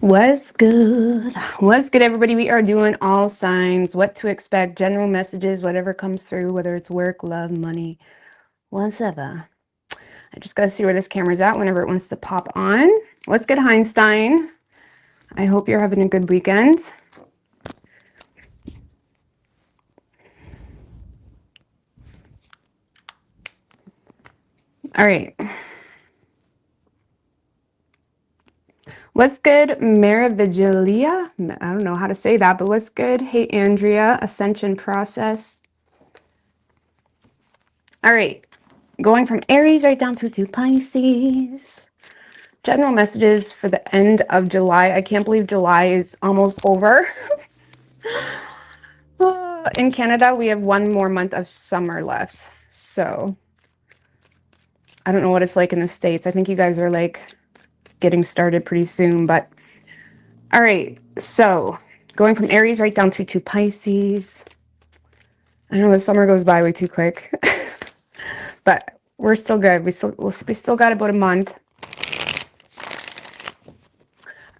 What's good? What's good, everybody? We are doing all signs, what to expect, general messages, whatever comes through, whether it's work, love, money, whatever. I just got to see where this camera's at whenever it wants to pop on. What's good, Einstein? I hope you're having a good weekend. All right. What's good, Maravigilia? I don't know how to say that, but what's good? Hey, Andrea, Ascension Process. All right. Going from Aries right down through to Pisces. General messages for the end of July. I can't believe July is almost over. In Canada, we have one more month of summer left. So I don't know what it's like in the States. I think you guys are like getting started pretty soon. But all right. So going from Aries right down through to Pisces. I know the summer goes by way too quick. But we're still good. We still got about a month.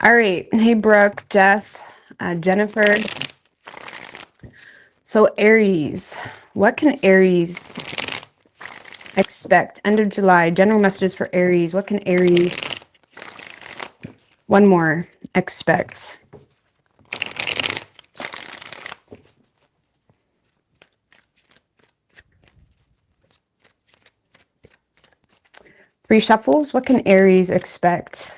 All right. Hey, Brooke, Jeff, Jennifer. So Aries, what can Aries expect? End of July, general messages for Aries. What can Aries, one more, expect? Three shuffles, what can Aries expect?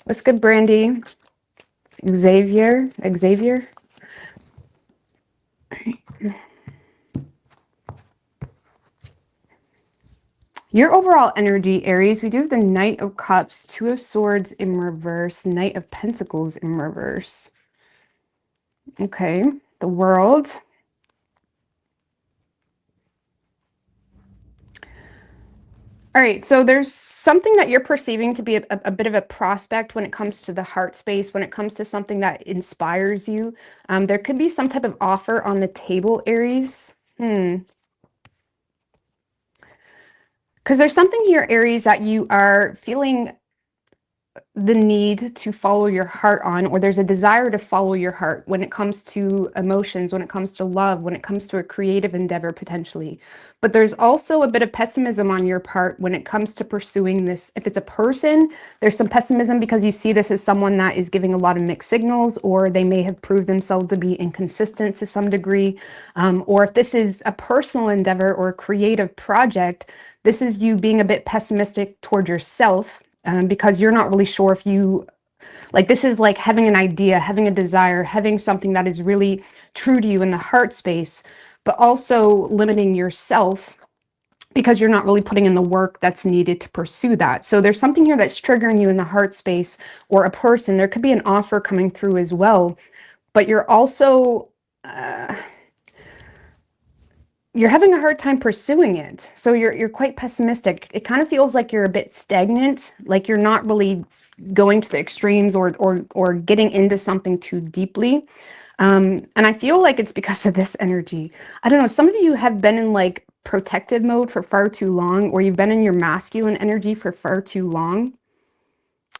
What's good, Brandy? Xavier? Your overall energy, Aries, we do have the Knight of Cups, Two of Swords in reverse, Knight of Pentacles in reverse. Okay, the World. All right, so there's something that you're perceiving to be a bit of a prospect when it comes to the heart space, when it comes to something that inspires you. There could be some type of offer on the table, Aries. Because there's something here, Aries, that you are feeling the need to follow your heart on, or there's a desire to follow your heart when it comes to emotions, when it comes to love, when it comes to a creative endeavor potentially. But there's also a bit of pessimism on your part when it comes to pursuing this. If it's a person, there's some pessimism because you see this as someone that is giving a lot of mixed signals, or they may have proved themselves to be inconsistent to some degree. Or if this is a personal endeavor or a creative project, this is you being a bit pessimistic toward yourself. Because you're not really sure if you, like, this is like having an idea, having a desire, having something that is really true to you in the heart space, but also limiting yourself because you're not really putting in the work that's needed to pursue that. So there's something here that's triggering you in the heart space, or a person. There could be an offer coming through as well, but you're also you're having a hard time pursuing it. So you're quite pessimistic. It kind of feels like you're a bit stagnant, like you're not really going to the extremes or getting into something too deeply. And I feel like it's because of this energy. I don't know, some of you have been in like protective mode for far too long, or you've been in your masculine energy for far too long.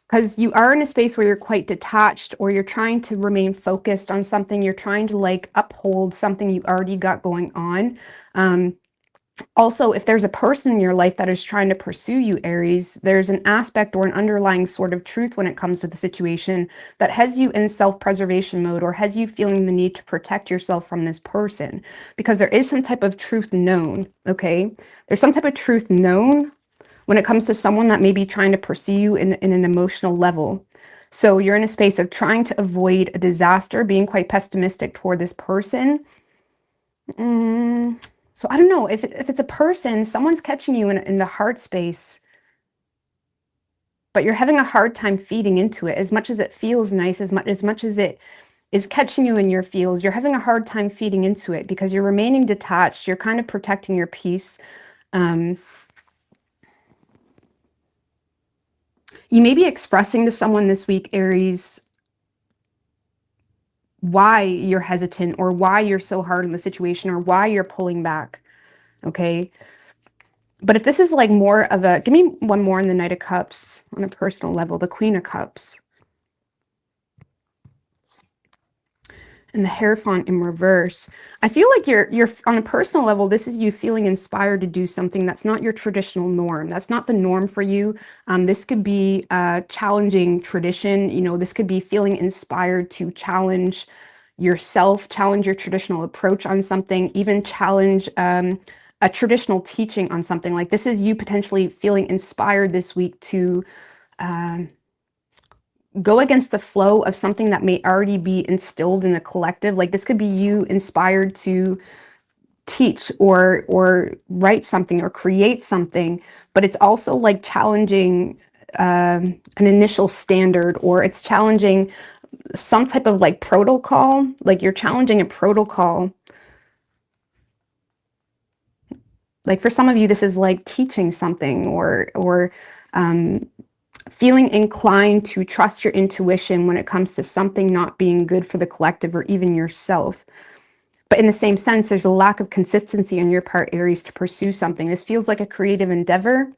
Because you are in a space where you're quite detached, or you're trying to remain focused on something. You're trying to like uphold something you already got going on. Also, if there's a person in your life that is trying to pursue you, Aries, there's an aspect or an underlying sort of truth when it comes to the situation that has you in self-preservation mode, or has you feeling the need to protect yourself from this person, because there is some type of truth known, okay? There's some type of truth known when it comes to someone that may be trying to pursue you in an emotional level. So you're in a space of trying to avoid a disaster, being quite pessimistic toward this person. So I don't know, if it's a person, someone's catching you in the heart space, but you're having a hard time feeding into it. As much as it feels nice, as much as it is catching you in your feels, you're having a hard time feeding into it because you're remaining detached. You're kind of protecting your peace. You may be expressing to someone this week, Aries, why you're hesitant, or why you're so hard in the situation, or why you're pulling back, okay? But if this is like more of a, give me one more in the Knight of Cups on a personal level, the Queen of Cups. and the Hierophant in reverse. I feel like you're on a personal level, this is you feeling inspired to do something that's not your traditional norm. That's not the norm for you. This could be challenging tradition. You know, this could be feeling inspired to challenge yourself, challenge your traditional approach on something, even challenge a traditional teaching on something. Like this is you potentially feeling inspired this week to go against the flow of something that may already be instilled in the collective. Like this could be you inspired to teach or write something or create something, but it's also like challenging an initial standard, or it's challenging some type of like protocol. Like you're challenging a protocol. Like for some of you, this is like teaching something or feeling inclined to trust your intuition when it comes to something not being good for the collective or even yourself. But in the same sense, there's a lack of consistency on your part, Aries, to pursue something. This feels like a creative endeavor.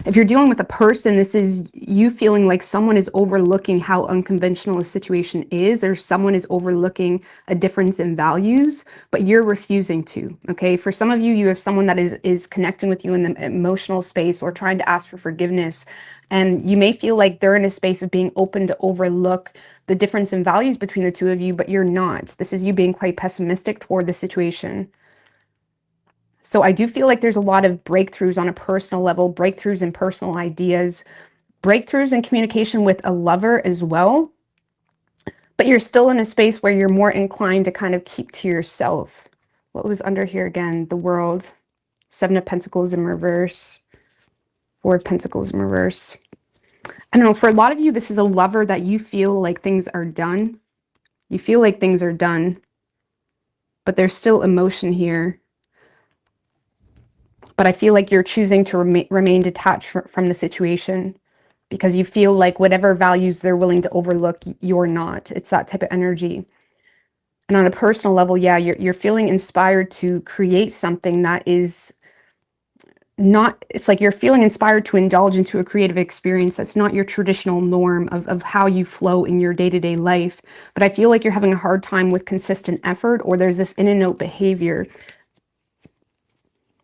If you're dealing with a person, this is you feeling like someone is overlooking how unconventional a situation is, or someone is overlooking a difference in values, but you're refusing to, okay? For some of you, you have someone that is connecting with you in the emotional space or trying to ask for forgiveness. And you may feel like they're in a space of being open to overlook the difference in values between the two of you, but you're not. This is you being quite pessimistic toward the situation. So I do feel like there's a lot of breakthroughs on a personal level, breakthroughs in personal ideas, breakthroughs in communication with a lover as well. But you're still in a space where you're more inclined to kind of keep to yourself. What was under here again? The World, 7 of Pentacles in reverse, 4 of Pentacles in reverse. I don't know, for a lot of you, this is a lover that you feel like things are done. You feel like things are done, but there's still emotion here. But I feel like you're choosing to remain detached from the situation because you feel like whatever values they're willing to overlook, you're not. It's that type of energy. And on a personal level, yeah, you're feeling inspired to create something that is not, it's like you're feeling inspired to indulge into a creative experience that's not your traditional norm of how you flow in your day-to-day life. But I feel like you're having a hard time with consistent effort, or there's this in and out behavior.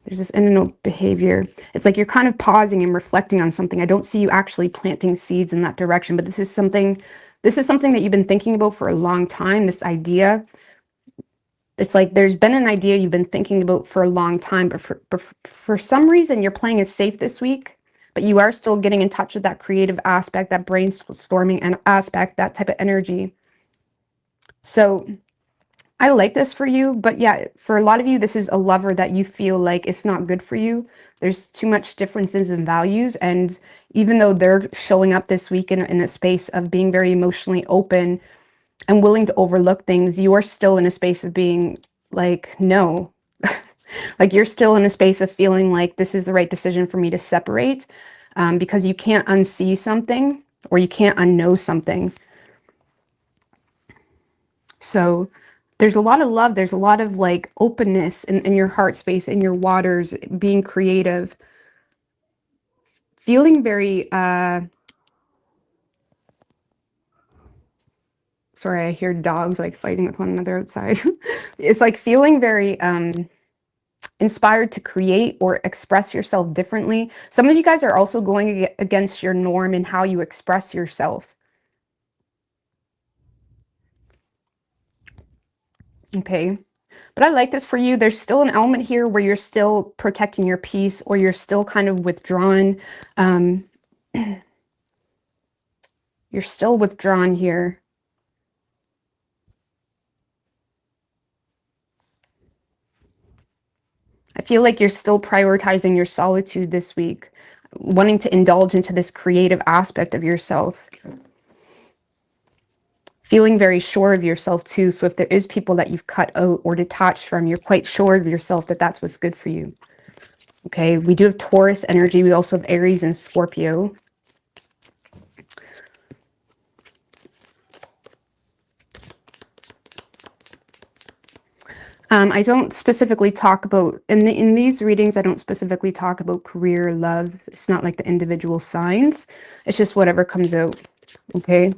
There's this in and out behavior. It's like you're kind of pausing and reflecting on something. I don't see you actually planting seeds in that direction, but this is something that you've been thinking about for a long time, this idea. It's like there's been an idea you've been thinking about for a long time, but for some reason you're playing it safe this week, but you are still getting in touch with that creative aspect, that brainstorming aspect, that type of energy. So I like this for you, but yeah, for a lot of you, this is a lover that you feel like it's not good for you. There's too much differences in values. And even though they're showing up this week in a space of being very emotionally open and willing to overlook things, you are still in a space of being like, no, like you're still in a space of feeling like this is the right decision for me to separate, because you can't unsee something or you can't unknow something. So there's a lot of love. There's a lot of like openness in your heart space, in your waters, being creative, feeling very, sorry, I hear dogs like fighting with one another outside. It's like feeling very inspired to create or express yourself differently. Some of you guys are also going against your norm in how you express yourself. Okay. But I like this for you. There's still an element here where you're still protecting your peace, or you're still kind of withdrawn. You're still withdrawn here. I feel like you're still prioritizing your solitude this week, wanting to indulge into this creative aspect of yourself. Feeling very sure of yourself too. So if there is people that you've cut out or detached from, you're quite sure of yourself that that's what's good for you. Okay, we do have Taurus energy. We also have Aries and Scorpio. I don't specifically talk about, in these readings, I don't specifically talk about career, love. It's not like the individual signs. It's just whatever comes out, okay?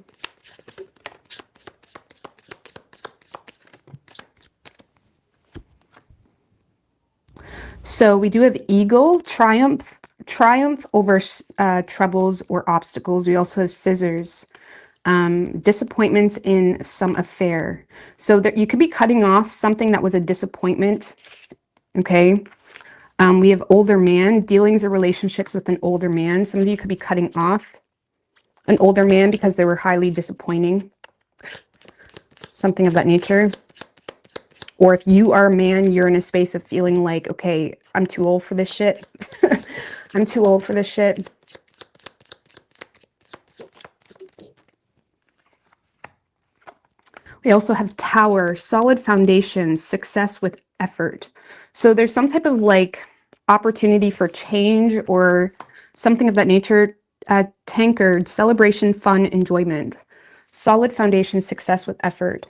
So we do have eagle, triumph over troubles or obstacles. We also have scissors, disappointments in some affair. So that you could be cutting off something that was a disappointment. Okay. We have older man, dealings or relationships with an older man. Some of you could be cutting off an older man because they were highly disappointing. Something of that nature. Or if you are a man, you're in a space of feeling like, okay, I'm too old for this shit. I'm too old for this shit. We also have tower, solid foundation, success with effort. So there's some type of like opportunity for change or something of that nature. Tankard, celebration, fun, enjoyment. Solid foundation, success with effort.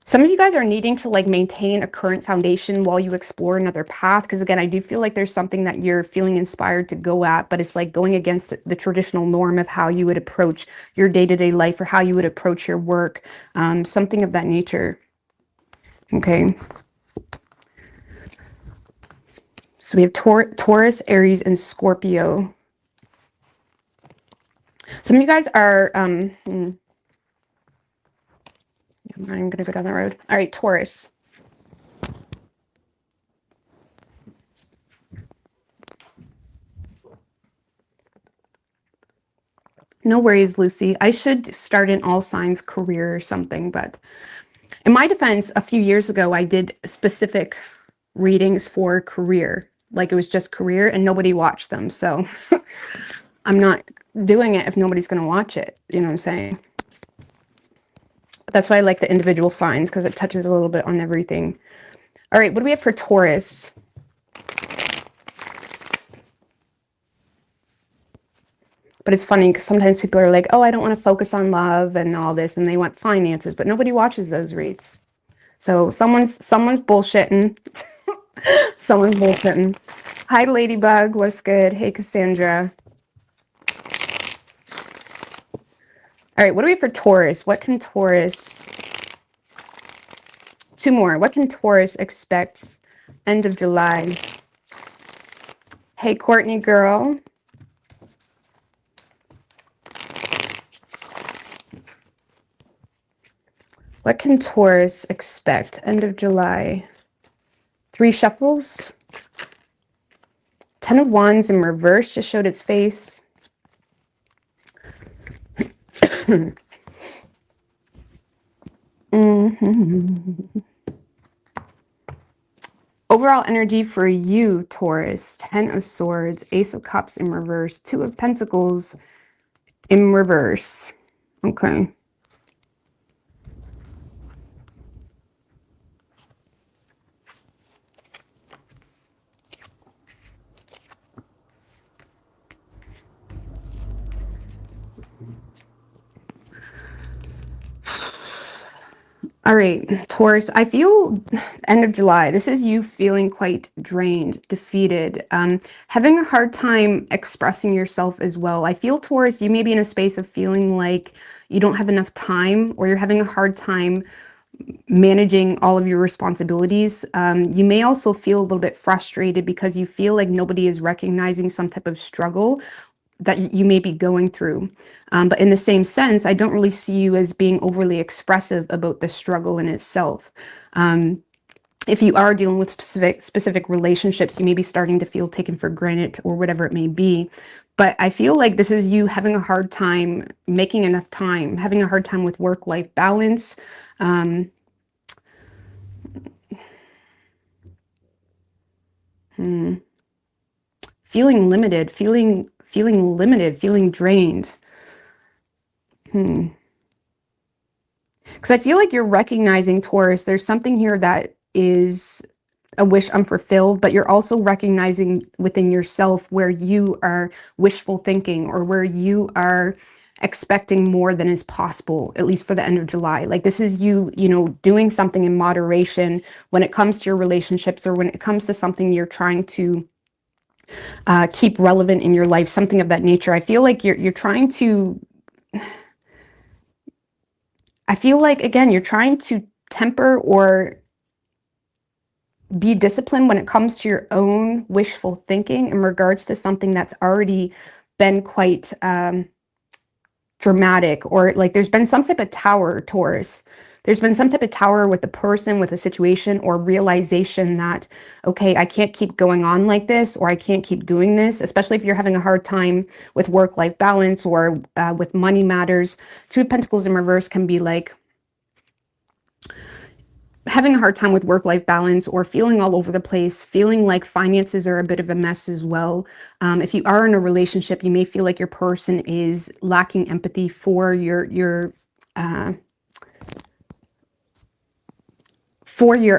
Some of you guys are needing to like maintain a current foundation while you explore another path. Because again, I do feel like there's something that you're feeling inspired to go at, but it's like going against the traditional norm of how you would approach your day-to-day life or how you would approach your work. Something of that nature. Okay. So we have Taurus, Aries, and Scorpio. Some of you guys are, I'm going to go down that road. All right, Taurus. No worries, Lucy. I should start an all signs career or something, but in my defense, a few years ago, I did specific readings for career. Like it was just career and nobody watched them. So I'm not doing it if nobody's going to watch it. You know what I'm saying? But that's why I like the individual signs because it touches a little bit on everything. All right, what do we have for Taurus? But it's funny because sometimes people are like, oh, I don't want to focus on love and all this, and they want finances, but nobody watches those reads. So someone's bullshitting. Someone's bullshitting. Hi, Ladybug. What's good? Hey, Cassandra. All right, what do we have for Taurus? What can Taurus... Two more. What can Taurus expect end of July? Hey, Courtney girl. What can Taurus expect end of July? 3 shuffles. 10 of Wands in reverse just showed its face. Overall energy for you, Taurus. 10 of Swords, Ace of Cups in reverse, 2 of Pentacles in reverse. Okay. All right, Taurus, I feel end of July. This is you feeling quite drained, defeated, having a hard time expressing yourself as well. I feel, Taurus, you may be in a space of feeling like you don't have enough time or you're having a hard time managing all of your responsibilities. You may also feel a little bit frustrated because you feel like nobody is recognizing some type of struggle that you may be going through. But in the same sense, I don't really see you as being overly expressive about the struggle in itself. If you are dealing with specific relationships, you may be starting to feel taken for granted or whatever it may be. But I feel like this is you having a hard time making enough time, having a hard time with work-life balance. Feeling limited, feeling limited, feeling drained. Because I feel like you're recognizing, Taurus, there's something here that is a wish unfulfilled, but you're also recognizing within yourself where you are wishful thinking or where you are expecting more than is possible, at least for the end of July. Like this is you, doing something in moderation when it comes to your relationships or when it comes to something you're trying to keep relevant in your life, something of that nature. I feel like you're trying to, I feel like, again, you're trying to temper or be disciplined when it comes to your own wishful thinking in regards to something that's already been quite dramatic, or like there's been some type of tower, Taurus. There's been some type of tower with a person, with a situation, or realization that, okay, I can't keep going on like this, or I can't keep doing this, especially if you're having a hard time with work-life balance or with money matters. Two of Pentacles in reverse can be like having a hard time with work-life balance or feeling all over the place, feeling like finances are a bit of a mess as well. If you are in a relationship, you may feel like your person is lacking empathy for your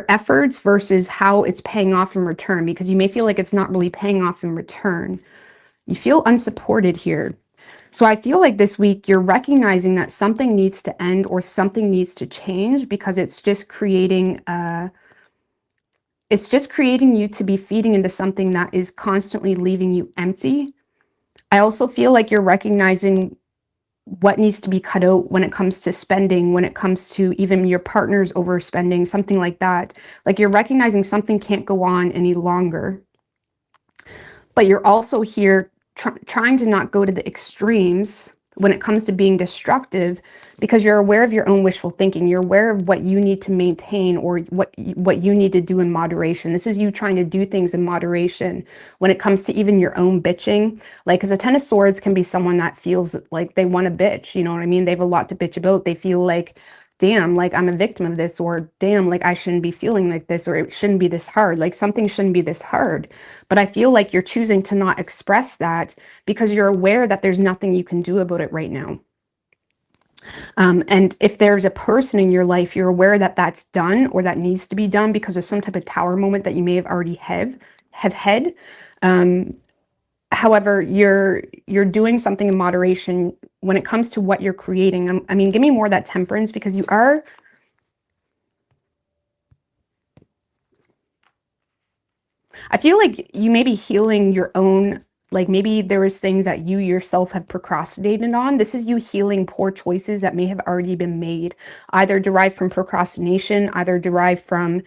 efforts versus how it's paying off in return, because you may feel like it's not really paying off in return. You feel unsupported here. So I feel like this week you're recognizing that something needs to end or something needs to change, because it's just creating you to be feeding into something that is constantly leaving you empty. I also feel like you're recognizing what needs to be cut out when it comes to spending, when it comes to even your partner's overspending, something like that. Like you're recognizing something can't go on any longer. But you're also here trying to not go to the extremes when it comes to being destructive, because you're aware of your own wishful thinking. You're aware of what you need to maintain, or what you need to do in moderation. This is you trying to do things in moderation when it comes to even your own bitching. Like, because a Ten of Swords can be someone that feels like they want to bitch, you know what I mean? They have a lot to bitch about. They feel like, damn, like I'm a victim of this, or damn, like I shouldn't be feeling like this, or it shouldn't be this hard, like something shouldn't be this hard. But I feel like you're choosing to not express that because you're aware that there's nothing you can do about it right now. And if there's a person in your life, you're aware that that's done, or that needs to be done because of some type of tower moment that you may have already have had. However, you're doing something in moderation when it comes to what you're creating. I mean, give me more of that Temperance, because you are... I feel like you may be healing your own, like maybe there was things that you yourself have procrastinated on. This is you healing poor choices that may have already been made, either derived from procrastination, either derived from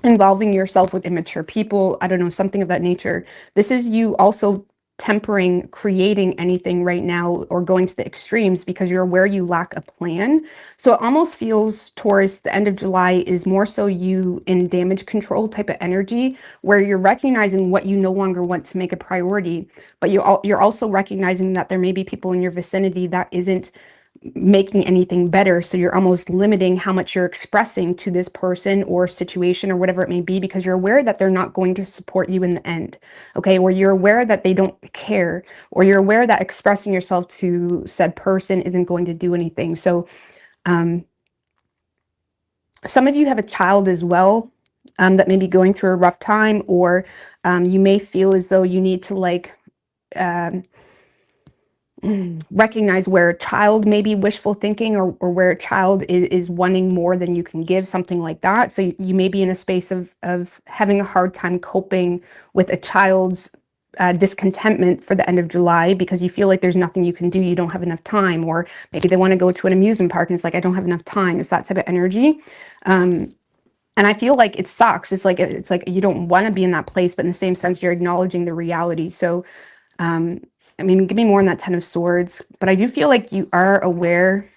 involving yourself with immature people, I don't know, something of that nature. This is you also tempering creating anything right now or going to the extremes because you're aware you lack a plan. So it almost feels, Taurus, the end of July is more so you in damage control type of energy, where you're recognizing what you no longer want to make a priority, but you're also recognizing that there may be people in your vicinity that isn't making anything better. So you're almost limiting how much you're expressing to this person or situation or whatever it may be, because you're aware that they're not going to support you in the end. Okay. Or you're aware that they don't care, or you're aware that expressing yourself to said person isn't going to do anything. So some of you have a child as well, that may be going through a rough time, or you may feel as though you need to like recognize where a child may be wishful thinking, or where a child is wanting more than you can give, something like that. So you may be in a space of having a hard time coping with a child's discontentment for the end of July, because you feel like there's nothing you can do, you don't have enough time, or maybe they want to go to an amusement park and it's like, I don't have enough time. It's that type of energy. And I feel like it sucks. It's like you don't want to be in that place, but in the same sense, you're acknowledging the reality. So I mean, give me more on that Ten of Swords, but I do feel like you are aware.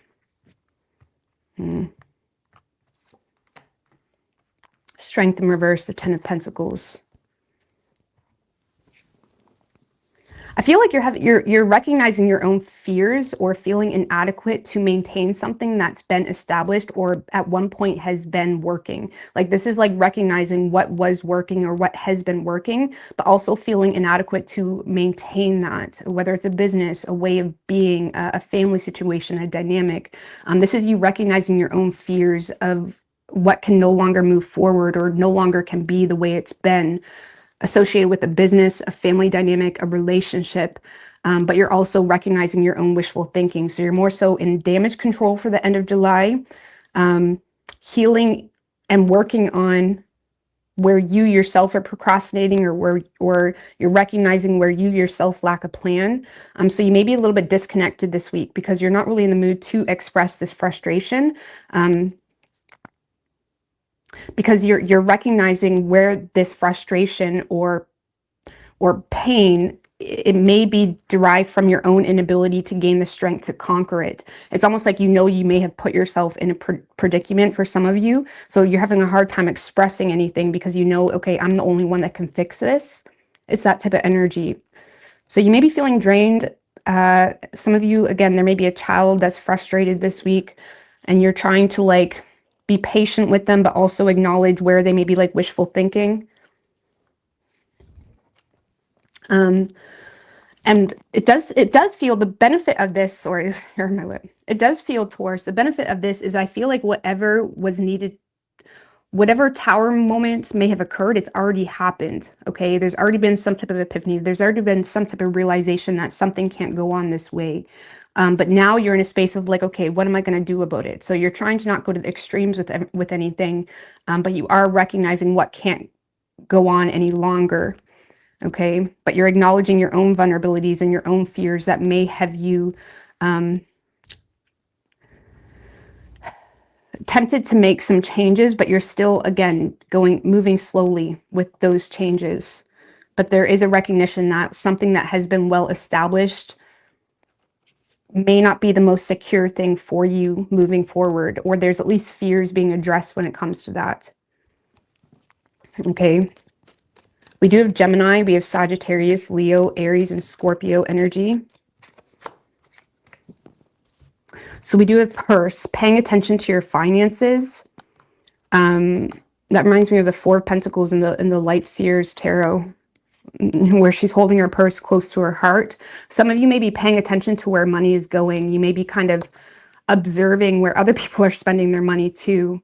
Strength in reverse, the Ten of Pentacles. I feel like you're recognizing your own fears, or feeling inadequate to maintain something that's been established or at one point has been working. Like this is like recognizing what was working or what has been working, but also feeling inadequate to maintain that, whether it's a business, a way of being, a family situation, a dynamic. This is you recognizing your own fears of what can no longer move forward or no longer can be the way it's been, associated with a business, a family dynamic, a relationship, but you're also recognizing your own wishful thinking. So you're more so in damage control for the end of July, healing and working on where you yourself are procrastinating, or you're recognizing where you yourself lack a plan. So you may be a little bit disconnected this week because you're not really in the mood to express this frustration. because you're recognizing where this frustration or pain, it may be derived from your own inability to gain the strength to conquer it. It's almost like, you know, you may have put yourself in a predicament for some of you. So you're having a hard time expressing anything because you know, okay, I'm the only one that can fix this. It's that type of energy. So you may be feeling drained. Some of you, again, there may be a child that's frustrated this week and you're trying to like be patient with them, but also acknowledge where they may be like wishful thinking. And it does feel the benefit of this, or here my lip. It does feel, Taurus, the benefit of this is I feel like whatever was needed, whatever tower moments may have occurred, it's already happened. Okay, there's already been some type of epiphany. There's already been some type of realization that something can't go on this way. But now you're in a space of like, okay, what am I going to do about it? So you're trying to not go to the extremes with anything, but you are recognizing what can't go on any longer. Okay, but you're acknowledging your own vulnerabilities and your own fears that may have you tempted to make some changes, but you're still, again, moving slowly with those changes. But there is a recognition that something that has been well established may not be the most secure thing for you moving forward, or there's at least fears being addressed when it comes to that. Okay. We do have Gemini, we have Sagittarius, Leo, Aries, and Scorpio energy. So we do have purse, paying attention to your finances. That reminds me of the Four of Pentacles in the Light Seers Tarot, where she's holding her purse close to her heart. Some of you may be paying attention to where money is going. You may be kind of observing where other people are spending their money too.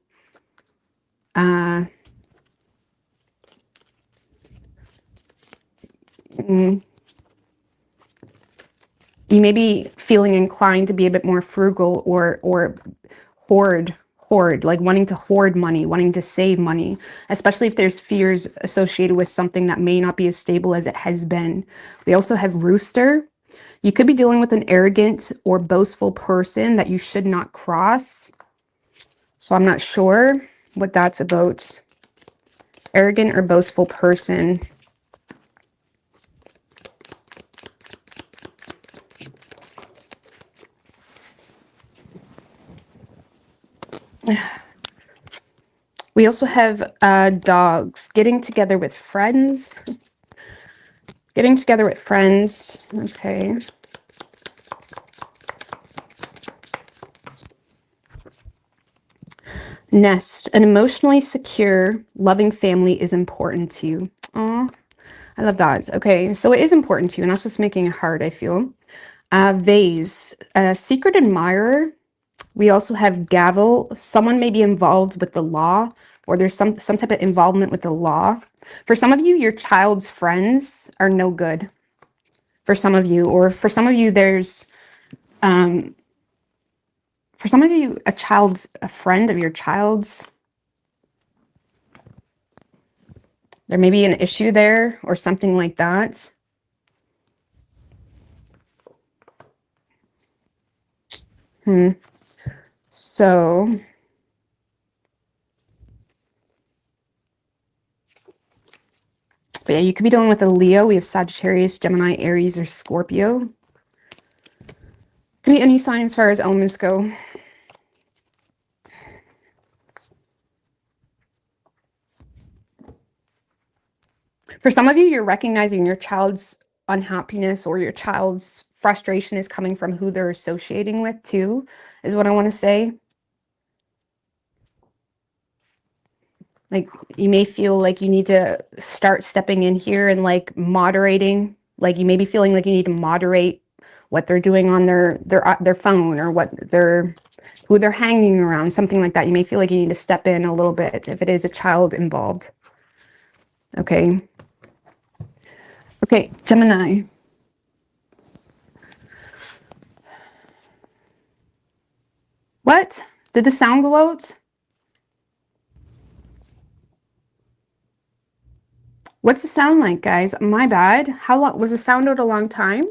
You may be feeling inclined to be a bit more frugal or hoard, like wanting to hoard money, wanting to save money, especially if there's fears associated with something that may not be as stable as it has been. We also have Rooster. You could be dealing with an arrogant or boastful person that you should not cross. So I'm not sure what that's about. Arrogant or boastful person. We also have dogs. Getting together with friends. Getting together with friends. Okay. Nest. An emotionally secure, loving family is important to you. Aw, I love that. Okay, so it is important to you, and that's what's making it hard, I feel. Vase. A secret admirer. We also have gavel. Someone may be involved with the law, or there's some type of involvement with the law. For some of you, your child's friends are no good. For some of you, or for some of you, there's for some of you, a friend of your child's, there may be an issue there or something like that. So, but yeah, you could be dealing with a Leo. We have Sagittarius, Gemini, Aries, or Scorpio. Could be any sign as far as elements go. For some of you, you're recognizing your child's unhappiness or your child's frustration is coming from who they're associating with too, is what I want to say. Like, you may feel like you need to start stepping in here and like moderating. Like, you may be feeling like you need to moderate what they're doing on their phone, or who they're hanging around, something like that. You may feel like you need to step in a little bit if it is a child involved. Okay. Okay, Gemini. What? Did the sound go out? What's the sound like, guys? My bad. How long was the sound out? A long time?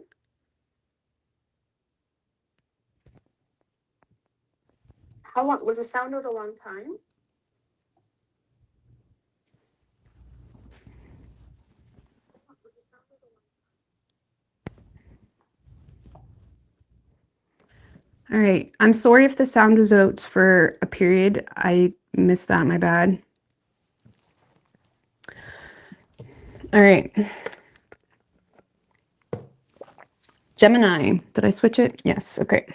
How long was the sound out? A long time? All right. I'm sorry if the sound was out for a period. I missed that. My bad. All right. Gemini. Did I switch it? Yes. Okay.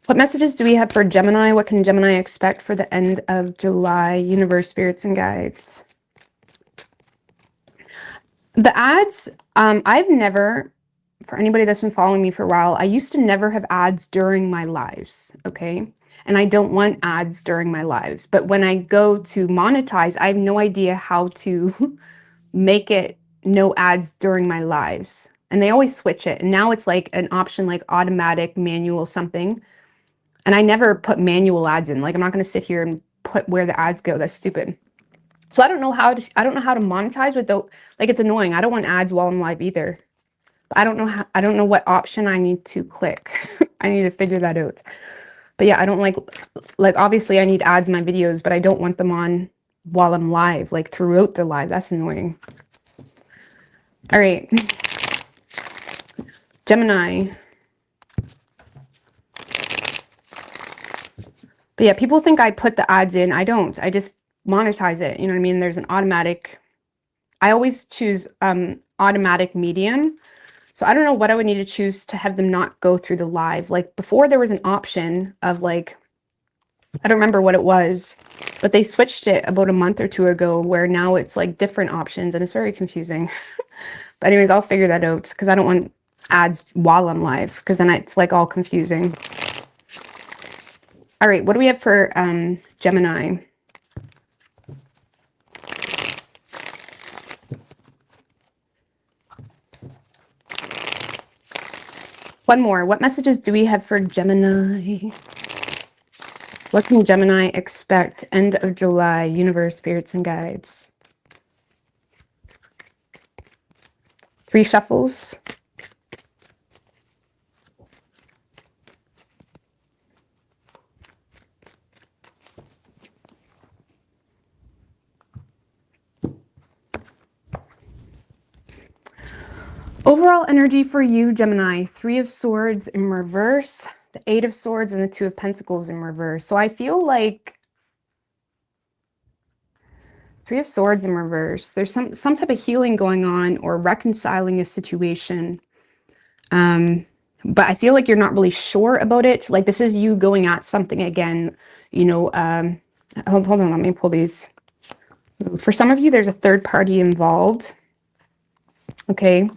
What messages do we have for Gemini? What can Gemini expect for the end of July? Universe, spirits, and guides. The ads, I've never, for anybody that's been following me for a while, I used to never have ads during my lives, okay? And I don't want ads during my lives. But when I go to monetize, I have no idea how to make it no ads during my lives. And they always switch it. And now it's like an option like automatic, manual, something. And I never put manual ads in. Like, I'm not going to sit here and put where the ads go. That's stupid. So I don't know how to monetize without, like, it's annoying. I don't want ads while I'm live either. But I don't know what option I need to click. I need to figure that out. But yeah, I don't like obviously I need ads in my videos, but I don't want them on while I'm live, like throughout the live. That's annoying. All right. Gemini. But yeah, people think I put the ads in. I don't. I just monetize it. You know what I mean? There's an automatic. I always choose automatic medium. So I don't know what I would need to choose to have them not go through the live. Like before there was an option of like, I don't remember what it was, but they switched it about a month or two ago where now it's like different options and it's very confusing. But anyways, I'll figure that out because I don't want ads while I'm live because then it's like all confusing. All right, what do we have for Gemini? One more. What messages do we have for Gemini? What can Gemini expect end of July? Universe, spirits, and guides. 3 shuffles. Overall energy for you, Gemini. 3 of Swords in reverse, the 8 of Swords, and the 2 of Pentacles in reverse. So I feel like 3 of Swords in reverse. There's some type of healing going on or reconciling a situation. But I feel like you're not really sure about it. Like this is you going at something again, you know, hold on, let me pull these. For some of you, there's a third party involved. Okay.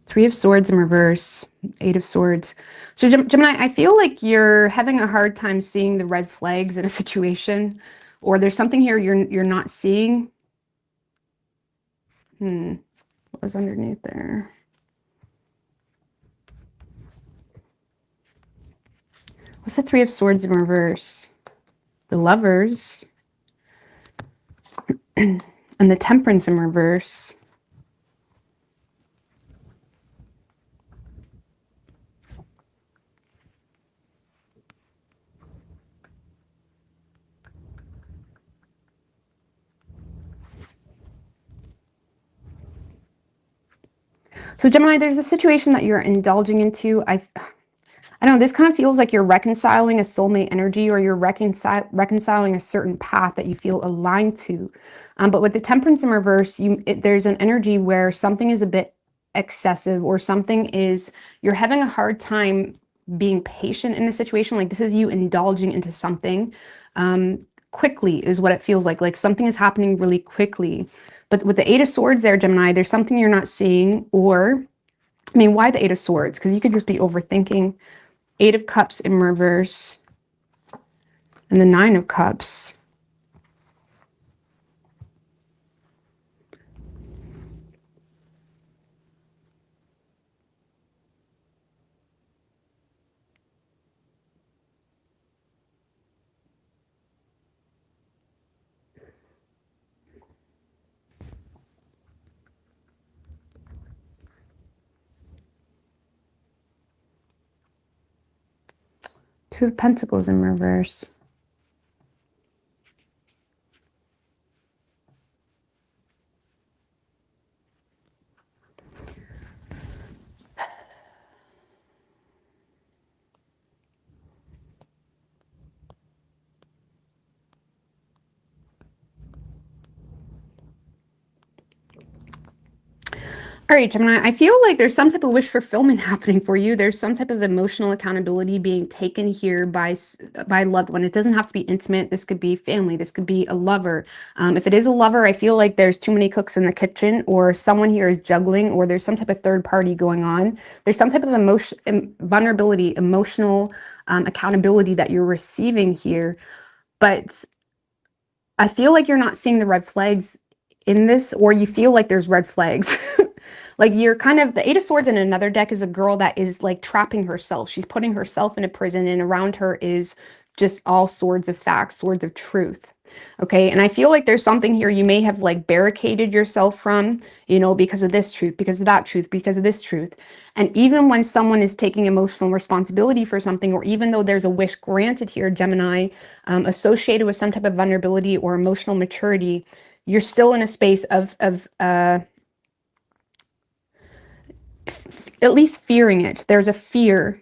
Three of Swords in reverse, 8 of Swords. So Gemini, I feel like you're having a hard time seeing the red flags in a situation, or there's something here you're not seeing. What was underneath there? What's the 3 of Swords in reverse? The Lovers. And the Temperance in reverse. So Gemini, there's a situation that you're indulging into. I don't know, this kind of feels like you're reconciling a soulmate energy, or you're reconciling a certain path that you feel aligned to. But with the Temperance in reverse, there's an energy where something is a bit excessive, or you're having a hard time being patient in the situation. Like this is you indulging into something quickly is what it feels like. Like something is happening really quickly. But with the 8 of Swords there, Gemini, there's something you're not seeing. Or, I mean, why the 8 of Swords? Because you could just be overthinking. 8 of Cups in reverse. And the 9 of Cups. Two of Pentacles in reverse. All right, Gemini, I feel like there's some type of wish fulfillment happening for you. There's some type of emotional accountability being taken here by a loved one. It doesn't have to be intimate. This could be family. This could be a lover. If it is a lover, I feel like there's too many cooks in the kitchen, or someone here is juggling, or there's some type of third party going on. There's some type of vulnerability, emotional accountability that you're receiving here. But I feel like you're not seeing the red flags in this, or you feel like there's red flags. Like you're kind of, the Eight of Swords in another deck is a girl that is like trapping herself. She's putting herself in a prison, and around her is just all swords of facts, swords of truth. Okay. And I feel like there's something here you may have like barricaded yourself from, you know, because of this truth, because of that truth, because of this truth. And even when someone is taking emotional responsibility for something, or even though there's a wish granted here, Gemini, associated with some type of vulnerability or emotional maturity, you're still in a space of at least fearing it. There's a fear,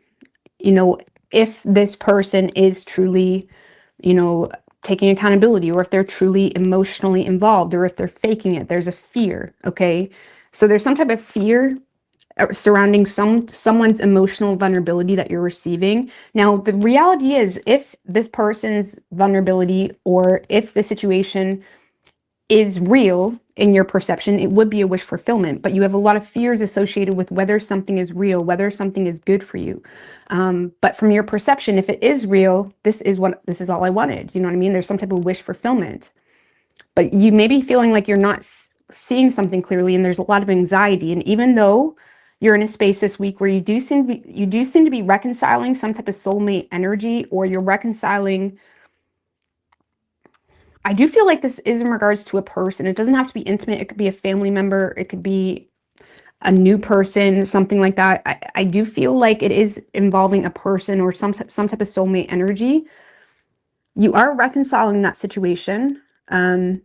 you know, if this person is truly, you know, taking accountability, or if they're truly emotionally involved, or if they're faking it. There's a fear, okay? So there's some type of fear surrounding someone's emotional vulnerability that you're receiving. Now, the reality is, if this person's vulnerability, or if the situation is real in your perception, it would be a wish fulfillment, but you have a lot of fears associated with whether something is real, whether something is good for you. But from your perception, if it is real, this is all I wanted. You know what I mean? There's some type of wish fulfillment, but you may be feeling like you're not seeing something clearly, and there's a lot of anxiety. And even though you're in a space this week where you do seem to be reconciling some type of soulmate energy, or you're reconciling, I do feel like this is in regards to a person. It doesn't have to be intimate. It could be a family member. It could be a new person, something like that. I do feel like it is involving a person, or some type of soulmate energy. You are reconciling that situation. But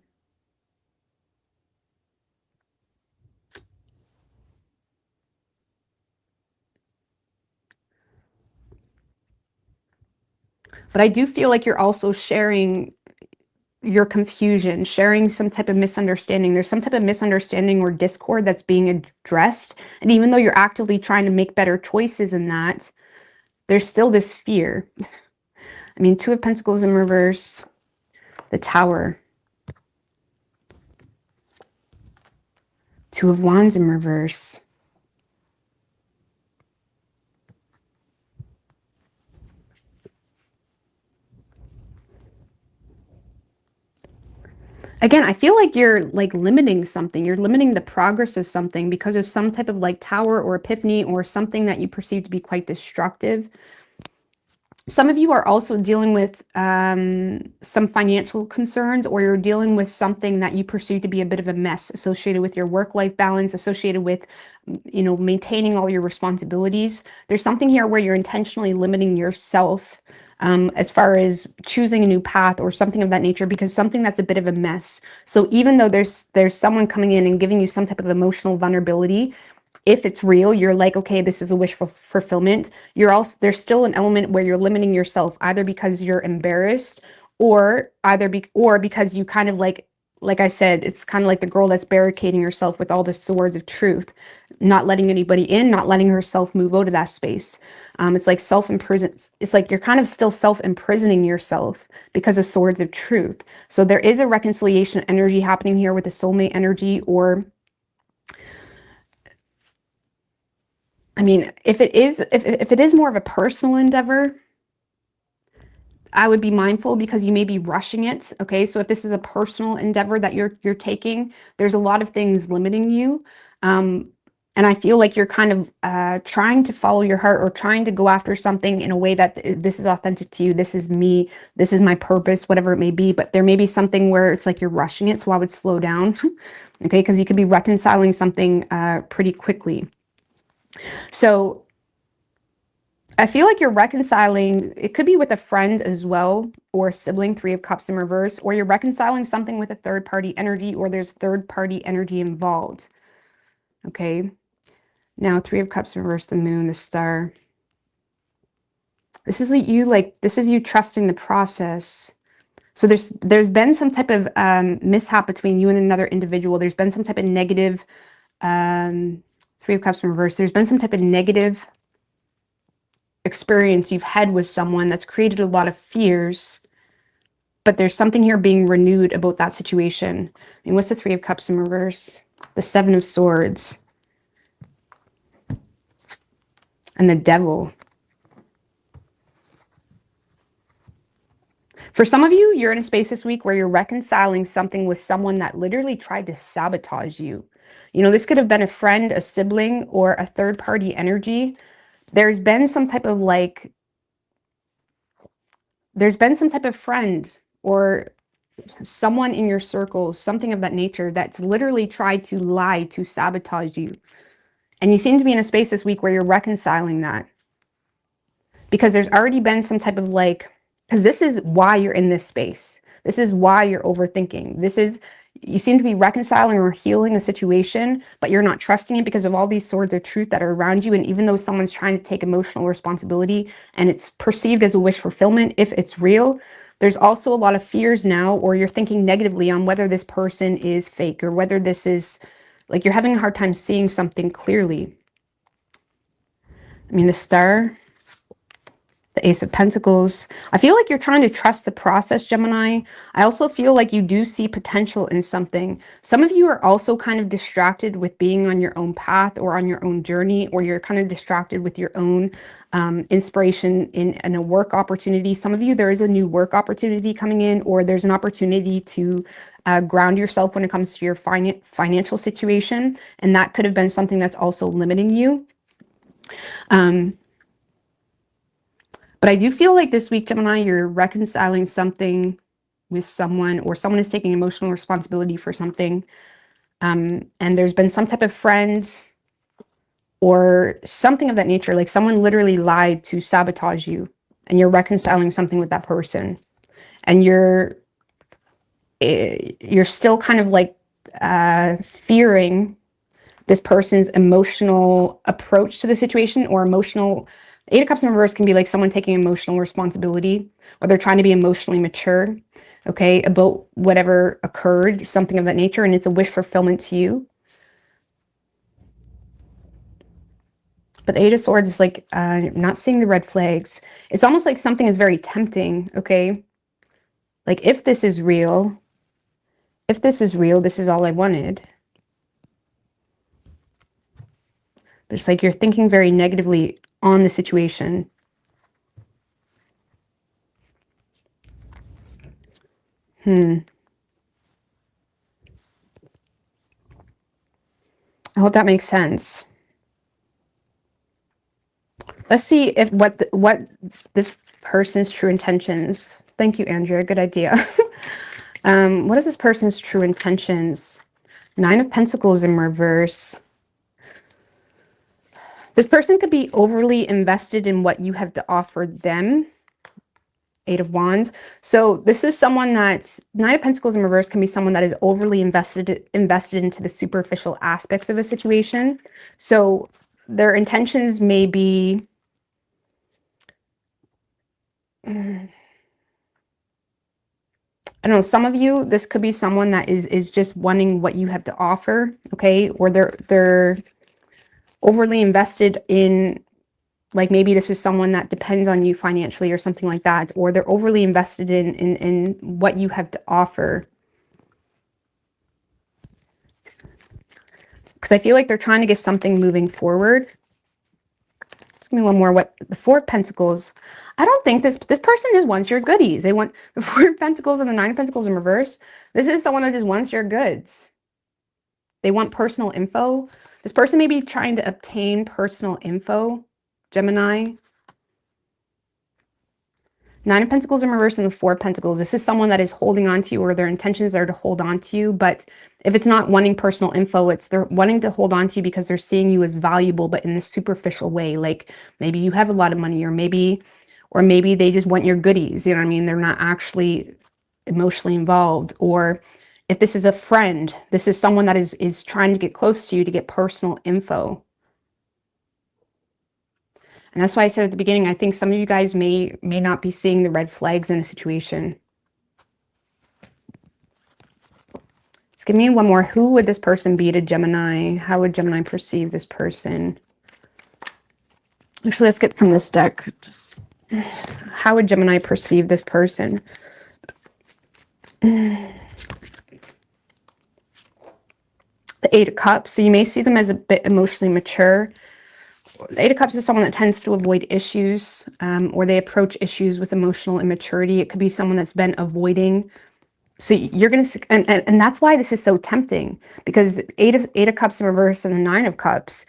I do feel like you're also sharing your confusion, sharing some type of misunderstanding. There's some type of misunderstanding or discord that's being addressed. And even though you're actively trying to make better choices in that, there's still this fear. I mean, Two of Pentacles in reverse, the Tower, Two of Wands in reverse. Again, I feel like you're like limiting something. You're limiting the progress of something because of some type of like tower or epiphany, or something that you perceive to be quite destructive. Some of you are also dealing with some financial concerns, or you're dealing with something that you perceive to be a bit of a mess associated with your work-life balance, associated with, you know, maintaining all your responsibilities. There's something here where you're intentionally limiting yourself as far as choosing a new path or something of that nature, because something that's a bit of a mess. So even though there's someone coming in and giving you some type of emotional vulnerability, if it's real, you're like, okay, this is a wish for fulfillment. You're also, there's still an element where you're limiting yourself, either because you're embarrassed, or because you kind of like I said, it's kind of like the girl that's barricading herself with all the swords of truth, not letting anybody in, not letting herself move out of that space. It's like self-imprison. It's like you're kind of still self-imprisoning yourself because of swords of truth. So there is a reconciliation energy happening here with the soulmate energy, or I mean, if it is more of a personal endeavor, I would be mindful because you may be rushing it. Okay, so if this is a personal endeavor that you're taking, there's a lot of things limiting you, and I feel like you're kind of trying to follow your heart, or trying to go after something in a way that this is authentic to you. This is me. This is my purpose, whatever it may be. But there may be something where it's like you're rushing it, so I would slow down. Okay, because you could be reconciling something pretty quickly. So I feel like you're reconciling, it could be with a friend as well, or a sibling, Three of Cups in reverse, or you're reconciling something with a third party energy, or there's third party energy involved. Okay. Now, Three of Cups in reverse, the Moon, the Star. This is you trusting the process. So there's been some type of mishap between you and another individual. There's been some type of negative Three of Cups in reverse. There's been some type of negative experience you've had with someone that's created a lot of fears, but there's something here being renewed about that situation. I mean, what's the Three of Cups in reverse? The Seven of Swords. And the Devil. For some of you, you're in a space this week where you're reconciling something with someone that literally tried to sabotage you. You know, this could have been a friend, a sibling, or a third-party energy. There's been some type of friend or someone in your circle, something of that nature, that's literally tried to lie, to sabotage you. And you seem to be in a space this week where you're reconciling that. Because there's already been some type of because this is why you're in this space. This is why you're overthinking. You seem to be reconciling or healing a situation, but you're not trusting it because of all these swords of truth that are around you. And even though someone's trying to take emotional responsibility and it's perceived as a wish fulfillment, if it's real, there's also a lot of fears now, or you're thinking negatively on whether this person is fake or whether this is you're having a hard time seeing something clearly. I mean, the Star, the Ace of Pentacles. I feel like you're trying to trust the process, Gemini. I also feel like you do see potential in something. Some of you are also kind of distracted with being on your own path or on your own journey, or you're kind of distracted with your own inspiration in a work opportunity. Some of you, there is a new work opportunity coming in, or there's an opportunity to ground yourself when it comes to your financial situation. And that could have been something that's also limiting you. But I do feel like this week, Gemini, you're reconciling something with someone, or someone is taking emotional responsibility for something. And there's been some type of friend or something of that nature, like someone literally lied to sabotage you, and you're reconciling something with that person. And you're still kind of fearing this person's emotional approach to the situation, or emotional. Eight of Cups in reverse can be like someone taking emotional responsibility, or they're trying to be emotionally mature, okay, about whatever occurred, something of that nature, and it's a wish fulfillment to you. But the Eight of Swords is not seeing the red flags. It's almost like something is very tempting, okay? Like, if this is real, this is all I wanted. But it's like you're thinking very negatively on the situation. I hope that makes sense. Let's see if what this person's true intentions. Thank you, Andrea. Good idea. What is this person's true intentions? Nine of Pentacles in reverse. This person could be overly invested in what you have to offer them. Eight of Wands. So this is someone that's, Nine of Pentacles in reverse can be someone that is overly invested into the superficial aspects of a situation. So their intentions may be, I don't know, some of you, this could be someone that is just wanting what you have to offer, okay? Or they're overly invested in, like, maybe this is someone that depends on you financially or something like that, or they're overly invested in what you have to offer. Because I feel like they're trying to get something moving forward. Just give me one more. What, the Four of Pentacles. I don't think this person just wants your goodies. They want the Four of Pentacles and the Nine of Pentacles in reverse. This is someone that just wants your goods. They want personal info. This person may be trying to obtain personal info, Gemini. Nine of Pentacles in reverse and the Four of Pentacles. This is someone that is holding on to you, or their intentions are to hold on to you. But if it's not wanting personal info, it's they're wanting to hold on to you because they're seeing you as valuable, but in this superficial way. Like, maybe you have a lot of money, or maybe they just want your goodies. You know what I mean? They're not actually emotionally involved. Or if this is a friend, this is someone that is trying to get close to you to get personal info. And that's why I said at the beginning, I think some of you guys may not be seeing the red flags in a situation. Just give me one more. Who would this person be to Gemini? How would Gemini perceive this person? Actually, let's get from this deck. Just how would Gemini perceive this person? The Eight of Cups. So you may see them as a bit emotionally mature. The Eight of Cups is someone that tends to avoid issues, or they approach issues with emotional immaturity. It could be someone that's been avoiding. So you're going to, and that's why this is so tempting, because Eight of Cups in reverse and the Nine of Cups,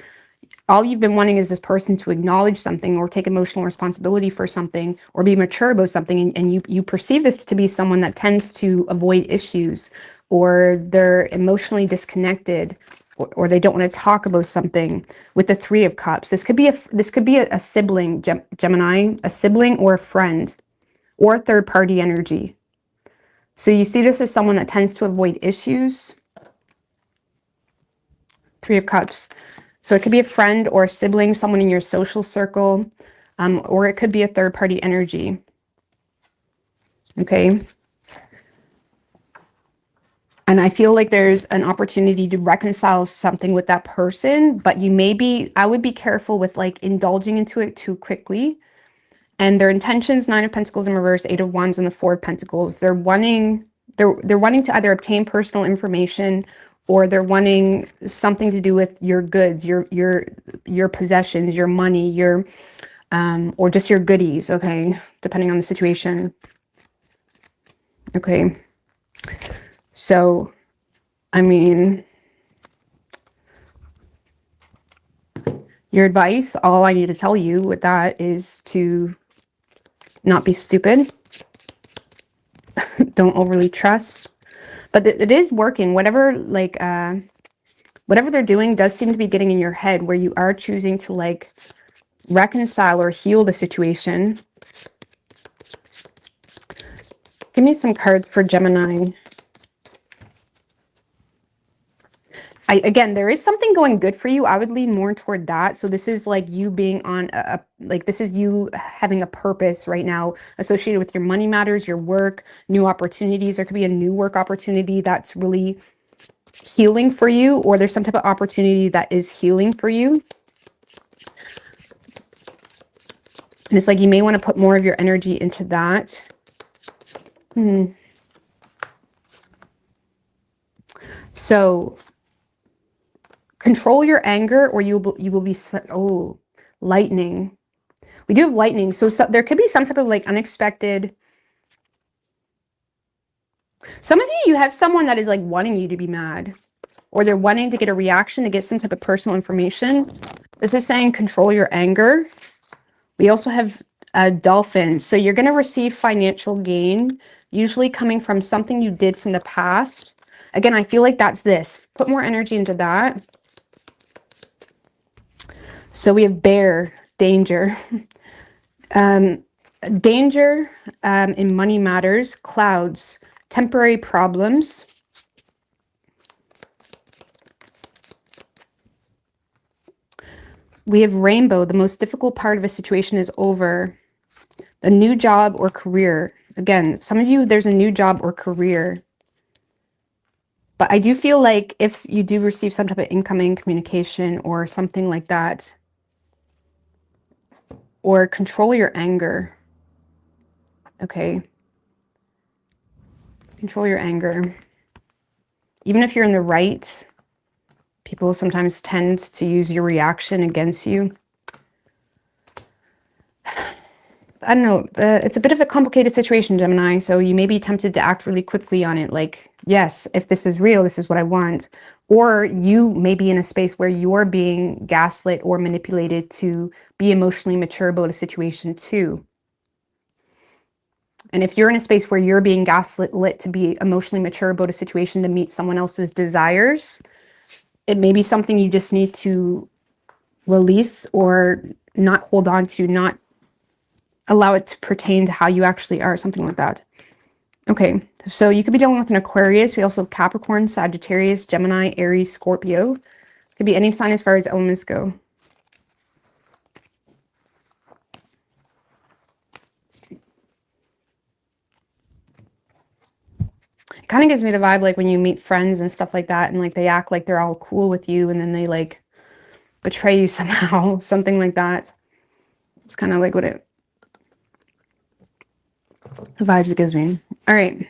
all you've been wanting is this person to acknowledge something or take emotional responsibility for something or be mature about something. And you perceive this to be someone that tends to avoid issues, or they're emotionally disconnected, or they don't want to talk about something. With the Three of Cups, this could be a sibling, Gemini, a sibling or a friend or third party energy. So you see this as someone that tends to avoid issues. Three of Cups. So it could be a friend or a sibling, someone in your social circle, or it could be a third party energy. Okay. And I feel like there's an opportunity to reconcile something with that person, but I would be careful with like indulging into it too quickly. And their intentions, Nine of Pentacles in reverse, Eight of Wands, and the Four of Pentacles, they're wanting to either obtain personal information, or they're wanting something to do with your goods, your possessions, your money, or just your goodies, okay, depending on the situation. Okay. So, I mean, your advice, all I need to tell you with that is to not be stupid. Don't overly trust. But it is working. Whatever they're doing does seem to be getting in your head, where you are choosing to like reconcile or heal the situation. Give me some cards for Gemini. Again, there is something going good for you. I would lean more toward that. So this is like you being on this is you having a purpose right now associated with your money matters, your work, new opportunities. There could be a new work opportunity that's really healing for you, or there's some type of opportunity that is healing for you. And it's like you may want to put more of your energy into that. So control your anger, or you will be, oh, lightning. We do have lightning. So there could be some type of like unexpected. Some of you have someone that is like wanting you to be mad, or they're wanting to get a reaction, to get some type of personal information. This is saying control your anger. We also have a dolphin. So you're going to receive financial gain, usually coming from something you did from the past. Again, I feel like that's this. Put more energy into that. So we have bear, danger. Danger in money matters, clouds, temporary problems. We have rainbow. The most difficult part of a situation is over. A new job or career. Again, some of you, there's a new job or career. But I do feel like if you do receive some type of incoming communication or something like that, or control your anger. Okay. Control your anger. Even if you're in the right, people sometimes tend to use your reaction against you. I don't know. It's a bit of a complicated situation, Gemini. So you may be tempted to act really quickly on it. Like, yes, if this is real, this is what I want. Or you may be in a space where you're being gaslit or manipulated to be emotionally mature about a situation too. And if you're in a space where you're being gaslit to be emotionally mature about a situation to meet someone else's desires, it may be something you just need to release or not hold on to, not allow it to pertain to how you actually are, something like that. Okay, so you could be dealing with an Aquarius. We also have Capricorn, Sagittarius, Gemini, Aries, Scorpio. Could be any sign as far as elements go. kind of gives me the vibe like when you meet friends and stuff like that, and like they act like they're all cool with you, and then they like betray you somehow, something like that. It's kind of like what it, the vibes it gives me. All right.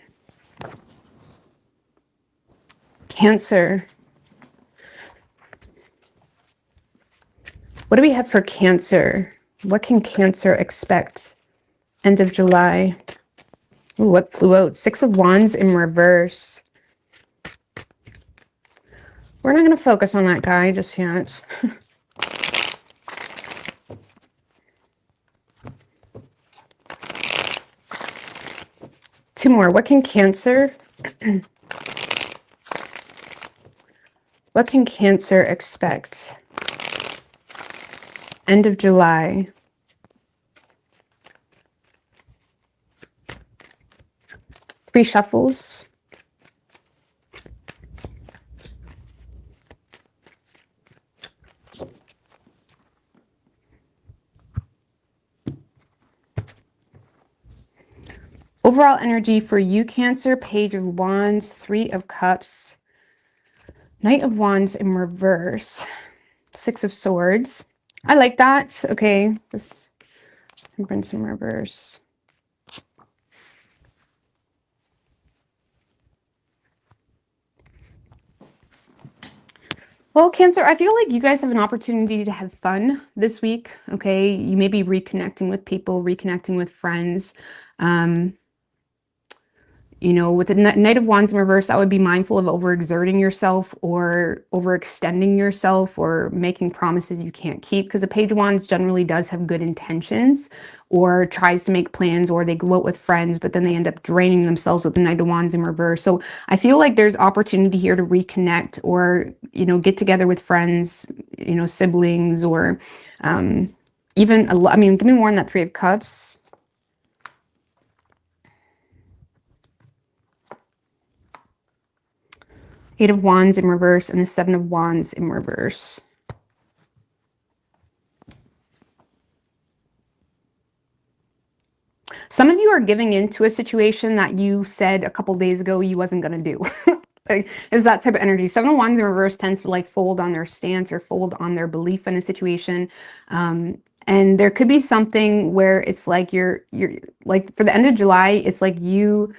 Cancer. What do we have for Cancer? What can Cancer expect? End of July. Ooh, what flew out? Six of Wands in reverse. We're not going to focus on that guy just yet. Two more. What can Cancer... what can Cancer expect? End of July. Three shuffles. Overall energy for you, Cancer. Page of Wands, Three of Cups, Knight of Wands in reverse, Six of Swords. I like that. Okay, this Temperance in reverse. Well, Cancer, I feel like you guys have an opportunity to have fun this week, okay? You may be reconnecting with people, reconnecting with friends. You know, with the Knight of Wands in reverse, I would be mindful of overexerting yourself or overextending yourself or making promises you can't keep, because the Page of Wands generally does have good intentions or tries to make plans, or they go out with friends, but then they end up draining themselves with the Knight of Wands in reverse. So I feel like there's opportunity here to reconnect or, you know, get together with friends, you know, siblings, or even, I mean, give me more on that Three of Cups. Eight of Wands in reverse and the Seven of Wands in reverse. Some of you are giving into a situation that you said a couple days ago you wasn't going to do. Like, is that type of energy. Seven of Wands in reverse tends to like fold on their stance or fold on their belief in a situation. And there could be something where it's like you're like, for the end of July, it's like you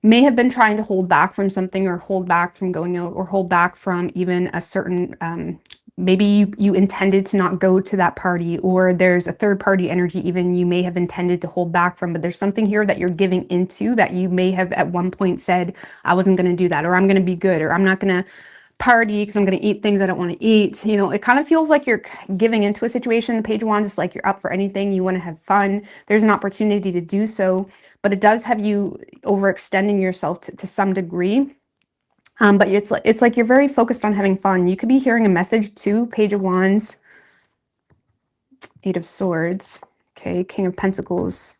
may have been trying to hold back from something, or hold back from going out, or hold back from even a certain, maybe you intended to not go to that party, or there's a third party energy even you may have intended to hold back from, but there's something here that you're giving into that you may have at one point said, I wasn't going to do that, or I'm going to be good, or I'm not going to party because I'm going to eat things I don't want to eat. You know, it kind of feels like you're giving into a situation. The Page of Wands is like you're up for anything. You want to have fun. There's an opportunity to do so, but it does have you overextending yourself to some degree. But it's like you're very focused on having fun. You could be hearing a message too. Page of Wands, Eight of Swords, okay, King of Pentacles.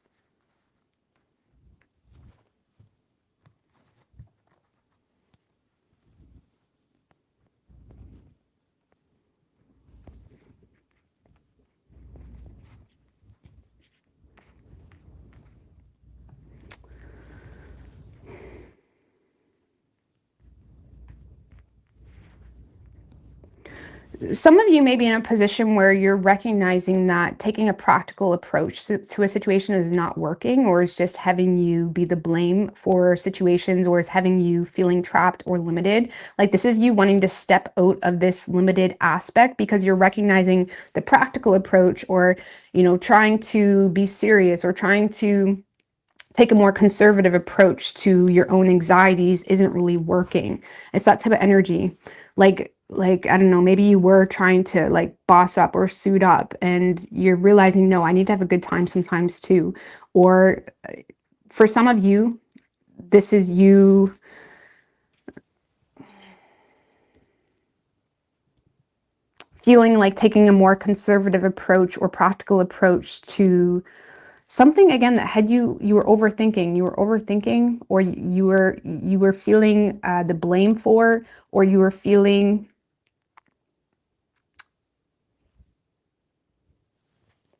Some of you may be in a position where you're recognizing that taking a practical approach to a situation is not working, or is just having you be the blame for situations, or is having you feeling trapped or limited. Like, this is you wanting to step out of this limited aspect because you're recognizing the practical approach, or, you know, trying to be serious, or trying to take a more conservative approach to your own anxieties isn't really working. It's that type of energy. Like, I don't know, maybe you were trying to like boss up or suit up, and you're realizing, no, I need to have a good time sometimes too. Or for some of you, this is you feeling like taking a more conservative approach or practical approach to something, again, that had you were overthinking, or you were feeling the blame for, or you were feeling,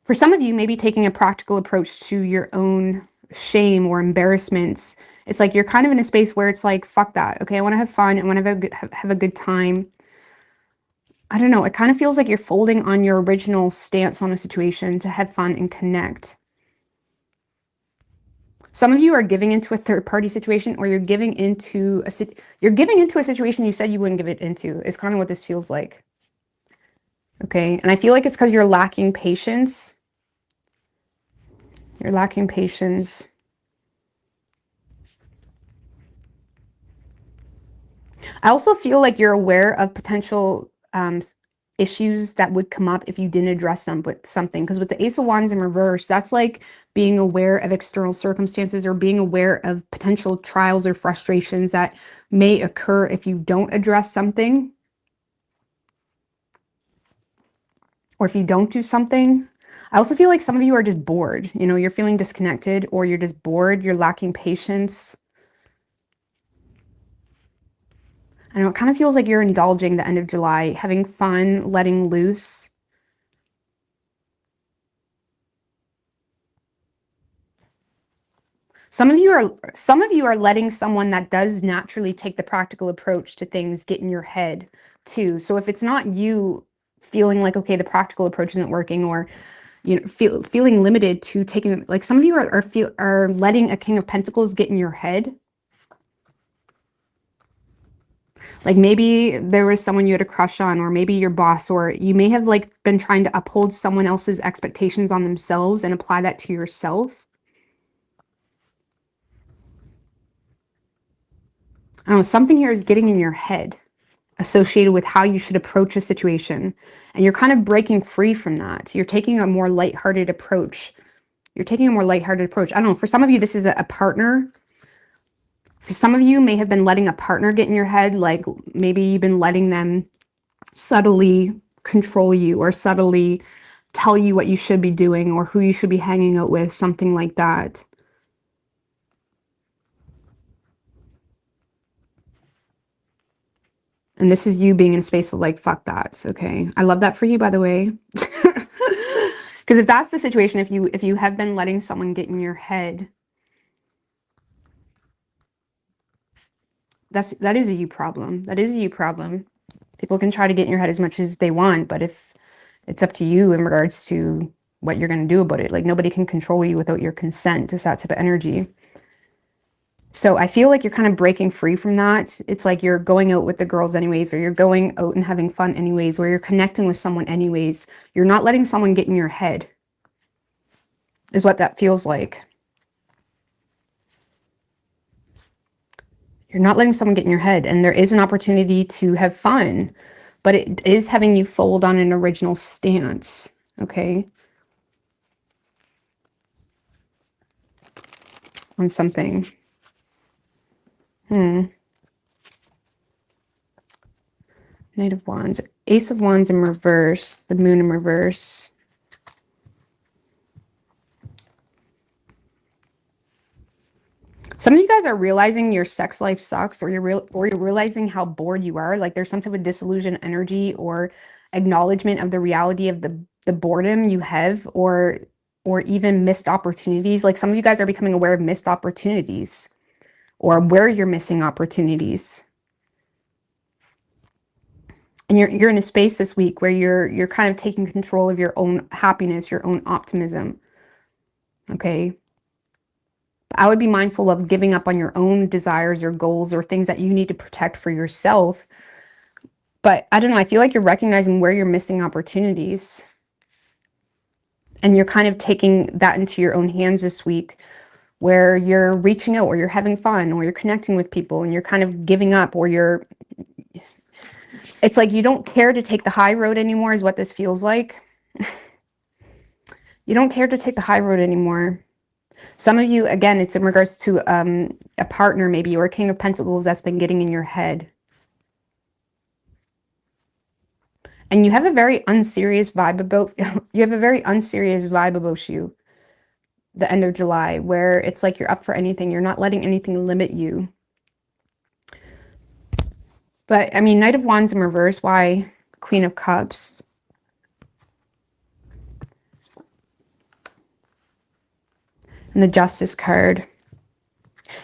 for some of you, maybe taking a practical approach to your own shame or embarrassments. It's like you're kind of in a space where it's like, fuck that. Okay, I want to have fun. I want to have a good time. I don't know. It kind of feels like you're folding on your original stance on a situation to have fun and connect. Some of you are giving into a third-party situation, or you're giving into a situation you said you wouldn't give it into. Is kind of what this feels like. Okay, and I feel like it's because you're lacking patience. You're lacking patience. I also feel like you're aware of potential issues that would come up if you didn't address them with something. Because with the Ace of Wands in reverse, that's like being aware of external circumstances or being aware of potential trials or frustrations that may occur if you don't address something. Or if you don't do something. I also feel like some of you are just bored. You know, you're feeling disconnected, or you're just bored. You're lacking patience. I know it kind of feels like you're indulging the end of July, having fun, letting loose. Some of you are letting someone that does naturally take the practical approach to things get in your head too. So if it's not you feeling like, okay, the practical approach isn't working, or you know, feeling limited to taking, like some of you are letting a King of Pentacles get in your head. Like maybe there was someone you had a crush on, or maybe your boss, or you may have like been trying to uphold someone else's expectations on themselves and apply that to yourself. I don't know, something here is getting in your head associated with how you should approach a situation. And you're kind of breaking free from that. You're taking a more lighthearted approach. I don't know, for some of you, this is a partner. For some of you may have been letting a partner get in your head. Like maybe you've been letting them subtly control you, or subtly tell you what you should be doing, or who you should be hanging out with, something like that. And this is you being in a space of like, fuck that. Okay. I love that for you, by the way. Because if that's the situation, if you have been letting someone get in your head, that is a you problem. That is a you problem. People can try to get in your head as much as they want, but if it's up to you in regards to what you're going to do about it, like nobody can control you without your consent. It's that type of energy. So I feel like you're kind of breaking free from that. It's like you're going out with the girls anyways, or you're going out and having fun anyways, or you're connecting with someone anyways. You're not letting someone get in your head, is what that feels like. You're not letting someone get in your head, and there is an opportunity to have fun, but it is having you fold on an original stance, okay? On something. Knight of Wands, Ace of Wands in reverse, the Moon in reverse. Some of you guys are realizing your sex life sucks, or you're realizing how bored you are. Like there's some type of disillusion energy, or acknowledgement of the reality of the boredom you have, or even missed opportunities. Like some of you guys are becoming aware of missed opportunities, or where you're missing opportunities. And you're in a space this week where you're kind of taking control of your own happiness, your own optimism. Okay? I would be mindful of giving up on your own desires or goals or things that you need to protect for yourself. But I don't know, I feel like you're recognizing where you're missing opportunities. And you're kind of taking that into your own hands this week, where you're reaching out, or you're having fun, or you're connecting with people, and you're kind of giving up, or it's like you don't care to take the high road anymore, is what this feels like. You don't care to take the high road anymore. Some of you, again, it's in regards to a partner maybe, or a King of Pentacles that's been getting in your head. And you have a very unserious vibe about you the end of July, where it's like you're up for anything. You're not letting anything limit you. But I mean, Knight of Wands in reverse, why Queen of Cups? And the Justice card.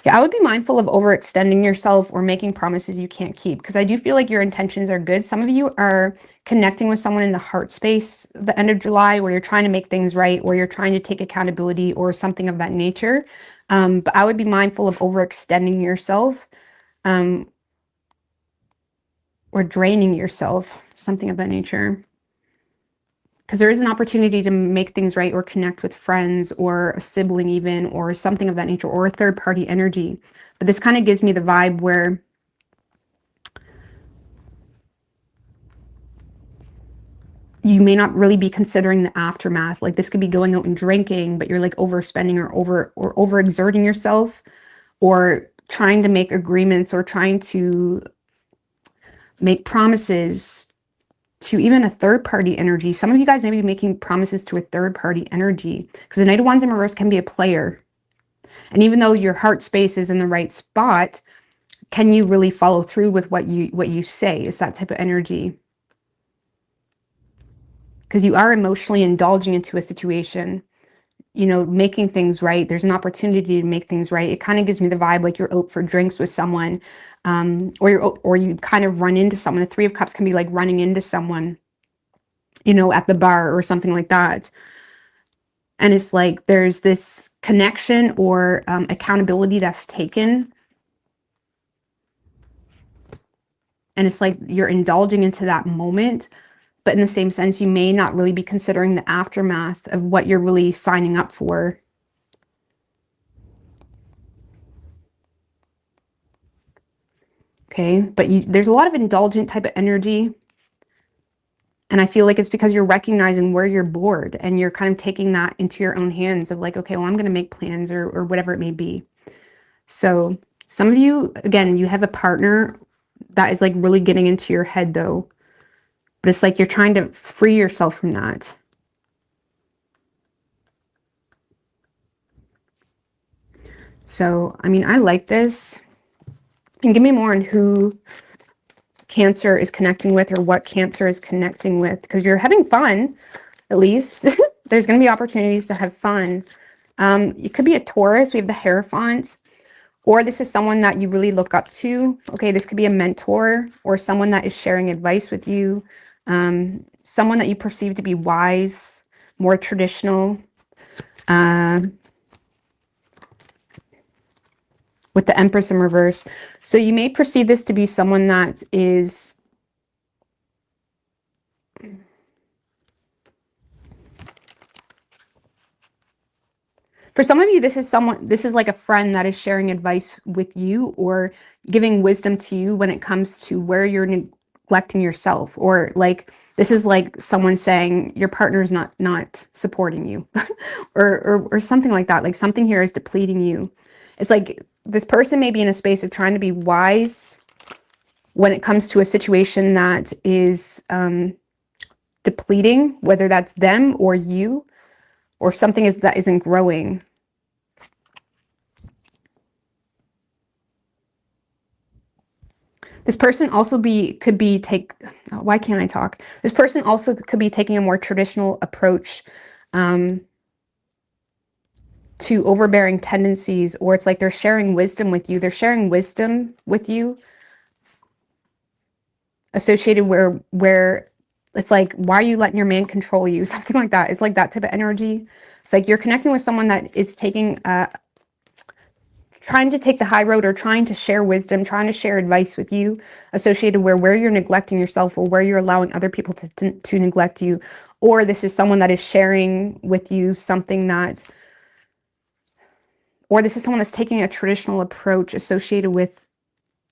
Yeah, I would be mindful of overextending yourself or making promises you can't keep, because I do feel like your intentions are good. Some of you are connecting with someone in the heart space at the end of July, where you're trying to make things right, or you're trying to take accountability or something of that nature. But I would be mindful of overextending yourself or draining yourself, something of that nature. Because there is an opportunity to make things right or connect with friends or a sibling even, or something of that nature, or a third party energy. But this kind of gives me the vibe where you may not really be considering the aftermath. Like this could be going out and drinking, but you're like overspending or overexerting yourself, or trying to make agreements or trying to make promises to even a third party energy. Some of you guys may be making promises to a third party energy, because the Knight of Wands in reverse can be a player. And even though your heart space is in the right spot, can you really follow through with what you say? It's that type of energy. Because you are emotionally indulging into a situation, you know, making things right. There's an opportunity to make things right. It kind of gives me the vibe like you're out for drinks with someone, or you kind of run into someone. The Three of Cups can be like running into someone, you know, at the bar or something like that. And it's like there's this connection or accountability that's taken. And it's like you're indulging into that moment. But in the same sense, you may not really be considering the aftermath of what you're really signing up for. Okay, but there's a lot of indulgent type of energy. And I feel like it's because you're recognizing where you're bored and you're kind of taking that into your own hands of like, okay, well, I'm going to make plans or whatever it may be. So some of you, again, you have a partner that is like really getting into your head though. But it's like you're trying to free yourself from that. So, I mean, I like this. And give me more on who Cancer is connecting with, or what Cancer is connecting with, because you're having fun, at least. There's going to be opportunities to have fun. It could be a Taurus. We have the Hierophant. Or this is someone that you really look up to. Okay, this could be a mentor or someone that is sharing advice with you. Someone that you perceive to be wise, more traditional. With the Empress in reverse. So you may perceive this to be someone that is for some of you, this is like a friend that is sharing advice with you or giving wisdom to you when it comes to where you're neglecting yourself, or like this is like someone saying your partner's not supporting you or something like that. Like something here is depleting you. It's like this person may be in a space of trying to be wise when it comes to a situation that is depleting, whether that's them or you, or something that isn't growing. This person also could be why can't I talk? This person also could be taking a more traditional approach to overbearing tendencies, or it's like they're sharing wisdom with you. They're sharing wisdom with you associated where it's like, why are you letting your man control you? Something like that. It's like that type of energy. It's like you're connecting with someone that is taking, trying to take the high road, or trying to share wisdom, trying to share advice with you associated where you're neglecting yourself, or where you're allowing other people to neglect you. Or this is someone that is sharing with you something that, or this is someone that's taking a traditional approach associated with,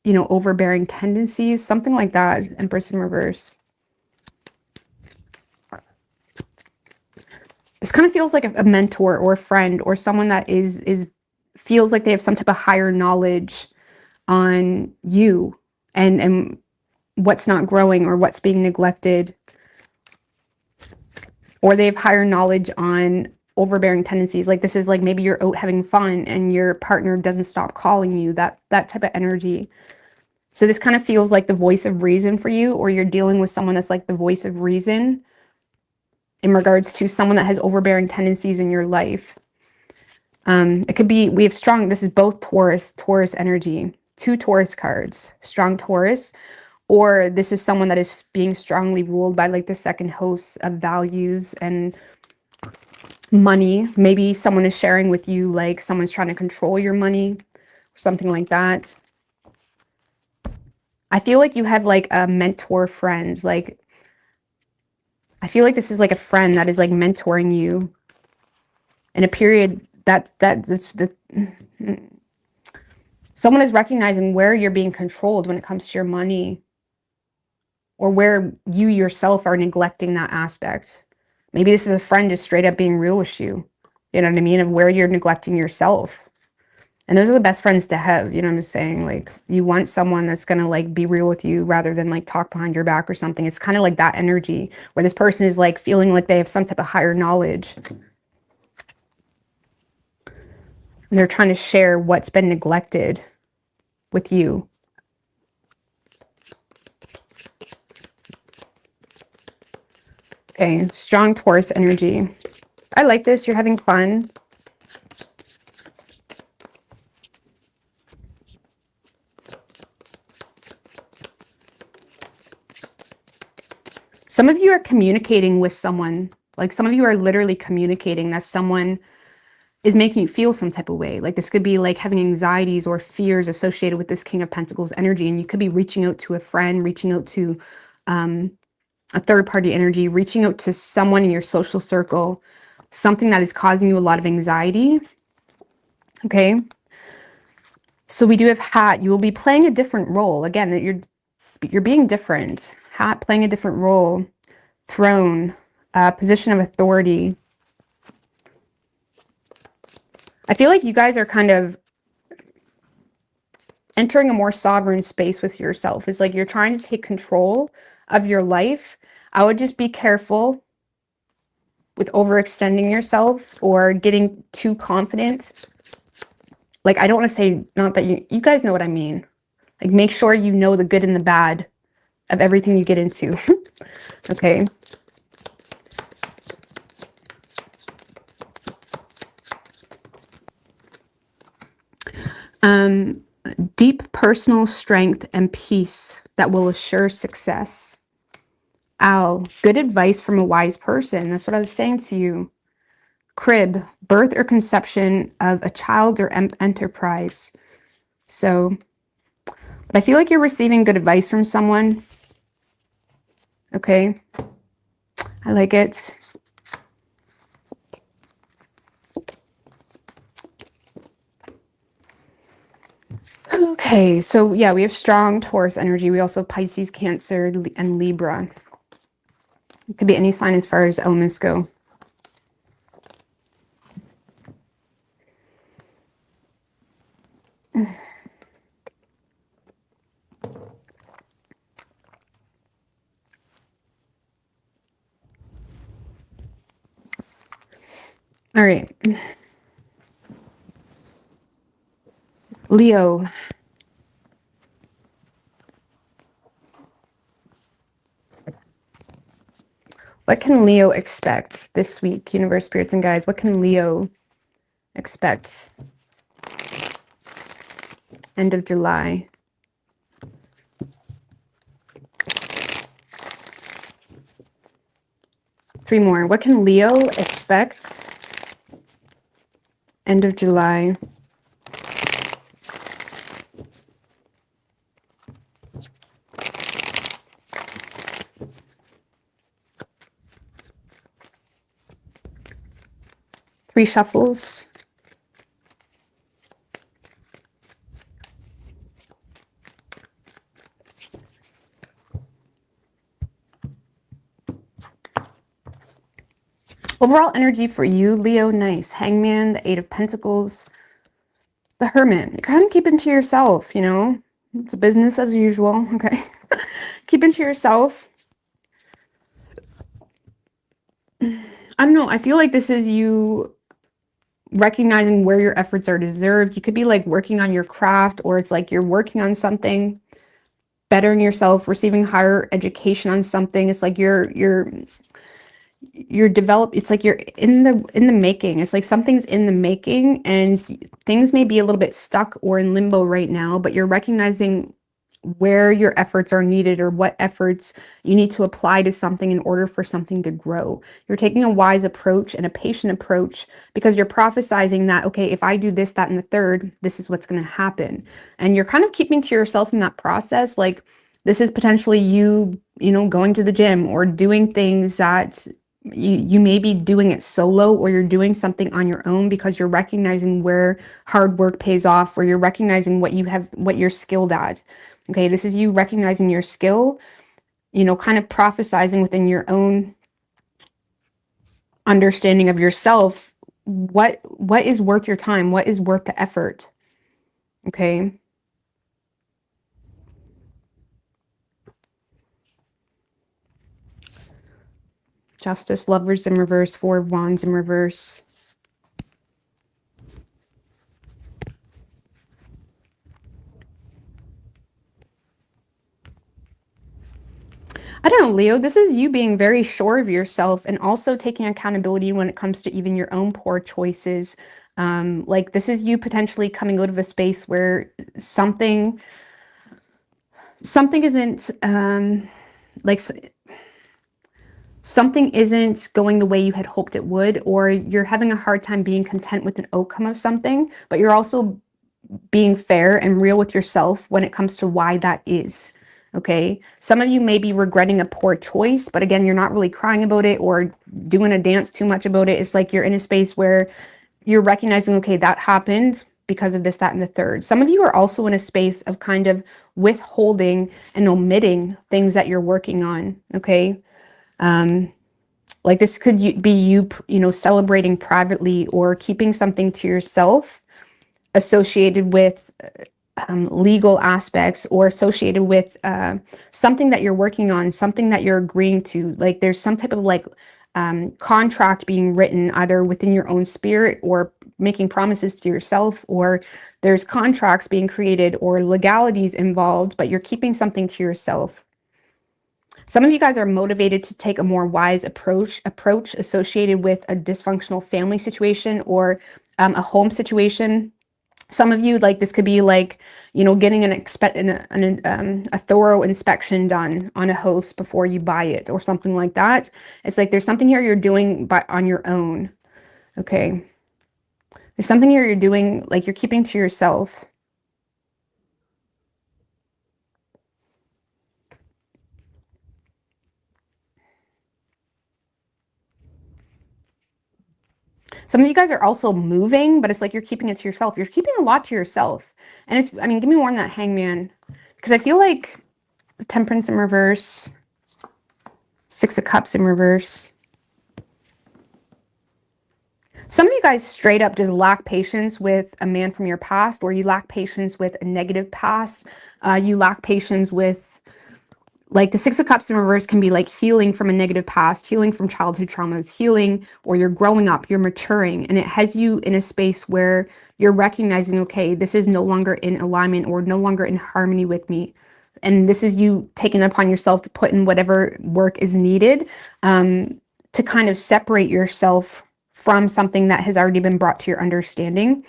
you know, overbearing tendencies, something like that. Empress in reverse. This kind of feels like a mentor or a friend, or someone that feels like they have some type of higher knowledge on you and what's not growing or what's being neglected. Or they have higher knowledge on overbearing tendencies. Like this is like maybe you're out having fun and your partner doesn't stop calling you, that type of energy. So this kind of feels like the voice of reason for you, or you're dealing with someone that's like the voice of reason in regards to someone that has overbearing tendencies in your life. It could be, we have strong, this is both Taurus energy, 2 Taurus cards, strong Taurus, or this is someone that is being strongly ruled by like the second host of values and money. Maybe someone is sharing with you, like someone's trying to control your money or something like that. I feel like you have like a mentor friend. Like, I feel like this is like a friend that is like mentoring you in a period that's someone is recognizing where you're being controlled when it comes to your money, or where you yourself are neglecting that aspect. Maybe this is a friend just straight up being real with you. You know what I mean? Of where you're neglecting yourself. And those are the best friends to have. You know what I'm saying? Like, you want someone that's going to like be real with you rather than like talk behind your back or something. It's kind of like that energy where this person is like feeling like they have some type of higher knowledge. And they're trying to share what's been neglected with you. Okay, strong Taurus energy. I like this. You're having fun. Some of you are communicating with someone. Like, some of you are literally communicating that someone is making you feel some type of way. Like, this could be like having anxieties or fears associated with this King of Pentacles energy. And you could be reaching out to a friend, reaching out to a third party energy, reaching out to someone in your social circle, something that is causing you a lot of anxiety. Okay. So we do have Hat. You will be playing a different role. Again, that you're being different. Hat, playing a different role. Throne, position of authority. I feel like you guys are kind of entering a more sovereign space with yourself. It's like you're trying to take control of your life. I would just be careful with overextending yourself or getting too confident. Like, I don't want to say, not that you guys know what I mean. Like, make sure you know the good and the bad of everything you get into. Okay. Deep personal strength and peace that will assure success. Owl, good advice from a wise person. That's what I was saying to you. Crib, birth or conception of a child or enterprise. So, but I feel like you're receiving good advice from someone. Okay. I like it. Okay, so yeah, we have strong Taurus energy. We also have Pisces, Cancer, and Libra. It could be any sign as far as elements go. All right. Leo. What can Leo expect this week? Universe, spirits, and guides. What can Leo expect? End of July. Three more. What can Leo expect? End of July. Three shuffles. Overall energy for you, Leo, nice. Hangman, the Eight of Pentacles, the Hermit. You're kind of keeping to yourself, you know. It's business as usual, okay? Keeping to yourself. I don't know. I feel like this is you recognizing where your efforts are deserved. You could be like working on your craft, or it's like you're working on something, bettering yourself, receiving higher education on something. It's like you're you're developed, it's like you're in the making. It's like something's in the making, and things may be a little bit stuck or in limbo right now, but you're recognizing where your efforts are needed, or what efforts you need to apply to something in order for something to grow. You're taking a wise approach and a patient approach, because you're prophesizing that, okay, if I do this, that, and the third, this is what's going to happen. And you're kind of keeping to yourself in that process. Like, this is potentially you know, going to the gym or doing things that you may be doing it solo, or you're doing something on your own, because you're recognizing where hard work pays off, or you're recognizing what you're skilled at. Okay, this is you recognizing your skill, you know, kind of prophesizing within your own understanding of yourself, what is worth your time, what is worth the effort. Okay. Justice, Lovers in reverse, Four of Wands in reverse. I don't know, Leo, this is you being very sure of yourself, and also taking accountability when it comes to even your own poor choices. Like, this is you potentially coming out of a space where something isn't, like, something isn't going the way you had hoped it would, or you're having a hard time being content with an outcome of something, but you're also being fair and real with yourself when it comes to why that is. Okay. Some of you may be regretting a poor choice, but again, you're not really crying about it or doing a dance too much about it. It's like you're in a space where you're recognizing, okay, that happened because of this, that, and the third. Some of you are also in a space of kind of withholding and omitting things that you're working on. Okay. Like, this could be you, you know, celebrating privately or keeping something to yourself associated with legal aspects, or associated with something that you're working on, something that you're agreeing to. Like, there's some type of like contract being written either within your own spirit, or making promises to yourself, or there's contracts being created or legalities involved, but you're keeping something to yourself. Some of you guys are motivated to take a more wise approach associated with a dysfunctional family situation, or a home situation. Some of you, like, this could be like, you know, getting a thorough inspection done on a house before you buy it, or something like that. It's like there's something here you're doing on your own. Okay. There's something here you're doing, like, you're keeping to yourself. Some of you guys are also moving, but it's like you're keeping it to yourself. You're keeping a lot to yourself. And it's, I mean, give me more on that Hangman. Because I feel like Temperance in reverse, Six of Cups in reverse. Some of you guys straight up just lack patience with a man from your past, or you lack patience with a negative past. You lack patience with, like, the Six of Cups in reverse can be like healing from a negative past, healing from childhood traumas, healing, or you're growing up, you're maturing, and it has you in a space where you're recognizing, okay, this is no longer in alignment or no longer in harmony with me. And this is you taking it upon yourself to put in whatever work is needed to kind of separate yourself from something that has already been brought to your understanding.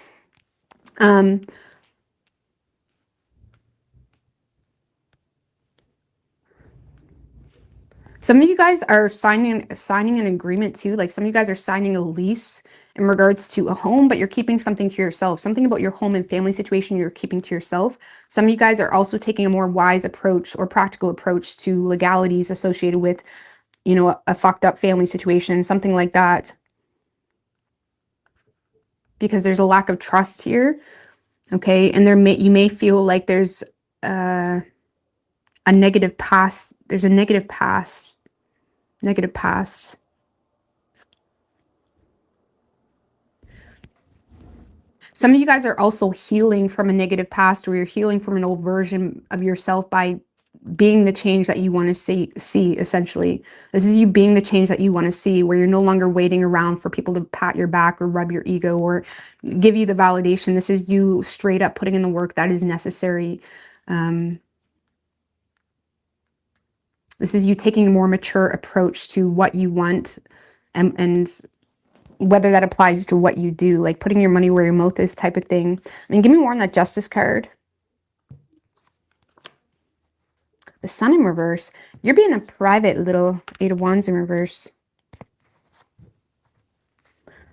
Some of you guys are signing an agreement too. Like, some of you guys are signing a lease in regards to a home, but you're keeping something to yourself. Something about your home and family situation you're keeping to yourself. Some of you guys are also taking a more wise approach or practical approach to legalities associated with, you know, a fucked up family situation, something like that. Because there's a lack of trust here. Okay, and you may feel like there's a negative past. There's a negative past. Negative past. Some of you guys are also healing from a negative past, or you're healing from an old version of yourself by being the change that you want to see essentially. This is you being the change that you want to see, where you're no longer waiting around for people to pat your back or rub your ego or give you the validation. This is you straight up putting in the work that is necessary. This is you taking a more mature approach to what you want, and whether that applies to what you do, like putting your money where your mouth is type of thing. I mean, give me more on that Justice card. The Sun in reverse. You're being a private little Eight of Wands in reverse.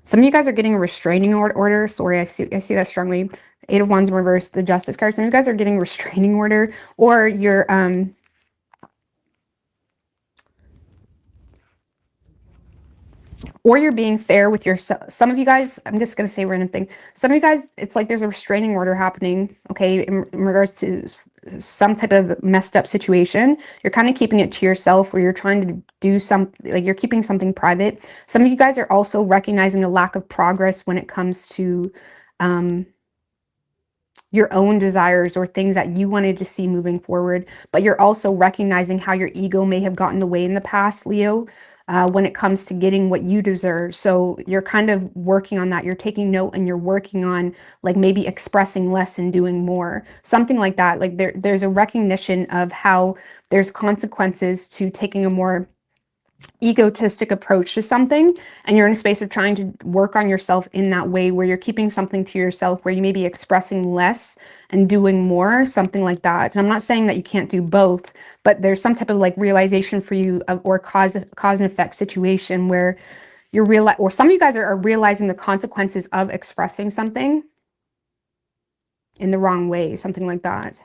Some of you guys are getting a restraining order. Sorry, I see that strongly. Eight of Wands in reverse, the Justice card. Some of you guys are getting a restraining order, or you're being fair with yourself. Some of you guys, I'm just going to say random things. Some of you guys, it's like there's a restraining order happening, okay, in regards to some type of messed up situation. You're kind of keeping it to yourself, or you're trying to do something, like you're keeping something private. Some of you guys are also recognizing the lack of progress when it comes to your own desires or things that you wanted to see moving forward, but you're also recognizing how your ego may have gotten in the way in the past, Leo, when it comes to getting what you deserve. So you're kind of working on that. You're taking note and you're working on like maybe expressing less and doing more, something like that. Like there's a recognition of how there's consequences to taking a more egotistic approach to something, and you're in a space of trying to work on yourself in that way, where you're keeping something to yourself, where you may be expressing less and doing more, something like that. And I'm not saying that you can't do both, but there's some type of like realization for you of, or cause and effect situation where you're or some of you guys are realizing the consequences of expressing something in the wrong way, something like that.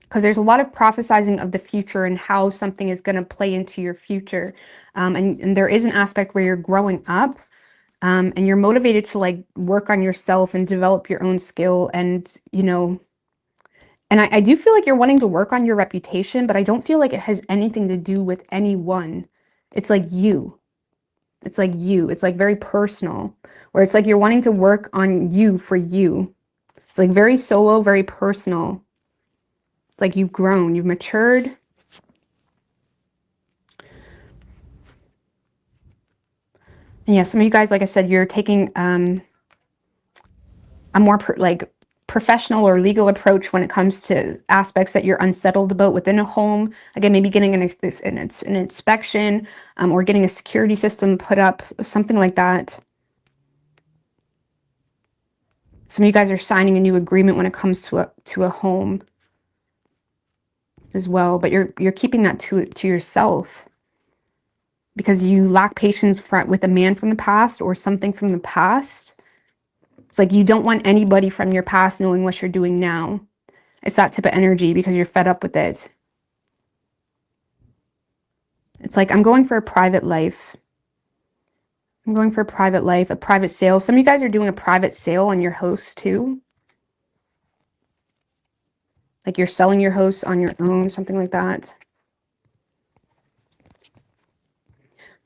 Because there's a lot of prophesizing of the future and how something is going to play into your future. And there is an aspect where you're growing up and you're motivated to like work on yourself and develop your own skill. And, you know, and I do feel like you're wanting to work on your reputation, but I don't feel like it has anything to do with anyone. It's like you. It's like you. It's like very personal, where it's like you're wanting to work on you for you. It's like very solo, very personal. Like you've grown, you've matured. And yeah, some of you guys, like I said, you're taking a more like professional or legal approach when it comes to aspects that you're unsettled about within a home. Again, maybe getting an inspection or getting a security system put up, something like that. Some of you guys are signing a new agreement when it comes to a home as well, but you're keeping that to yourself because you lack patience with a man from the past or something from the past. It's like you don't want anybody from your past knowing what you're doing now. It's that type of energy because you're fed up with it. It's like, I'm going for a private life. I'm going for a private life, a private sale. Some of you guys are doing a private sale on your host too. Like you're selling your hosts on your own, something like that.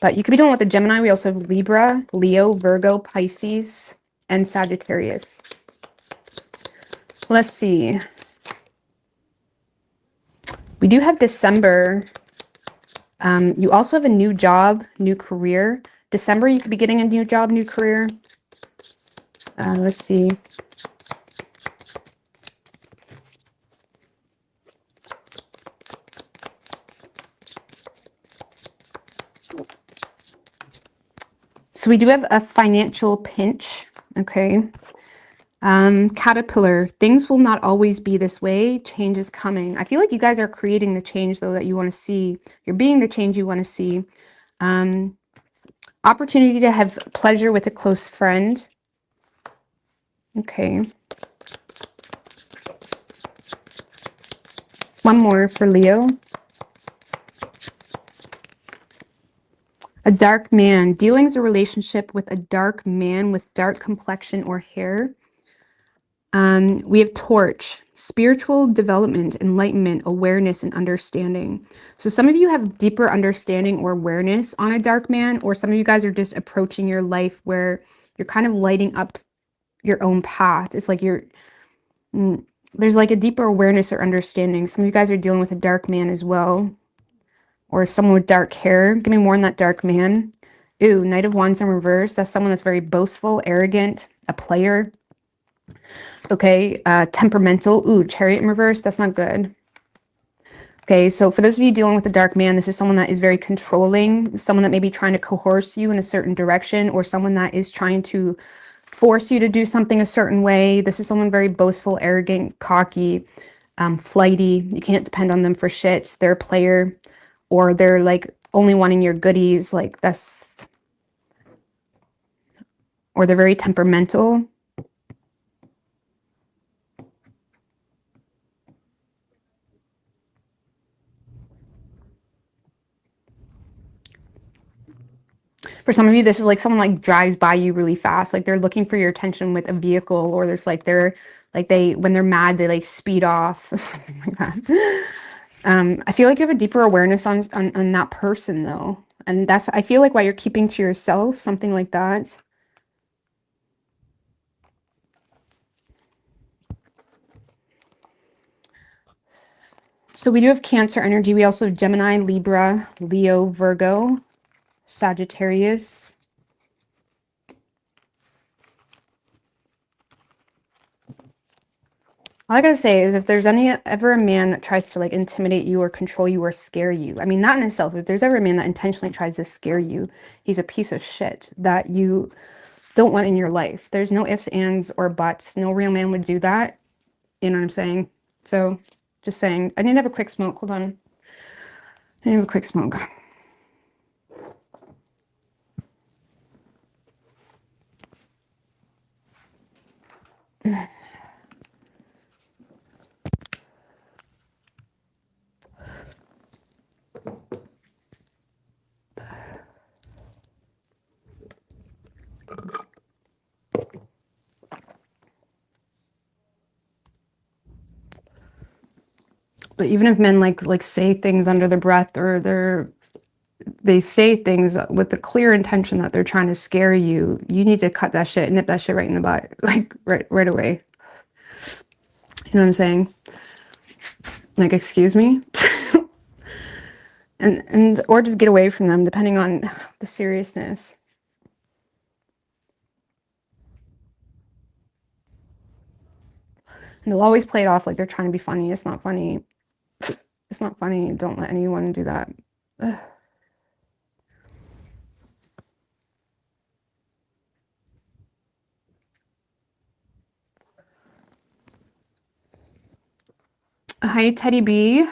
But you could be dealing with the Gemini. We also have Libra, Leo, Virgo, Pisces, and Sagittarius. Let's see. We do have December. You also have a new job, new career. December, you could be getting a new job, new career. Let's see. So we do have a financial pinch, okay? Caterpillar, things will not always be this way. Change is coming. I feel like you guys are creating the change, though, that you want to see. You're being the change you want to see. Opportunity to have pleasure with a close friend. Okay. One more for Leo. A dark man. Dealings or relationship with a dark man with dark complexion or hair. We have Torch. Spiritual development, enlightenment, awareness, and understanding. So some of you have deeper understanding or awareness on a dark man, or some of you guys are just approaching your life where you're kind of lighting up your own path. It's like there's like a deeper awareness or understanding. Some of you guys are dealing with a dark man as well. Or someone with dark hair. Give me more on that dark man. Ooh, Knight of Wands in reverse. That's someone that's very boastful, arrogant, a player. Okay, temperamental. Ooh, Chariot in reverse. That's not good. Okay, so for those of you dealing with the dark man, this is someone that is very controlling, someone that may be trying to coerce you in a certain direction, or someone that is trying to force you to do something a certain way. This is someone very boastful, arrogant, cocky, flighty. You can't depend on them for shit. They're a player, or they're like only wanting your goodies. Like that's, or they're very temperamental. For some of you, this is like someone like drives by you really fast. Like they're looking for your attention with a vehicle, or there's like when they're mad, they like speed off or something like that. I feel like you have a deeper awareness on that person though. And that's, I feel like why you're keeping to yourself, something like that. So we do have Cancer energy. We also have Gemini, Libra, Leo, Virgo, Sagittarius. All I gotta say is if there's ever a man that tries to like intimidate you or control you or scare you, I mean, not in itself, if there's ever a man that intentionally tries to scare you, he's a piece of shit that you don't want in your life. There's no ifs, ands, or buts. No real man would do that. You know what I'm saying? So just saying. I need to have a quick smoke. Hold on. I need to have a quick smoke. But even if men like say things under their breath, or they say things with the clear intention that they're trying to scare you, you need to cut that shit, nip that shit right in the butt, like right away. You know what I'm saying? Like, excuse me? and or just get away from them, depending on the seriousness. And they'll always play it off like they're trying to be funny. It's not funny. It's not funny. Don't let anyone do that. Ugh. Hi, Teddy B.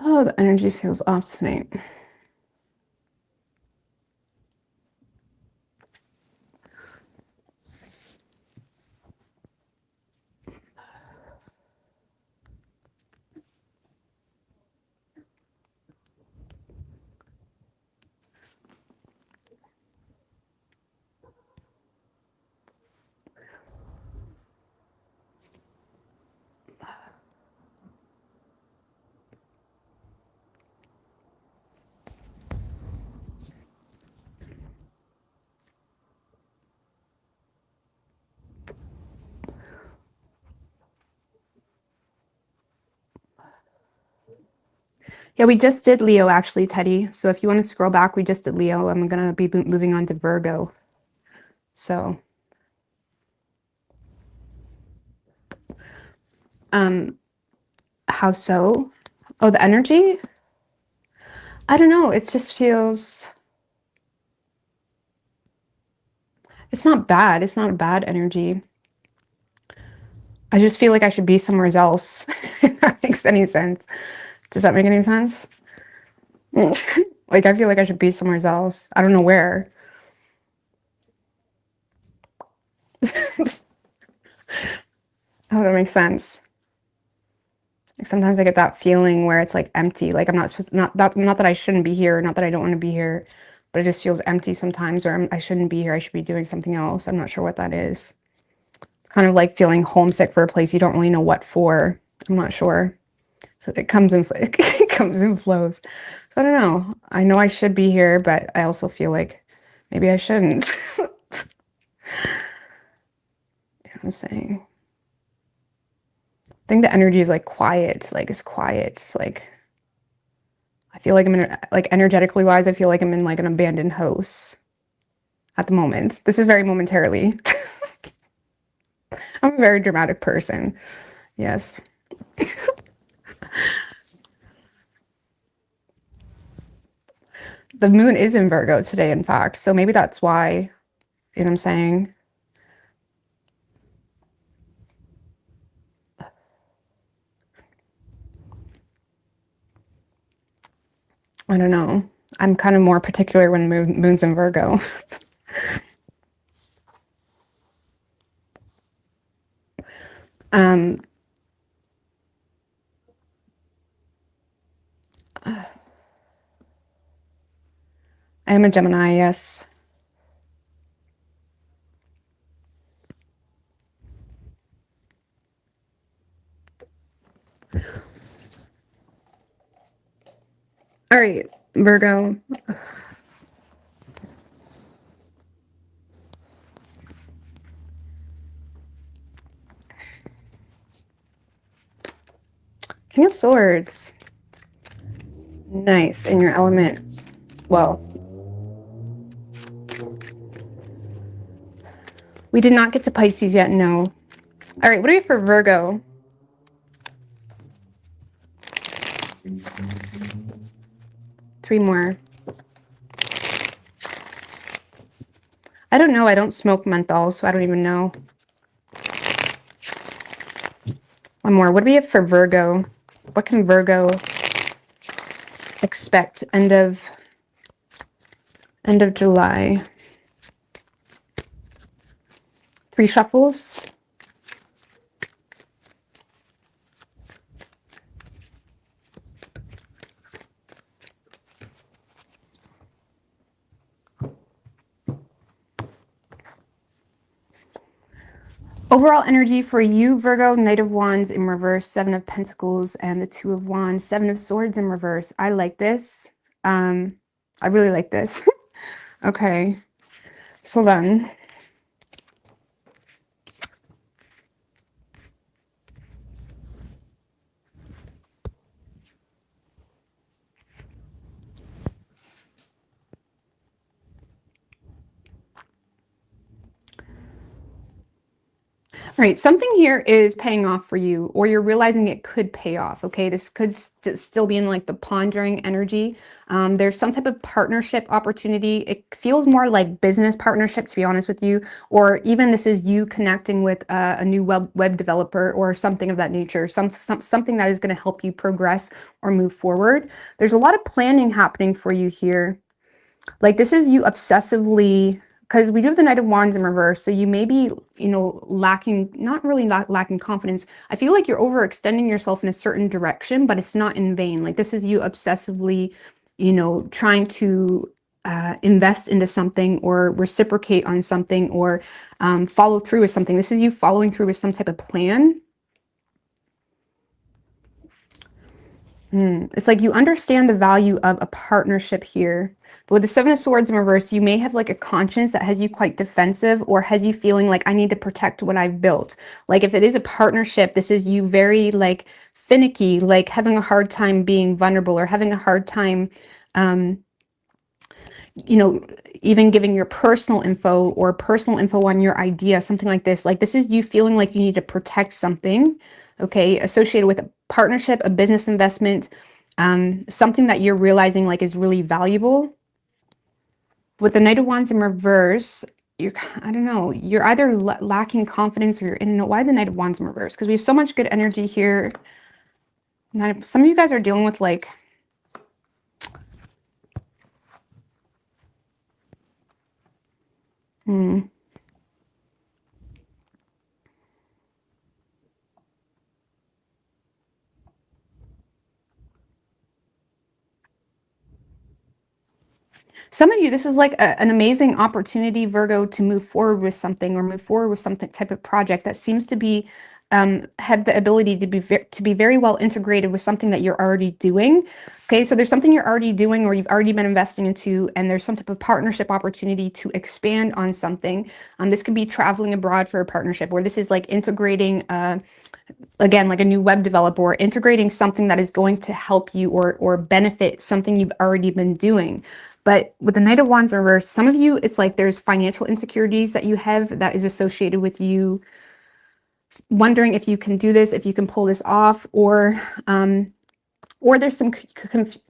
Oh, the energy feels off tonight. Yeah, we just did Leo, actually, Teddy. So if you want to scroll back, we just did Leo. I'm going to be moving on to Virgo. So, how so? Oh, the energy? I don't know. It just feels, it's not bad. It's not a bad energy. I just feel like I should be somewhere else. If that makes any sense. Does that make any sense? Like, I feel like I should be somewhere else. I don't know where. Oh, that makes sense. Like sometimes I get that feeling where it's like empty. Like I'm not supposed, not that I shouldn't be here, not that I don't want to be here, but it just feels empty sometimes, or I shouldn't be here. I should be doing something else. I'm not sure what that is. It's kind of like feeling homesick for a place you don't really know what for. I'm not sure. So it comes in, it comes and flows. So I don't know I should be here, but I also feel like maybe I shouldn't. You know what I'm saying? I think the energy is like quiet, like it's quiet. It's like, I feel like I'm in, like energetically wise, I feel like I'm in like an abandoned house at the moment. This is very momentarily. I'm a very dramatic person. Yes. The moon is in Virgo today, in fact. So maybe that's why, you know what I'm saying? I don't know. I'm kind of more particular when moon's in Virgo. um, I am a Gemini, yes. All right, Virgo. King of Swords. Nice. In your elements. Well, we did not get to Pisces yet, no. All right, what do we have for Virgo? Three more. I don't know. I don't smoke menthol, so I don't even know. One more. What do we have for Virgo? What can Virgo expect end of July? Three shuffles. Overall energy for you, Virgo, Knight of Wands in reverse, Seven of Pentacles, and the Two of Wands, Seven of Swords in reverse. I like this. I really like this. Okay. So then, all right, something here is paying off for you, or you're realizing it could pay off, okay? This could still be in like the pondering energy. There's some type of partnership opportunity. It feels more like business partnership, to be honest with you, or even this is you connecting with a new web developer or something of that nature, something that is going to help you progress or move forward. There's a lot of planning happening for you here. Like this is you obsessively, because we do have the Knight of Wands in reverse, so you may be, you know, lacking, not really lacking confidence. I feel like you're overextending yourself in a certain direction, but it's not in vain. Like this is you obsessively, you know, trying to invest into something or reciprocate on something or follow through with something. This is you following through with some type of plan. It's like you understand the value of a partnership here. But with the Seven of Swords in reverse, you may have like a conscience that has you quite defensive or has you feeling like I need to protect what I've built. Like if it is a partnership, this is you very like finicky, like having a hard time being vulnerable or having a hard time, you know, even giving your personal info or personal info on your idea, something like this. Like this is you feeling like you need to protect something, okay, associated with a partnership, a business investment, something that you're realizing like is really valuable. With the Knight of Wands in reverse, you're, I don't know, you're either lacking confidence or you're in, why the Knight of Wands in reverse? Because we have so much good energy here. Some of you guys are dealing with like, some of you, this is like an amazing opportunity, Virgo, to move forward with something or move forward with some type of project that seems to be have the ability to be very well integrated with something that you're already doing. Okay, so there's something you're already doing or you've already been investing into, and there's some type of partnership opportunity to expand on something. This could be traveling abroad for a partnership, or this is like integrating, again, like a new web developer, or integrating something that is going to help you or benefit something you've already been doing. But with the Knight of Wands reverse, some of you, it's like there's financial insecurities that you have that is associated with you wondering if you can do this, if you can pull this off, or there's some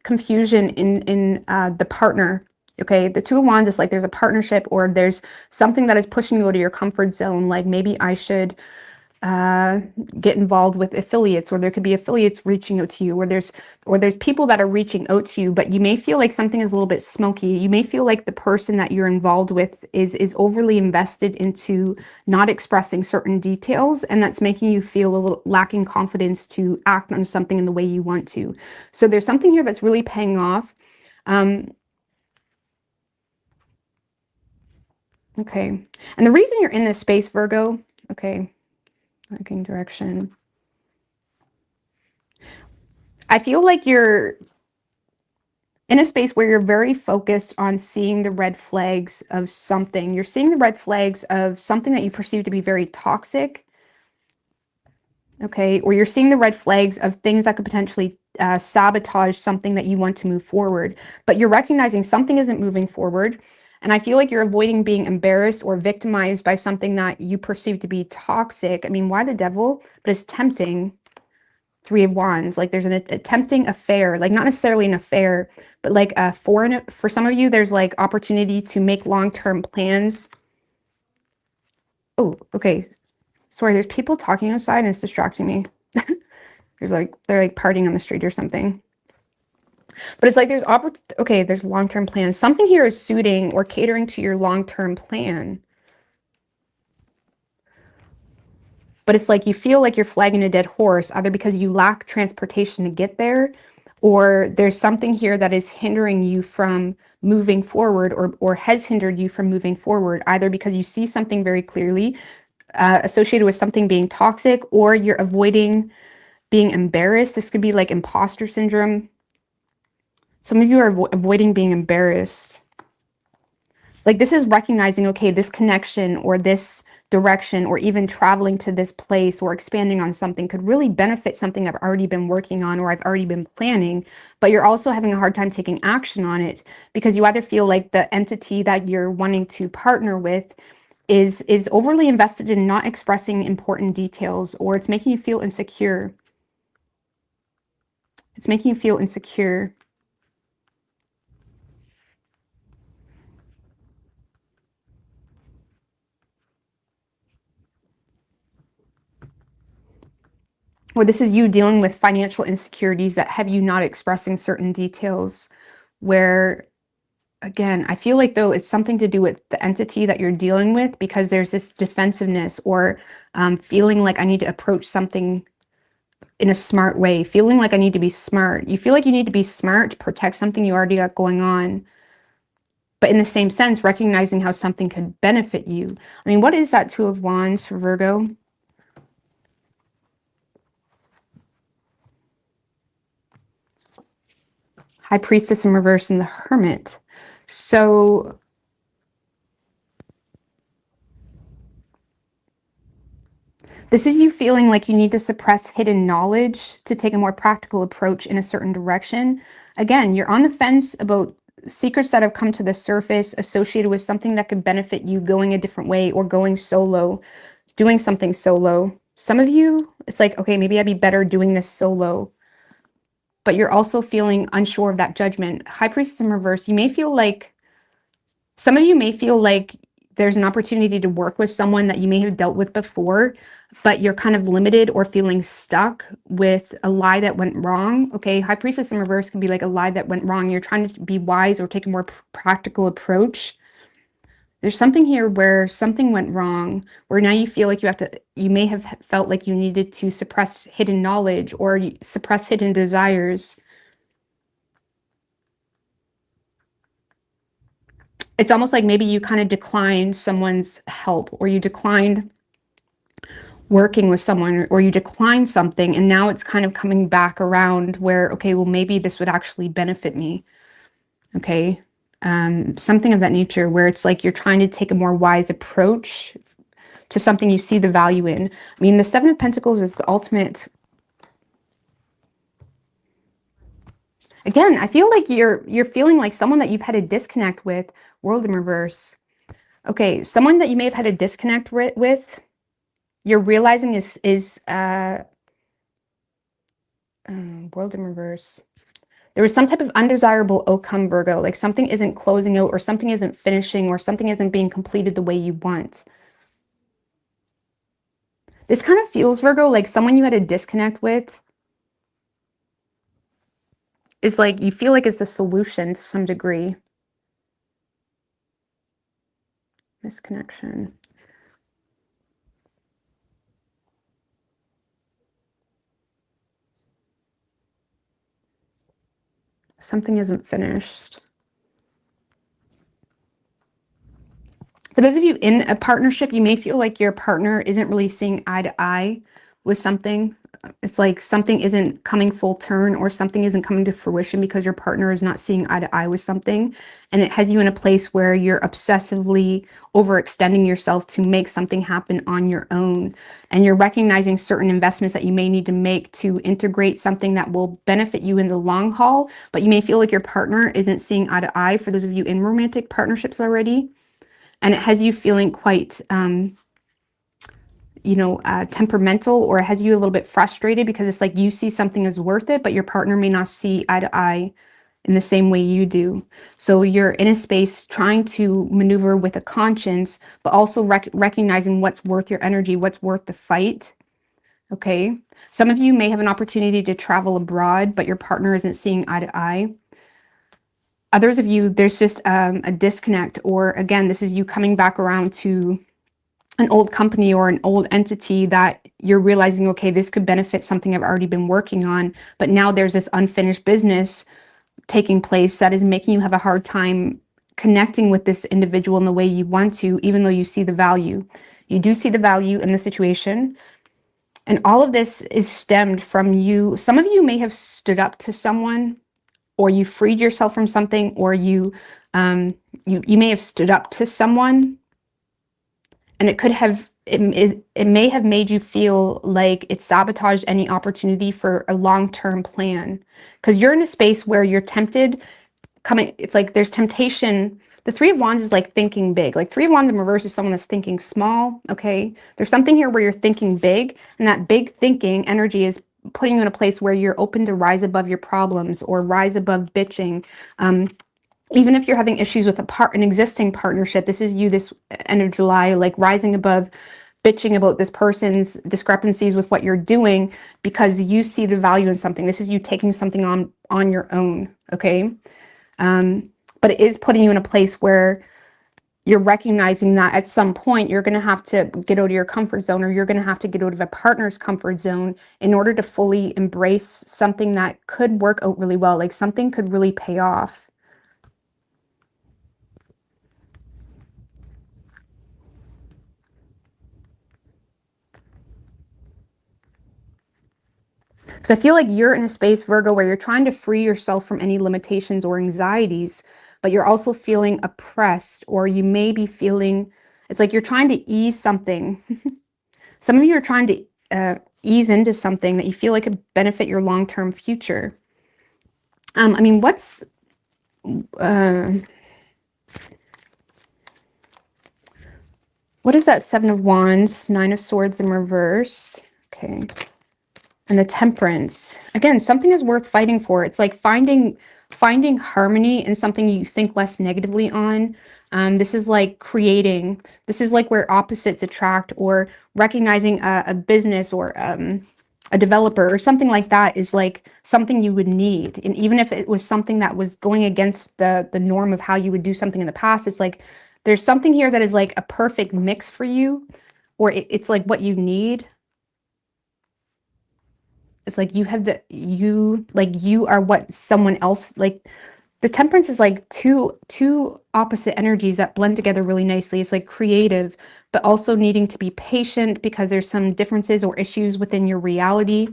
confusion in the partner. Okay, the Two of Wands is like there's a partnership, or there's something that is pushing you out of your comfort zone. Like maybe I should get involved with affiliates, or there could be affiliates reaching out to you, or there's people that are reaching out to you, but you may feel like something is a little bit smoky. You may feel like the person that you're involved with is overly invested into not expressing certain details, and that's making you feel a little lacking confidence to act on something in the way you want to. So there's something here that's really paying off. Okay, and the reason you're in this space, Virgo, okay, looking direction. I feel like you're in a space where you're very focused on seeing the red flags of something. You're seeing the red flags of something that you perceive to be very toxic. Okay, or you're seeing the red flags of things that could potentially sabotage something that you want to move forward. But you're recognizing something isn't moving forward. And I feel like you're avoiding being embarrassed or victimized by something that you perceive to be toxic. I mean, why the devil? But it's tempting. Three of Wands, like there's a tempting affair, like not necessarily an affair, but like for some of you, there's like opportunity to make long-term plans. Oh, okay. Sorry, there's people talking outside and it's distracting me. They're like partying on the street or something. But it's like there's long-term plans. Something here is suiting or catering to your long-term plan. But it's like you feel like you're flagging a dead horse, either because you lack transportation to get there, or there's something here that is hindering you from moving forward, or has hindered you from moving forward, either because you see something very clearly associated with something being toxic, or you're avoiding being embarrassed. This could be like imposter syndrome. Some of you are avoiding being embarrassed. Like this is recognizing, okay, this connection or this direction or even traveling to this place or expanding on something could really benefit something I've already been working on or I've already been planning, but you're also having a hard time taking action on it because you either feel like the entity that you're wanting to partner with is overly invested in not expressing important details, or it's making you feel insecure. It's making you feel insecure. Or this is you dealing with financial insecurities that have you not expressing certain details, where, again, I feel like though it's something to do with the entity that you're dealing with, because there's this defensiveness or feeling like I need to approach something in a smart way, feeling like I need to be smart. You feel like you need to be smart to protect something you already got going on. But in the same sense, recognizing how something could benefit you. I mean, what is that Two of Wands for Virgo? High Priestess in reverse and the Hermit. So this is you feeling like you need to suppress hidden knowledge to take a more practical approach in a certain direction. Again, you're on the fence about secrets that have come to the surface associated with something that could benefit you going a different way or going solo, doing something solo. Some of you, it's like, okay, maybe I'd be better doing this solo. But you're also feeling unsure of that judgment. High Priestess in reverse, you may feel like, some of you may feel like there's an opportunity to work with someone that you may have dealt with before, but you're kind of limited or feeling stuck with a lie that went wrong. Okay, High Priestess in reverse can be like a lie that went wrong. You're trying to be wise or take a more practical approach. There's something here where something went wrong, where now you feel like you may have felt like you needed to suppress hidden knowledge or suppress hidden desires. It's almost like maybe you kind of declined someone's help, or you declined working with someone, or you decline something, and now it's kind of coming back around where, okay, well, maybe this would actually benefit me. Okay. Something of that nature, where it's like you're trying to take a more wise approach to something you see the value in. I mean, the Seven of Pentacles is the ultimate. Again, I feel like you're feeling like someone that you've had a disconnect with. World in reverse. Okay, someone that you may have had a disconnect with, you're realizing is world in reverse. There was some type of undesirable outcome, Virgo, like something isn't closing out, or something isn't finishing, or something isn't being completed the way you want. This kind of feels, Virgo, like someone you had a disconnect with is like, you feel like it's the solution to some degree. Misconnection. Something isn't finished. For those of you in a partnership, you may feel like your partner isn't really seeing eye to eye with something. It's like something isn't coming full turn, or something isn't coming to fruition because your partner is not seeing eye to eye with something. And it has you in a place where you're obsessively overextending yourself to make something happen on your own. And you're recognizing certain investments that you may need to make to integrate something that will benefit you in the long haul. But you may feel like your partner isn't seeing eye to eye, for those of you in romantic partnerships already. And it has you feeling quite, temperamental, or it has you a little bit frustrated, because it's like you see something as worth it, but your partner may not see eye to eye in the same way you do. So you're in a space trying to maneuver with a conscience, but also recognizing what's worth your energy, what's worth the fight. Okay. Some of you may have an opportunity to travel abroad, but your partner isn't seeing eye to eye. Others of you, there's just a disconnect, or again, this is you coming back around to an old company or an old entity that you're realizing, okay, this could benefit something I've already been working on, but now there's this unfinished business taking place that is making you have a hard time connecting with this individual in the way you want to, even though you see the value. You do see the value in the situation. And all of this is stemmed from you. Some of you may have stood up to someone, or you freed yourself from something, or you may have stood up to someone, and it may have made you feel like it sabotaged any opportunity for a long-term plan, because you're in a space where you're tempted it's like there's temptation. The Three of Wands is like thinking big. Like Three of Wands in reverse is someone that's thinking small. Okay, there's something here where you're thinking big, and that big thinking energy is putting you in a place where you're open to rise above your problems, or rise above bitching. Even if you're having issues with an existing partnership, this is you this end of July, like rising above bitching about this person's discrepancies with what you're doing, because you see the value in something. This is you taking something on your own, okay? But it is putting you in a place where you're recognizing that at some point you're going to have to get out of your comfort zone, or you're going to have to get out of a partner's comfort zone in order to fully embrace something that could work out really well, like something could really pay off. Because I feel like you're in a space, Virgo, where you're trying to free yourself from any limitations or anxieties, but you're also feeling oppressed, or you may be feeling, it's like you're trying to ease something. Some of you are trying to ease into something that you feel like could benefit your long-term future. I mean, what is that? Seven of Wands, Nine of Swords in reverse. Okay. And the Temperance. Again, something is worth fighting for. It's like finding harmony in something you think less negatively on. This is like creating. This is like where opposites attract, or recognizing a business, or a developer, or something like that is like something you would need. And even if it was something that was going against the norm of how you would do something in the past, it's like there's something here that is like a perfect mix for you, or it's like what you need. It's like you have you are what someone else, like The Temperance is like two opposite energies that blend together really nicely. It's like creative, but also needing to be patient because there's some differences or issues within your reality,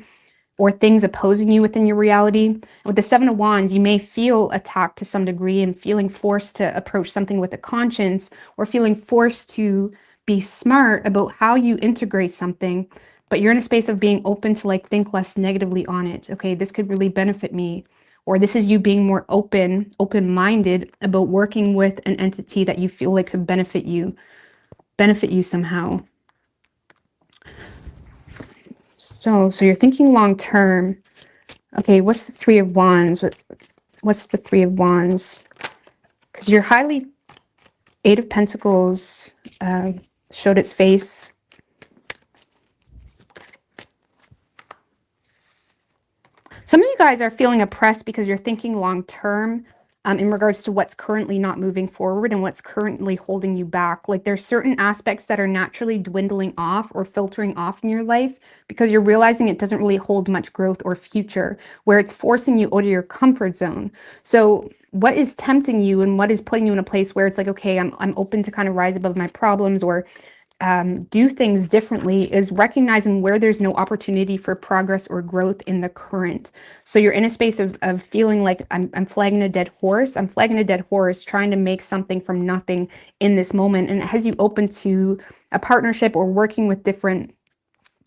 or things opposing you within your reality. And with the Seven of Wands, you may feel attacked to some degree and feeling forced to approach something with a conscience, or feeling forced to be smart about how you integrate something, but you're in a space of being open to like think less negatively on it. Okay, this could really benefit me. Or this is you being more open-minded about working with an entity that you feel like could benefit you somehow. So you're thinking long term. Okay, what's the Three of Wands? What's the Three of Wands? Because you're highly, Eight of Pentacles showed its face. Some of you guys are feeling oppressed because you're thinking long term in regards to what's currently not moving forward and what's currently holding you back. Like there's certain aspects that are naturally dwindling off or filtering off in your life because you're realizing it doesn't really hold much growth or future, where it's forcing you out of your comfort zone. So what is tempting you and what is putting you in a place where it's like, okay, I'm open to kind of rise above my problems or do things differently, is recognizing where there's no opportunity for progress or growth in the current. So you're in a space of feeling like I'm flagging a dead horse. I'm flagging a dead horse, trying to make something from nothing in this moment. And it has you open to a partnership or working with different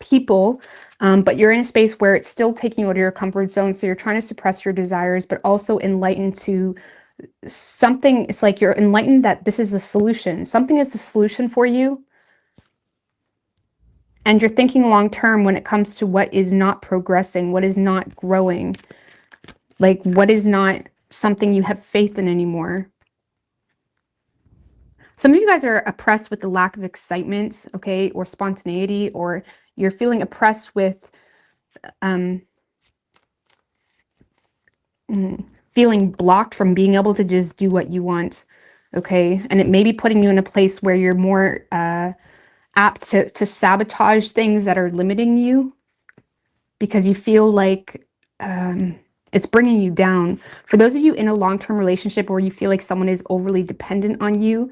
people, but you're in a space where it's still taking you out of your comfort zone. So you're trying to suppress your desires, but also enlightened to something. It's like you're enlightened that this is the solution. Something is the solution for you. And you're thinking long term when it comes to what is not progressing, what is not growing, like what is not something you have faith in anymore. Some of you guys are oppressed with the lack of excitement, okay, or spontaneity, or you're feeling oppressed with feeling blocked from being able to just do what you want, okay? And it may be putting you in a place where you're more apt to sabotage things that are limiting you because you feel like it's bringing you down. For those of you in a long-term relationship where you feel like someone is overly dependent on you,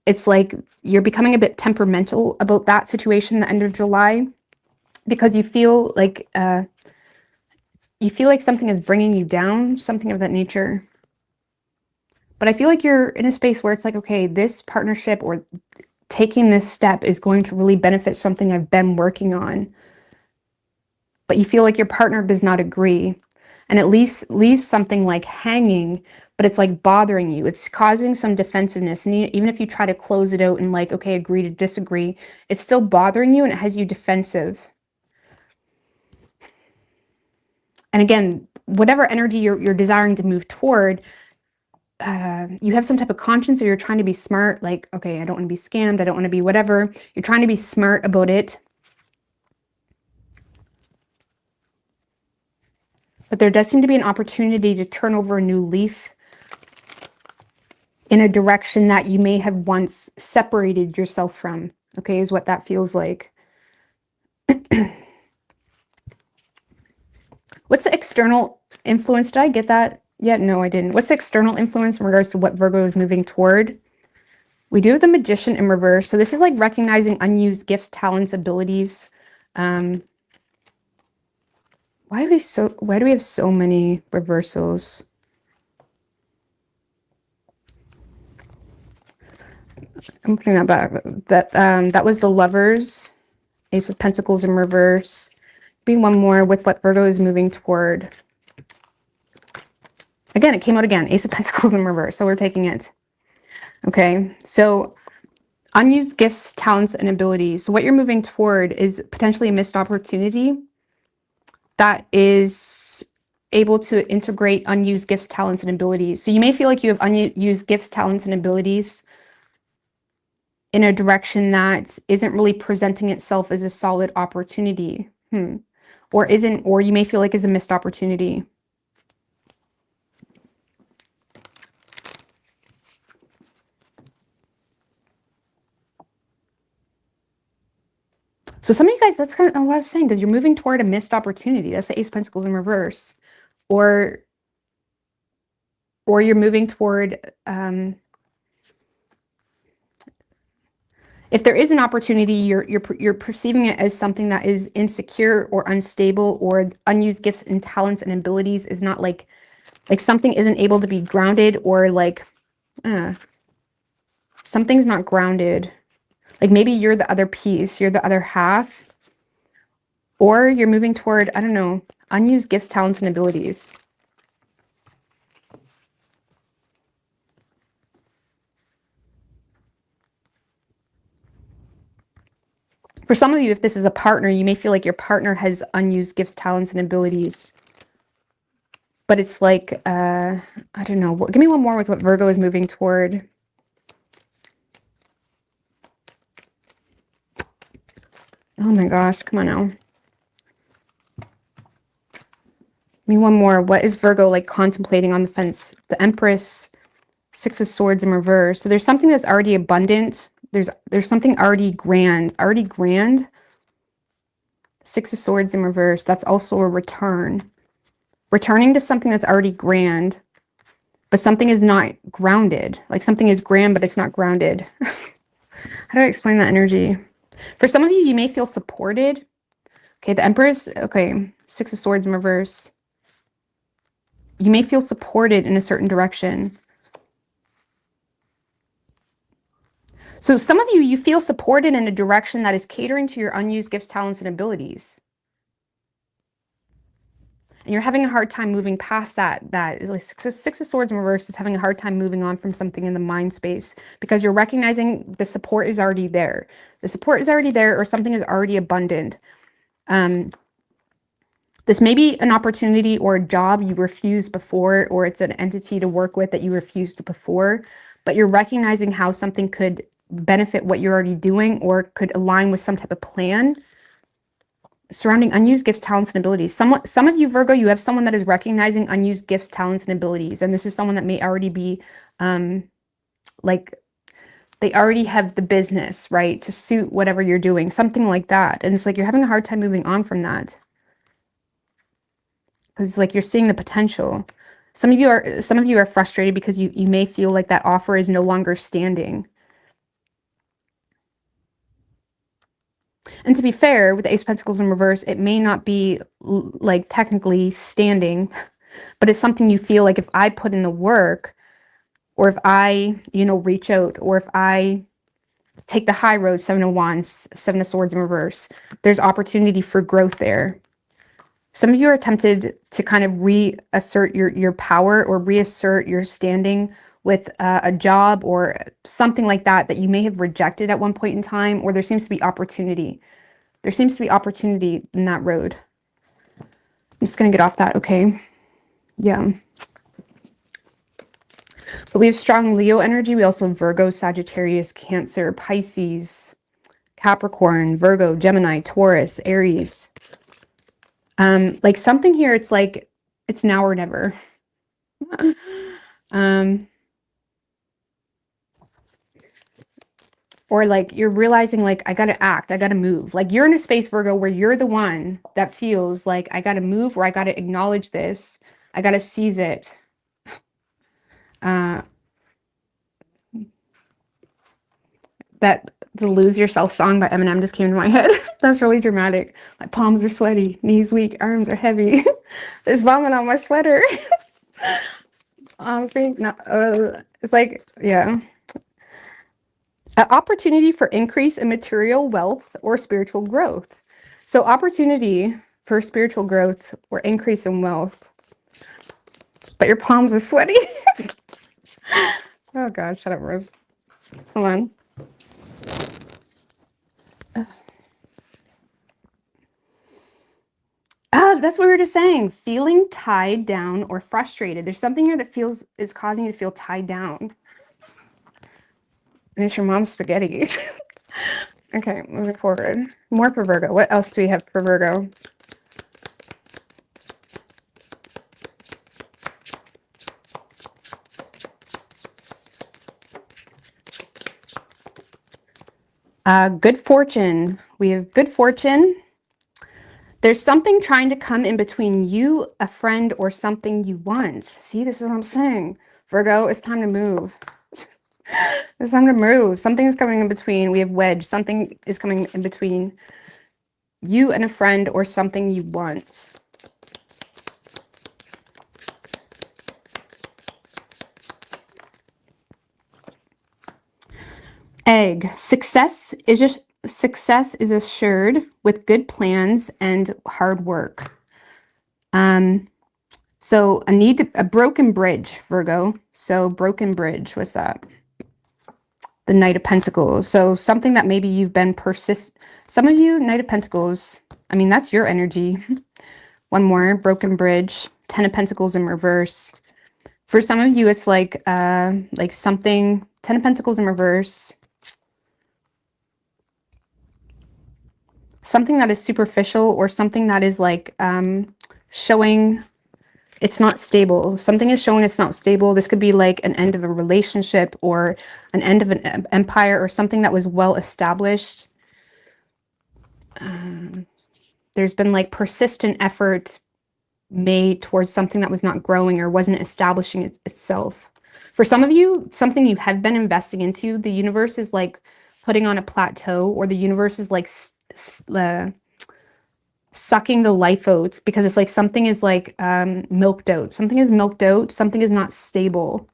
it's like you're becoming a bit temperamental about that situation the end of July because you feel like something is bringing you down, something of that nature. But I feel like you're in a space where it's like, okay, this partnership or taking this step is going to really benefit something I've been working on. But you feel like your partner does not agree. And at least leaves something like hanging, but it's like bothering you. It's causing some defensiveness. And even if you try to close it out and like, okay, agree to disagree, it's still bothering you and it has you defensive. And again, whatever energy you're desiring to move toward, you have some type of conscience or you're trying to be smart. Like, okay, I don't want to be scammed. I don't want to be whatever. You're trying to be smart about it. But there does seem to be an opportunity to turn over a new leaf in a direction that you may have once separated yourself from, okay, is what that feels like. What's the external influence? Did I get that yet? No, I didn't. What's the external influence in regards to what Virgo is moving toward? We do have the Magician in reverse. So this is like recognizing unused gifts, talents, abilities. Why do we have so many reversals? I'm putting that back. That was the Lovers, Ace of Pentacles in reverse. Be one more with what Virgo is moving toward. Again, it came out again. Ace of Pentacles in reverse. So we're taking it. Okay. So unused gifts, talents, and abilities. So what you're moving toward is potentially a missed opportunity that is able to integrate unused gifts, talents, and abilities. So you may feel like you have unused gifts, talents, and abilities in a direction that isn't really presenting itself as a solid opportunity. Or you may feel like is a missed opportunity. So some of you guys, that's kind of what I was saying, because you're moving toward a missed opportunity. That's the Ace of Pentacles in reverse. Or or you're moving toward, if there is an opportunity, you're perceiving it as something that is insecure or unstable, or unused gifts and talents and abilities is not like something isn't able to be grounded, or like something's not grounded. Like maybe you're the other piece, you're the other half, or you're moving toward, I don't know, unused gifts, talents, and abilities. For some of you, if this is a partner, you may feel like your partner has unused gifts, talents, and abilities. But it's like, I don't know. Give me one more with what Virgo is moving toward. Oh my gosh, come on now. Give me one more. What is Virgo like contemplating on the fence? The Empress, Six of Swords in reverse. So there's something that's already abundant. There's something already grand. Six of Swords in reverse. That's also a return. Returning to something that's already grand, but something is not grounded. Like something is grand, but it's not grounded. How do I explain that energy? For some of you, you may feel supported. Okay, the Empress. Okay, Six of Swords in reverse. You may feel supported in a certain direction. So some of you, you feel supported in a direction that is catering to your unused gifts, talents, and abilities. And you're having a hard time moving past that. Like Six of Swords in reverse is having a hard time moving on from something in the mind space, because you're recognizing the support is already there. The support is already there, or something is already abundant. This may be an opportunity or a job you refused before, or it's an entity to work with that you refused before, but you're recognizing how something could benefit what you're already doing, or could align with some type of plan surrounding unused gifts, talents, and abilities. Some of you, Virgo, you have someone that is recognizing unused gifts, talents, and abilities. And this is someone that may already be, like, they already have the business, right, to suit whatever you're doing, something like that. And it's like you're having a hard time moving on from that, because it's like you're seeing the potential. Some of you are frustrated because you may feel like that offer is no longer standing. And to be fair, with the Ace of Pentacles in reverse, it may not be like technically standing, but it's something you feel like, if I put in the work, or if I, reach out, or if I take the high road, Seven of Wands, Seven of Swords in reverse, there's opportunity for growth there. Some of you are tempted to kind of reassert your power, or reassert your standing with a job or something like that you may have rejected at one point in time, or there seems to be opportunity. There seems to be opportunity in that road. I'm just going to get off that, okay? Yeah. But we have strong Leo energy. We also have Virgo, Sagittarius, Cancer, Pisces, Capricorn, Virgo, Gemini, Taurus, Aries. Like something here, it's like, it's now or never. Or like you're realizing, like, I gotta act, I gotta move. Like you're in a space, Virgo, where you're the one that feels like, I gotta move, or I gotta acknowledge this, I gotta seize it. That the Lose Yourself song by Eminem just came to my head. That's really dramatic. My palms are sweaty, knees weak, arms are heavy. There's vomit on my sweater. It's like, yeah. An opportunity for increase in material wealth or spiritual growth. So opportunity for spiritual growth or increase in wealth. But your palms are sweaty. Oh God, shut up, Rose. Hold on. That's what we were just saying. Feeling tied down or frustrated. There's something here that is causing you to feel tied down. And it's your mom's spaghetti. Okay, moving forward. More for Virgo. What else do we have for Virgo? Good fortune. We have good fortune. There's something trying to come in between you, a friend, or something you want. See, this is what I'm saying. Virgo, it's time to move. It's time to move. Something is coming in between. We have wedge. Something is coming in between you and a friend or something you want. Egg. Success is assured with good plans and hard work. So a broken bridge, Virgo. So broken bridge, what's that? The Knight of Pentacles. So something that maybe you've been some of you, Knight of Pentacles, I mean, that's your energy. One more, broken bridge, 10 of Pentacles in reverse. For some of you, it's like something, 10 of Pentacles in reverse. Something that is superficial or something that is like showing it's not stable. Something is showing it's not stable. This could be like an end of a relationship or an end of an empire or something that was well established. There's been like persistent effort made towards something that was not growing or wasn't establishing itself. For some of you, something you have been investing into, the universe is like putting on a plateau, or the universe is like sucking the life out, because it's like something is like milked out. Something is milked out. Something is not stable.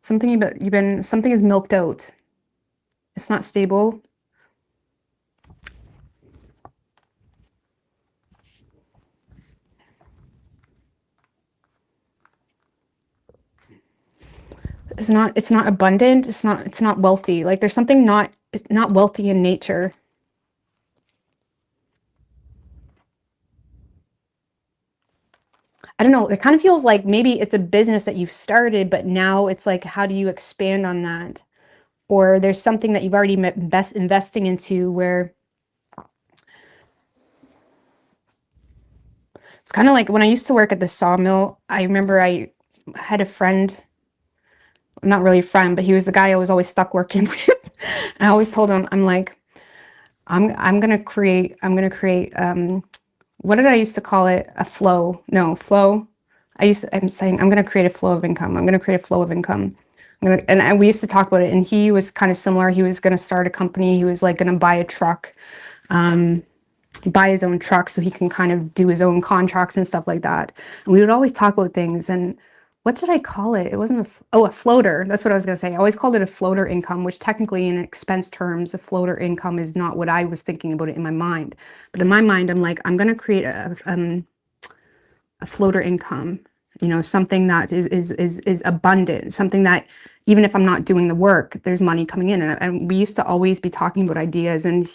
Something is milked out. It's not stable. It's not abundant. It's not wealthy. Like there's something it's not wealthy in nature. I don't know. It kind of feels like maybe it's a business that you've started, but now it's like, how do you expand on that? Or there's something that you've already investing into where it's kind of like when I used to work at the sawmill. I remember I had a friend, not really a friend, but he was the guy I was always stuck working with. And I always told him, I'm like, I'm gonna create what did I used to call it? A flow. No, flow. I'm saying I'm gonna create a flow of income. I'm gonna create a flow of income. And we used to talk about it, and he was kind of similar. He was gonna start a company. He was like gonna buy a truck, buy his own truck so he can kind of do his own contracts and stuff like that. And we would always talk about things. And what did I call it? It wasn't a floater. That's what I was going to say. I always called it a floater income, which technically in expense terms, a floater income is not what I was thinking about it in my mind. But in my mind, I'm like, I'm going to create a floater income, you know, something that is abundant, something that even if I'm not doing the work, there's money coming in. And we used to always be talking about ideas, and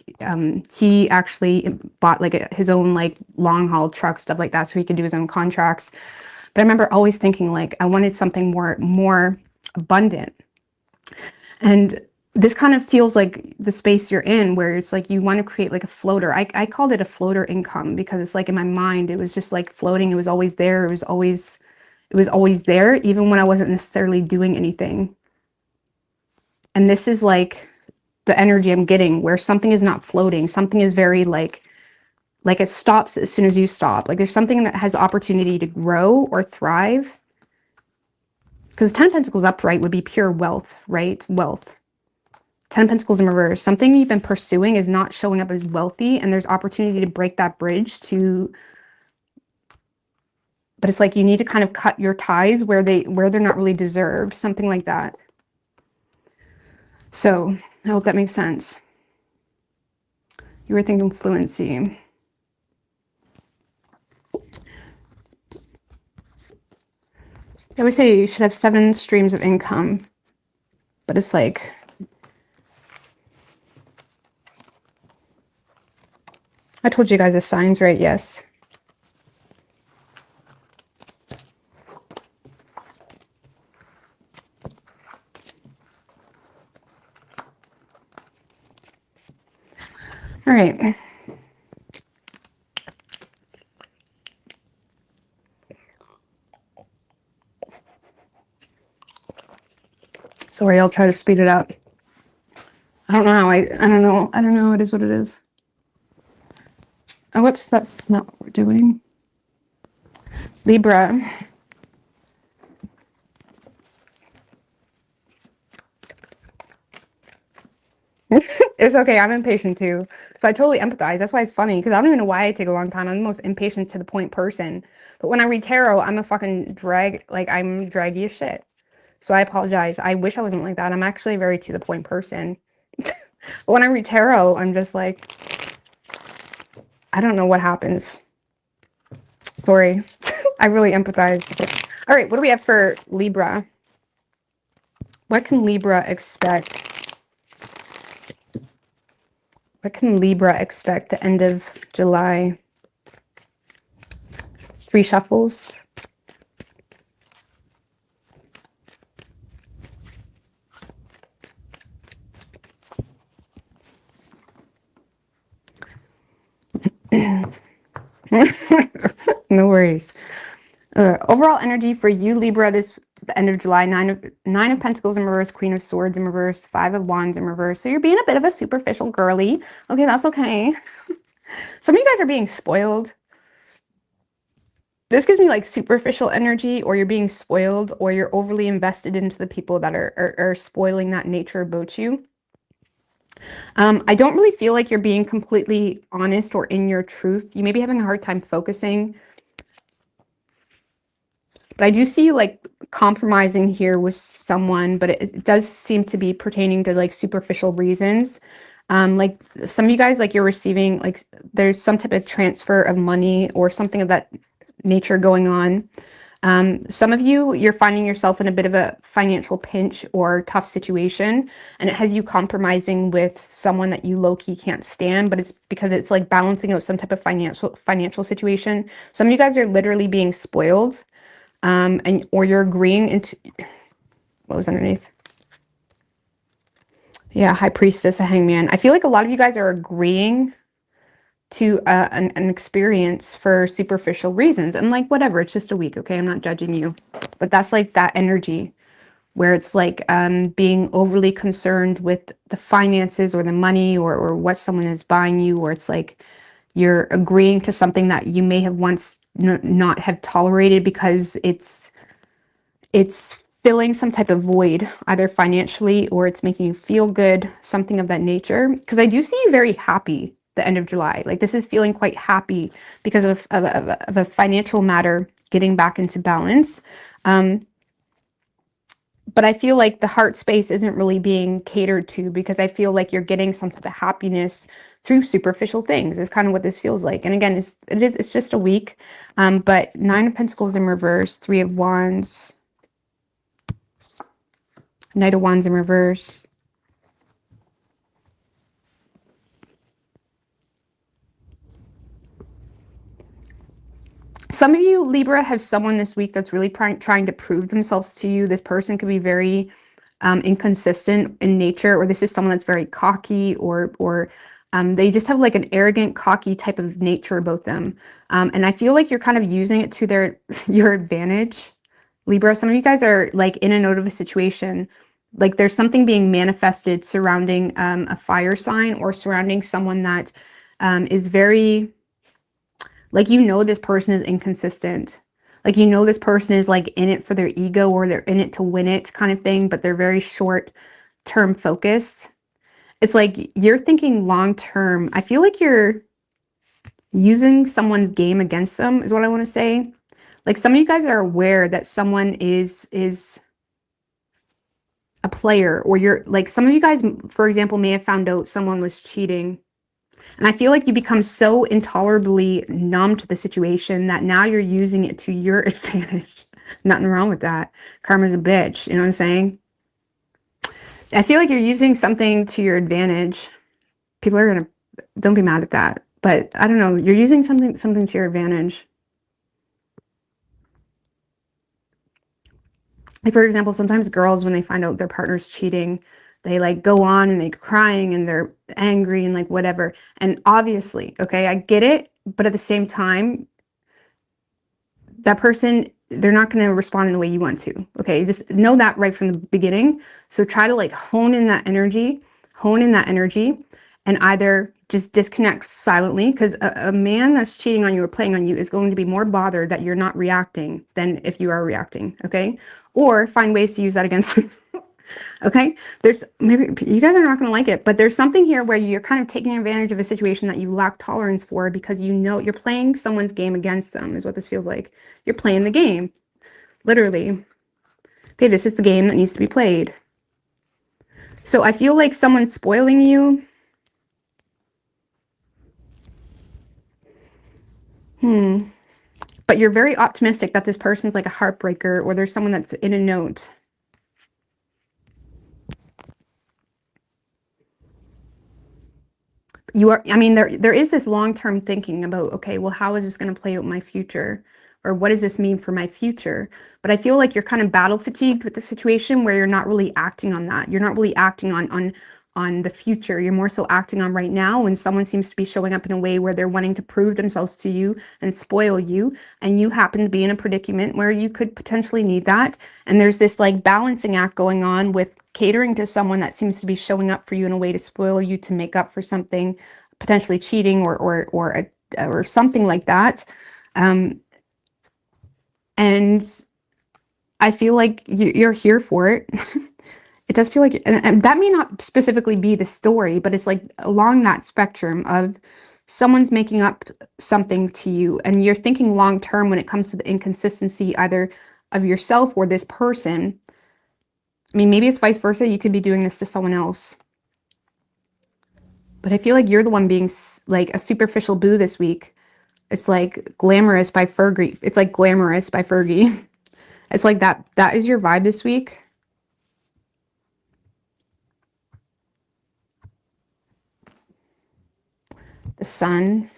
he actually bought like his own like long haul truck, stuff like that, so he could do his own contracts. But I remember always thinking like I wanted something more abundant. And this kind of feels like the space you're in, where it's like you want to create like a floater. I called it a floater income because it's like in my mind, it was just like floating. It was always there. It was always there, even when I wasn't necessarily doing anything. And this is like the energy I'm getting, where something is not floating. Something is very like it stops as soon as you stop. Like there's something that has the opportunity to grow or thrive. Because 10 Pentacles upright would be pure wealth, right? Wealth. 10 Pentacles in reverse. Something you've been pursuing is not showing up as wealthy, and there's opportunity to break that bridge to... But it's like you need to kind of cut your ties where they're not really deserved. Something like that. So I hope that makes sense. You were thinking fluency. I would say you should have 7 streams of income, but it's like, I told you guys the signs, right? Yes. All right. Sorry, I'll try to speed it up. I don't know how I don't know. It is what it is. Oh, whoops, that's not what we're doing. Libra. It's okay. I'm impatient too. So I totally empathize. That's why it's funny, because I don't even know why I take a long time. I'm the most impatient to the point person. But when I read tarot, I'm a fucking I'm draggy as shit. So I apologize. I wish I wasn't like that. I'm actually a very to the point person. But when I read tarot, I'm just like, I don't know what happens. Sorry. I really empathize. All right, what do we have for Libra? What can Libra expect? What can Libra expect the end of July? 3 shuffles. No worries. Overall energy for you, Libra, the end of July: nine of Pentacles in reverse, Queen of Swords in reverse, 5 of Wands in reverse. So you're being a bit of a superficial girly. Okay, that's okay. Some of you guys are being spoiled. This gives me like superficial energy, or you're being spoiled, or you're overly invested into the people that are spoiling that nature about you. I don't really feel like you're being completely honest or in your truth. You may be having a hard time focusing. But I do see you like compromising here with someone, but it does seem to be pertaining to like superficial reasons. Like some of you guys, like you're receiving, like there's some type of transfer of money or something of that nature going on. Some of you, you're finding yourself in a bit of a financial pinch or tough situation, and it has you compromising with someone that you low-key can't stand, but it's because it's like balancing out some type of financial situation. Some of you guys are literally being spoiled. Or you're agreeing into, what was underneath? Yeah, High Priestess, a Hangman. I feel like a lot of you guys are agreeing to an experience for superficial reasons. And like, whatever, it's just a week, okay? I'm not judging you. But that's like that energy where it's like being overly concerned with the finances or the money or what someone is buying you, or it's like you're agreeing to something that you may have once not have tolerated because it's filling some type of void, either financially or it's making you feel good, something of that nature. Because I do see you very happy the end of July. Like this is feeling quite happy because of a financial matter getting back into balance. But I feel like the heart space isn't really being catered to, because I feel like you're getting some type of happiness through superficial things is kind of what this feels like. And again, it's just a week. But 9 of Pentacles in reverse, 3 of Wands, Knight of Wands in reverse. Some of you, Libra, have someone this week that's really trying to prove themselves to you. This person could be very inconsistent in nature, or this is someone that's very cocky, or they just have like an arrogant, cocky type of nature about them. And I feel like you're kind of using it to your advantage, Libra. Some of you guys are like in and out of a situation. Like there's something being manifested surrounding a fire sign, or surrounding someone that is very, like, this person is inconsistent. Like, this person is like in it for their ego, or they're in it to win it kind of thing, but they're very short term focused. It's like you're thinking long term. I feel like you're using someone's game against them is what I want to say. Like some of you guys are aware that someone is a player, or you're like, some of you guys, for example, may have found out someone was cheating. And I feel like you become so intolerably numb to the situation that now you're using it to your advantage. Nothing wrong with that. Karma's a bitch. You know what I'm saying? I feel like you're using something to your advantage. People are going to, don't be mad at that. But I don't know. You're using something to your advantage. Like, for example, sometimes girls, when they find out their partner's cheating, they like go on and they're crying and they're angry and like whatever. And obviously, okay, I get it. But at the same time, that person, they're not going to respond in the way you want to. Okay, just know that right from the beginning. So try to like hone in that energy. and either just disconnect silently, because a man that's cheating on you or playing on you is going to be more bothered that you're not reacting than if you are reacting, okay? Or find ways to use that against you. Okay, there's maybe you guys are not going to like it, but there's something here where you're kind of taking advantage of a situation that you lack tolerance for because you know you're playing someone's game against them, is what this feels like. You're playing the game, literally. Okay, this is the game that needs to be played. So I feel like someone's spoiling you. But you're very optimistic that this person's like a heartbreaker, or there's someone that's in a note. You are, I mean, there is this long-term thinking about, okay, well, how is this going to play out in my future? Or what does this mean for my future? But I feel like you're kind of battle fatigued with the situation where you're not really acting on that. You're not really acting on the future. You're more so acting on right now, when someone seems to be showing up in a way where they're wanting to prove themselves to you and spoil you, and you happen to be in a predicament where you could potentially need that. And there's this like balancing act going on with catering to someone that seems to be showing up for you in a way to spoil you, to make up for something, potentially cheating or something like that. And I feel like you're here for it. It does feel like, and that may not specifically be the story, but it's like along that spectrum of someone's making up something to you, and you're thinking long term when it comes to the inconsistency either of yourself or this person. I mean, maybe it's vice versa. You could be doing this to someone else. But I feel like you're the one being like a superficial boo this week. It's like glamorous by Fergie. It's like glamorous by Fergie. It's like that is your vibe this week. The Sun.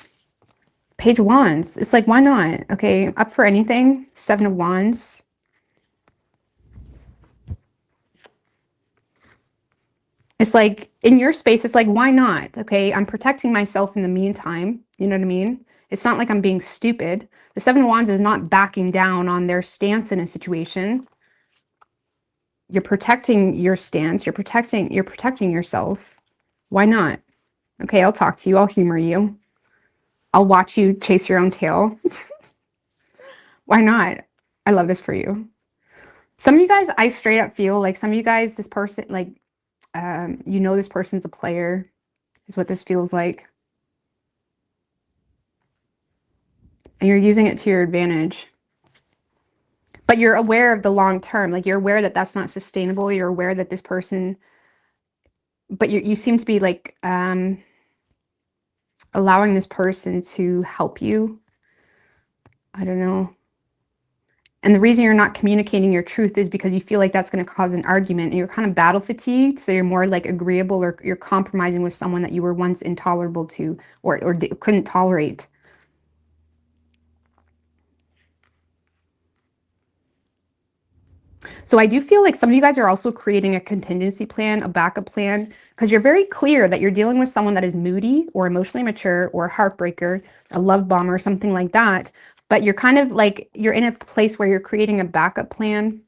Page of Wands. It's like, why not? Okay, up for anything. Seven of Wands. It's like, in your space, it's like, why not? Okay, I'm protecting myself in the meantime. You know what I mean? It's not like I'm being stupid. The Seven of Wands is not backing down on their stance in a situation. You're protecting your stance. You're protecting yourself. Why not? Okay, I'll talk to you. I'll humor you. I'll watch you chase your own tail. Why not? I love this for you. Some of you guys, I straight up feel like some of you guys, this person, like, you know, this person's a player, is what this feels like. And you're using it to your advantage. But you're aware of the long term. Like, you're aware that that's not sustainable. You're aware that this person, but you seem to be like allowing this person to help you. I don't know. And the reason you're not communicating your truth is because you feel like that's going to cause an argument, and you're kind of battle fatigued. So you're more like agreeable, or you're compromising with someone that you were once intolerable to, or couldn't tolerate. So I do feel like some of you guys are also creating a contingency plan, a backup plan, because you're very clear that you're dealing with someone that is moody or emotionally immature or a heartbreaker, a love bomber, something like that. But you're kind of like, you're in a place where you're creating a backup plan,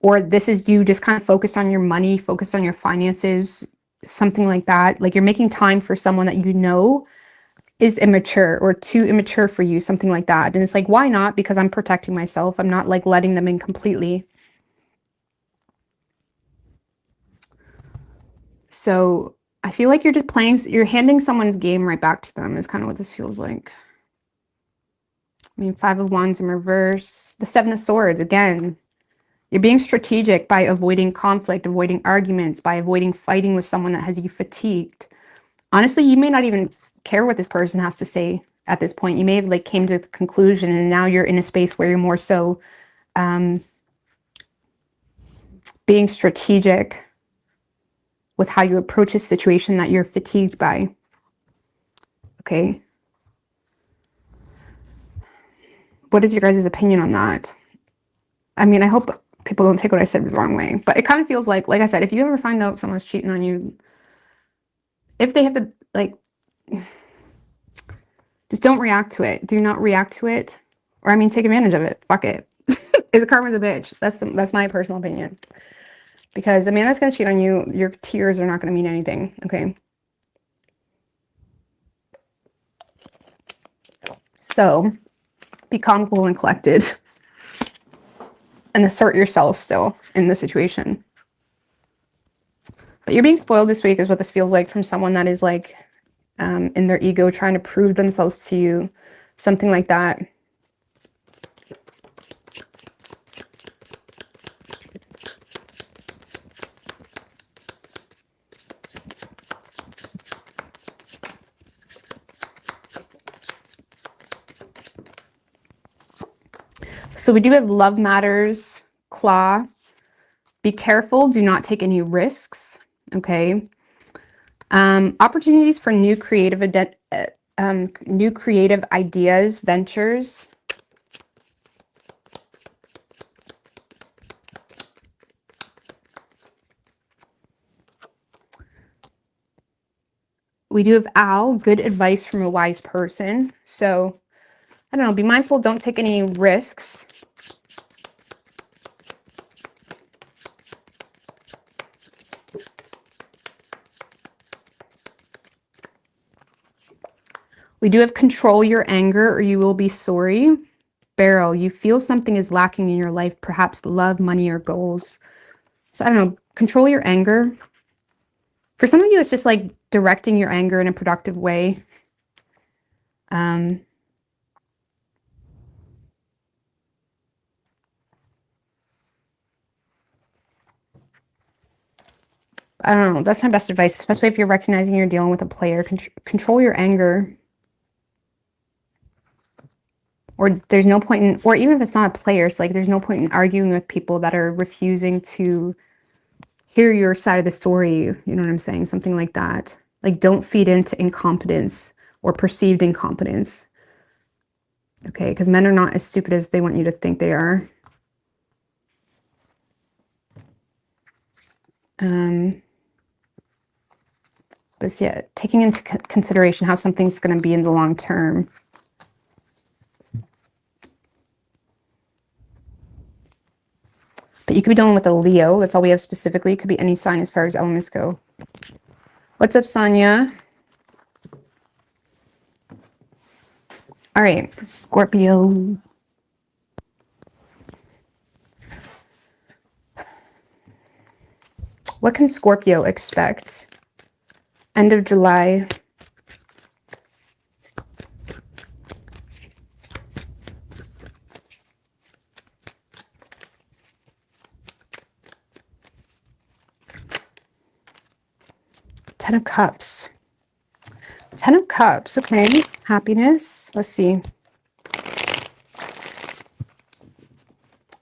or this is you just kind of focused on your money, focused on your finances, something like that. Like, you're making time for someone that you know is immature or too immature for you, something like that. And it's like, why not? Because I'm protecting myself. I'm not like letting them in completely. So I feel like you're just playing, you're handing someone's game right back to them, is kind of what this feels like. I mean, Five of Wands in reverse, the Seven of Swords, again, you're being strategic by avoiding conflict, avoiding arguments, by avoiding fighting with someone that has you fatigued. Honestly, you may not even care what this person has to say at this point. You may have like came to the conclusion, and now you're in a space where you're more so being strategic with how you approach a situation that you're fatigued by. Okay. What is your guys' opinion on that? I mean, I hope people don't take what I said the wrong way, but it kind of feels like I said, if you ever find out someone's cheating on you, if they have to, like, just don't react to it. Do not react to it. Or, I mean, take advantage of it. Fuck it. Is karma's a bitch. That's my personal opinion. Because a man that's going to cheat on you, your tears are not going to mean anything. Okay. So be calm, cool, and collected, and assert yourself still in the situation. But you're being spoiled this week is what this feels like from someone that is like in their ego trying to prove themselves to you, something like that. So we do have love matters, claw. Be careful, do not take any risks, okay? Opportunities for new creative ideas, ventures. We do have owl, good advice from a wise person. So, I don't know, be mindful, don't take any risks. We do have control your anger or you will be sorry. Barrel, you feel something is lacking in your life, perhaps love, money, or goals. So I don't know, control your anger. For some of you, it's just like directing your anger in a productive way. I don't know, that's my best advice, especially if you're recognizing you're dealing with a player. Control your anger. Or there's no point in, or even if it's not a player, it's like there's no point in arguing with people that are refusing to hear your side of the story. You know what I'm saying? Something like that. Like, don't feed into incompetence or perceived incompetence. Okay, because men are not as stupid as they want you to think they are. But yeah, taking into consideration how something's going to be in the long term. But you could be dealing with a Leo. That's all we have specifically. It could be any sign as far as elements go. What's up, Sonia? All right, Scorpio. What can Scorpio expect? End of July. Ten of Cups. Ten of Cups, okay. Happiness. Let's see.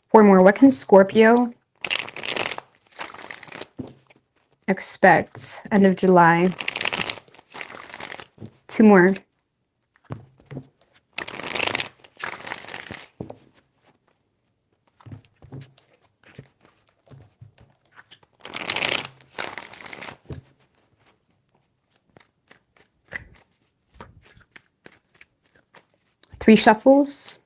Four more. What can Scorpio expect? End of July. Two more. Three shuffles.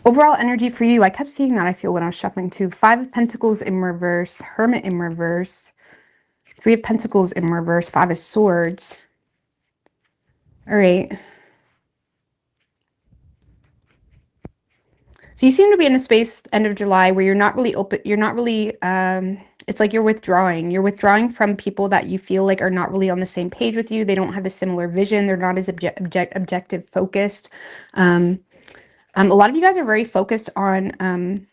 Overall energy for you, I kept seeing that, I feel, when I was shuffling too. Five of Pentacles in reverse, Hermit in reverse, Three of Pentacles in reverse, Five of Swords. All right. So you seem to be in a space end of July where you're not really open, you're not really, it's like you're withdrawing. You're withdrawing from people that you feel like are not really on the same page with you. They don't have a similar vision. They're not as objective focused. A lot of you guys are very focused on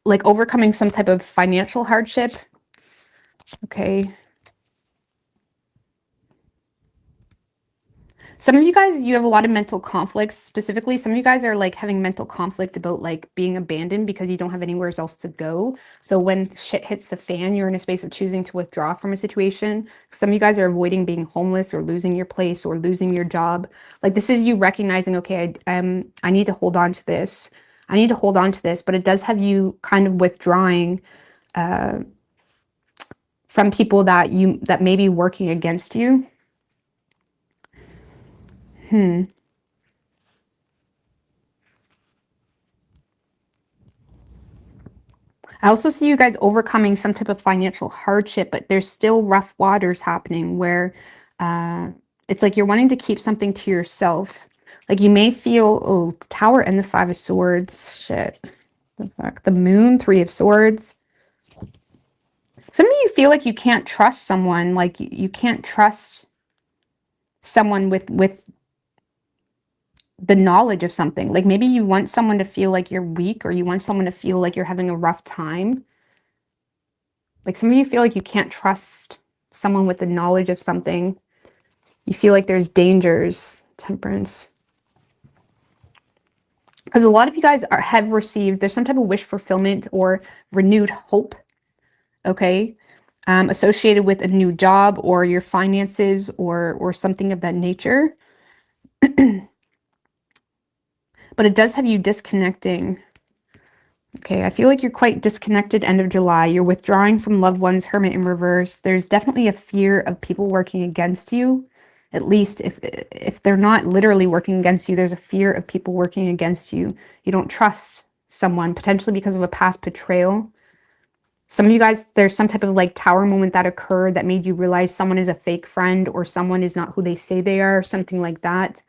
like overcoming some type of financial hardship. Okay. Some of you guys, you have a lot of mental conflicts. Specifically, some of you guys are like having mental conflict about like being abandoned because you don't have anywhere else to go. So when shit hits the fan, you're in a space of choosing to withdraw from a situation. Some of you guys are avoiding being homeless or losing your place or losing your job. Like, this is you recognizing, okay, I need to hold on to this. I need to hold on to this, but it does have you kind of withdrawing from people that may be working against you. I also see you guys overcoming some type of financial hardship, but there's still rough waters happening where it's like you're wanting to keep something to yourself. Like you may feel, oh, Tower and the Five of Swords. Shit. The fuck? The Moon, Three of Swords. Some of you feel like you can't trust someone. Like you can't trust someone with the knowledge of something. Like maybe you want someone to feel like you're weak, or you want someone to feel like you're having a rough time. Like some of you feel like you can't trust someone with the knowledge of something. You feel like there's dangers. Temperance. Because a lot of you guys have received, there's some type of wish fulfillment or renewed hope, okay? Associated with a new job or your finances or something of that nature. But it does have you disconnecting. Okay, I feel like you're quite disconnected end of July. You're withdrawing from loved ones, Hermit in reverse. There's definitely a fear of people working against you. At least if they're not literally working against you, there's a fear of people working against you. You don't trust someone, potentially because of a past betrayal. Some of you guys, there's some type of like Tower moment that occurred that made you realize someone is a fake friend or someone is not who they say they are, something like that.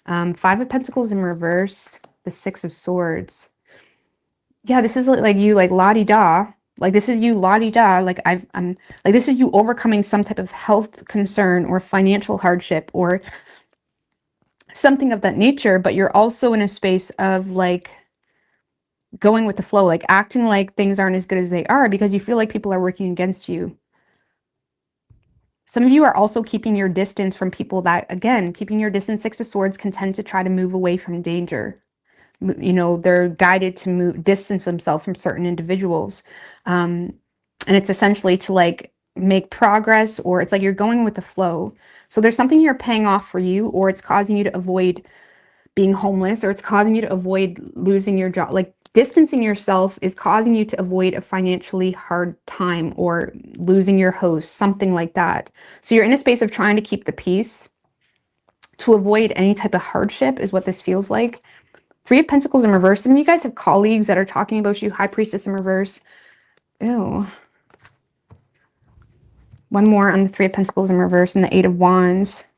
Five of Pentacles in reverse, the Six of Swords. Yeah, this is like you like la-di-da. Like this is you la-di-da. Like I'm like this is you overcoming some type of health concern or financial hardship or something of that nature, but you're also in a space of like going with the flow, like acting like things aren't as good as they are because you feel like people are working against you. Some of you are also keeping your distance from people that, again, keeping your distance. Six of Swords can tend to try to move away from danger. You know, they're guided to distance themselves from certain individuals. And it's essentially to like make progress, or it's like you're going with the flow. So there's something you're paying off for you, or it's causing you to avoid being homeless, or it's causing you to avoid losing your job. Like distancing yourself is causing you to avoid a financially hard time or losing your host, something like that. So you're in a space of trying to keep the peace to avoid any type of hardship is what this feels like. Three of Pentacles in reverse. Some of you guys have colleagues that are talking about you. High Priestess in reverse. Ew. One more on the Three of Pentacles in reverse and the Eight of Wands.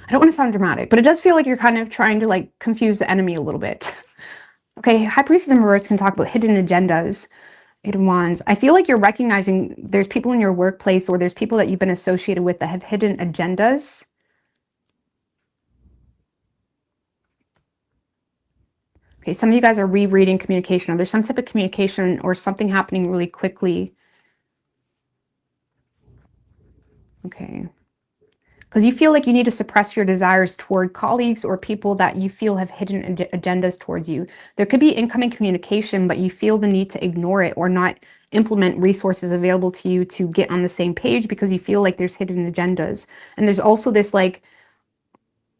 I don't want to sound dramatic, but it does feel like you're kind of trying to like confuse the enemy a little bit. Okay, High Priestess in reverse can talk about hidden agendas. Eight of Wands. I feel like you're recognizing there's people in your workplace or there's people that you've been associated with that have hidden agendas. Okay, some of you guys are rereading communication, or there's some type of communication or something happening really quickly. Okay. Because you feel like you need to suppress your desires toward colleagues or people that you feel have hidden agendas towards you. There could be incoming communication, but you feel the need to ignore it or not implement resources available to you to get on the same page because you feel like there's hidden agendas. And there's also this like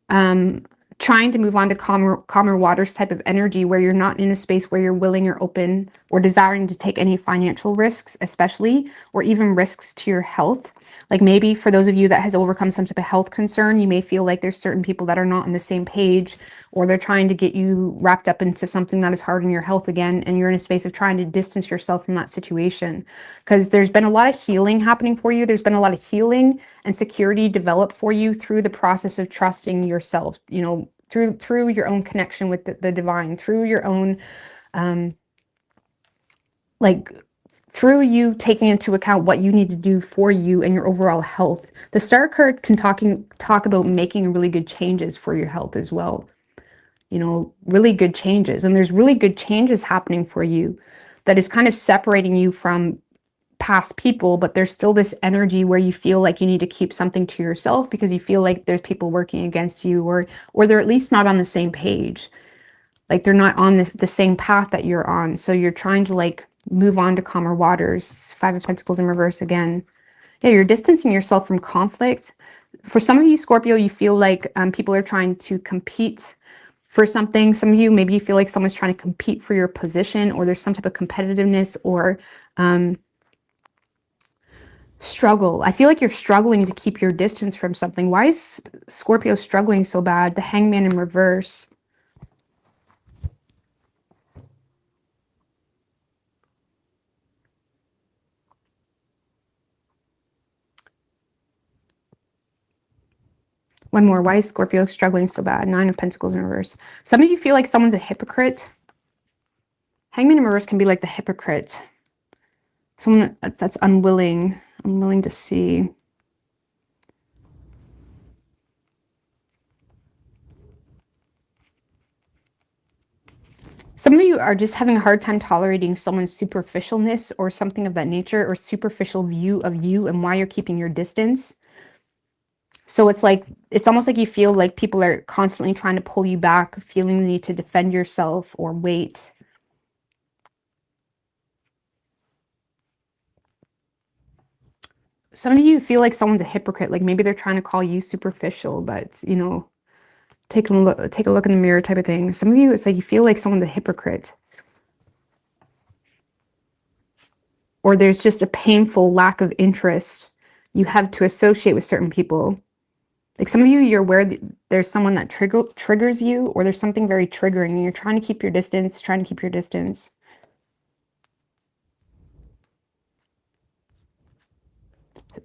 trying to move on to calmer waters type of energy where you're not in a space where you're willing or open or desiring to take any financial risks, especially, or even risks to your health. Like maybe for those of you that has overcome some type of health concern, you may feel like there's certain people that are not on the same page, or they're trying to get you wrapped up into something that is hurting your health again, and you're in a space of trying to distance yourself from that situation. Because there's been a lot of healing happening for you. There's been a lot of healing and security developed for you through the process of trusting yourself, you know, through your own connection with the divine, through your own, through you taking into account what you need to do for you and your overall health. The Star card can talk about making really good changes for your health as well. You know, really good changes. And there's really good changes happening for you that is kind of separating you from past people, but there's still this energy where you feel like you need to keep something to yourself because you feel like there's people working against you, or they're at least not on the same page. Like they're not on the same path that you're on. So you're trying to like move on to calmer waters. Five of Pentacles in reverse again. Yeah, you're distancing yourself from conflict. For some of you, Scorpio, you feel like people are trying to compete for something. Some of you, maybe you feel like someone's trying to compete for your position, or there's some type of competitiveness or struggle. I feel like you're struggling to keep your distance from something. Why is Scorpio struggling so bad? The Hangman in reverse. One more. Why is Scorpio struggling so bad? Nine of Pentacles in reverse. Some of you feel like someone's a hypocrite. Hangman in reverse can be like the hypocrite. Someone that's unwilling to see. Some of you are just having a hard time tolerating someone's superficialness or something of that nature, or superficial view of you and why you're keeping your distance. So it's like, it's almost like you feel like people are constantly trying to pull you back, feeling the need to defend yourself or wait. Some of you feel like someone's a hypocrite, like maybe they're trying to call you superficial, but you know, take a look in the mirror type of thing. Some of you, it's like you feel like someone's a hypocrite. Or there's just a painful lack of interest you have to associate with certain people. Like some of you, you're aware that there's someone that triggers you, or there's something very triggering and you're trying to keep your distance,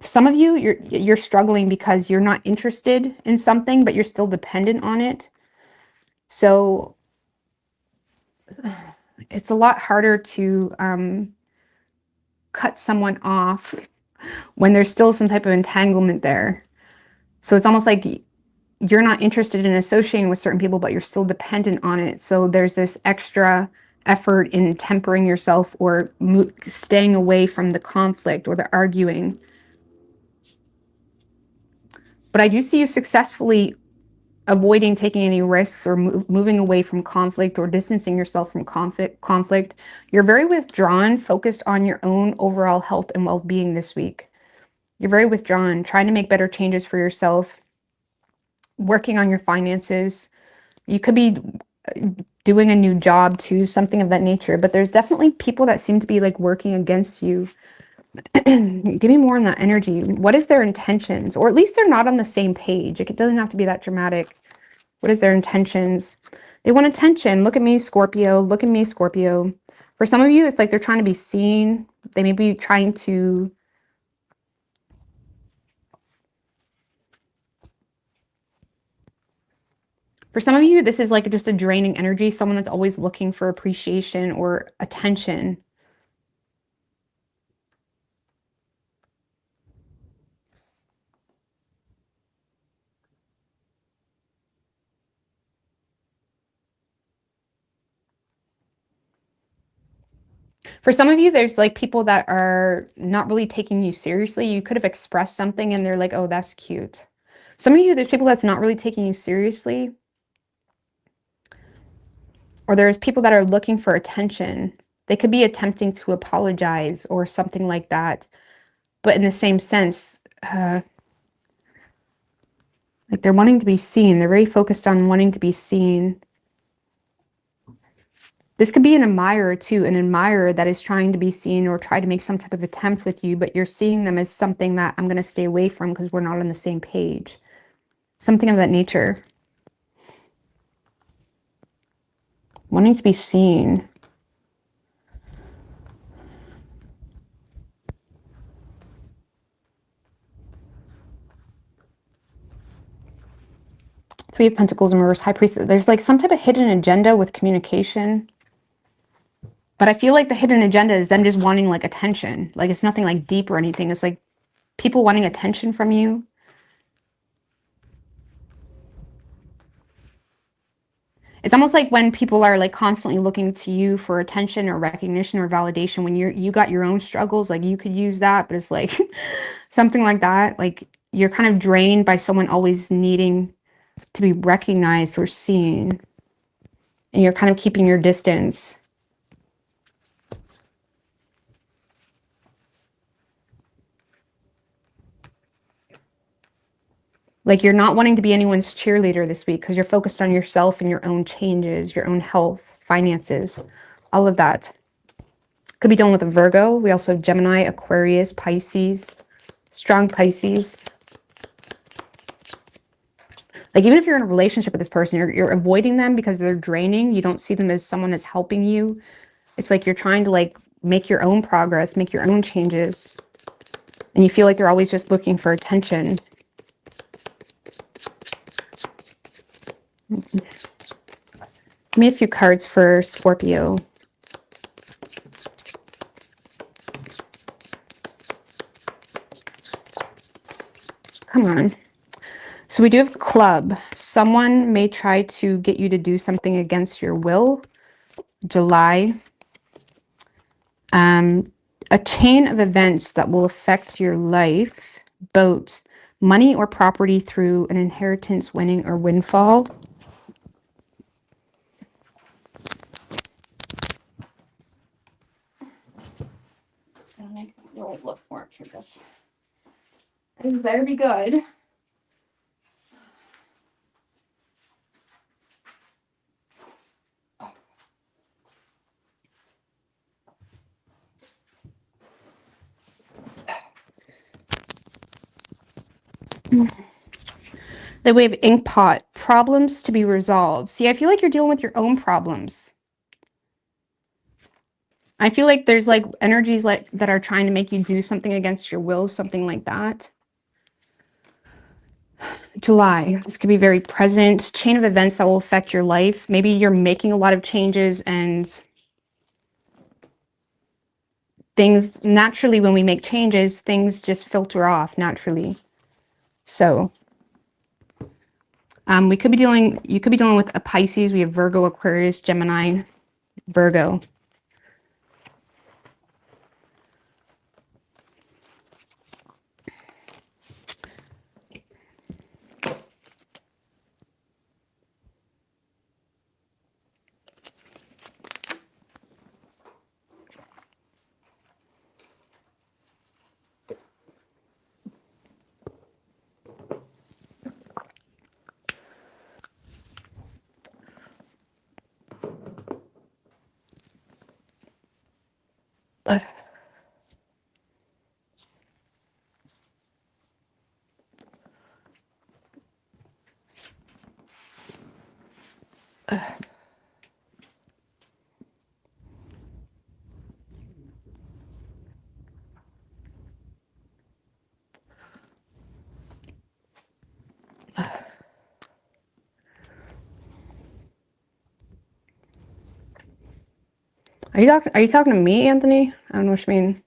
Some of you, you're struggling because you're not interested in something, but you're still dependent on it. So it's a lot harder to cut someone off when there's still some type of entanglement there. So it's almost like you're not interested in associating with certain people, but you're still dependent on it. So there's this extra effort in tempering yourself or staying away from the conflict or the arguing. But I do see you successfully avoiding taking any risks or moving away from conflict or distancing yourself from conflict. You're very withdrawn, focused on your own overall health and well-being this week. You're very withdrawn, trying to make better changes for yourself, working on your finances. You could be doing a new job too, something of that nature, but there's definitely people that seem to be like working against you. Give me more on that energy. What is their intentions? Or at least they're not on the same page. Like, it doesn't have to be that dramatic. What is their intentions? They want attention. Look at me, Scorpio. Look at me, Scorpio. For some of you, it's like they're trying to be seen. They may be trying to For some of you, this is like just a draining energy, someone that's always looking for appreciation or attention. For some of you, there's like people that are not really taking you seriously. You could have expressed something and they're like, oh, that's cute. Some of you, there's people that's not really taking you seriously. Or there's people that are looking for attention. They could be attempting to apologize or something like that. But in the same sense, like they're wanting to be seen. They're very focused on wanting to be seen. This could be an admirer too, an admirer that is trying to be seen or try to make some type of attempt with you, but you're seeing them as something that I'm going to stay away from because we're not on the same page. Something of that nature. Wanting to be seen. Three of Pentacles in reverse, High Priestess. There's like some type of hidden agenda with communication. But I feel like the hidden agenda is them just wanting like attention. Like it's nothing like deep or anything. It's like people wanting attention from you. It's almost like when people are like constantly looking to you for attention or recognition or validation, when you got your own struggles, like you could use that, but it's like something like that. Like you're kind of drained by someone always needing to be recognized or seen. And you're kind of keeping your distance. Like you're not wanting to be anyone's cheerleader this week because you're focused on yourself and your own changes, your own health, finances, all of that. Could be dealing with a Virgo. We also have Gemini, Aquarius, Pisces, strong Pisces. Like even if you're in a relationship with this person, you're avoiding them because they're draining. You don't see them as someone that's helping you. It's like you're trying to like make your own progress, make your own changes. And you feel like they're always just looking for attention. Give me a few cards for Scorpio. Come on. So we do have club. Someone may try to get you to do something against your will. July. A chain of events that will affect your life. Boat. Money or property through an inheritance, winning, or windfall. It's gonna make my old look more for this. It better be good. Then we have ink pot, problems to be resolved. See, I feel like you're dealing with your own problems. I feel like there's like energies like that are trying to make you do something against your will, something like that. July, this could be very present. Chain of events that will affect your life. Maybe you're making a lot of changes and things, naturally when we make changes, things just filter off naturally. So you could be dealing with a Pisces. We have Virgo, Aquarius, Gemini, Virgo. Are you talking to me, Anthony? I don't know what you mean.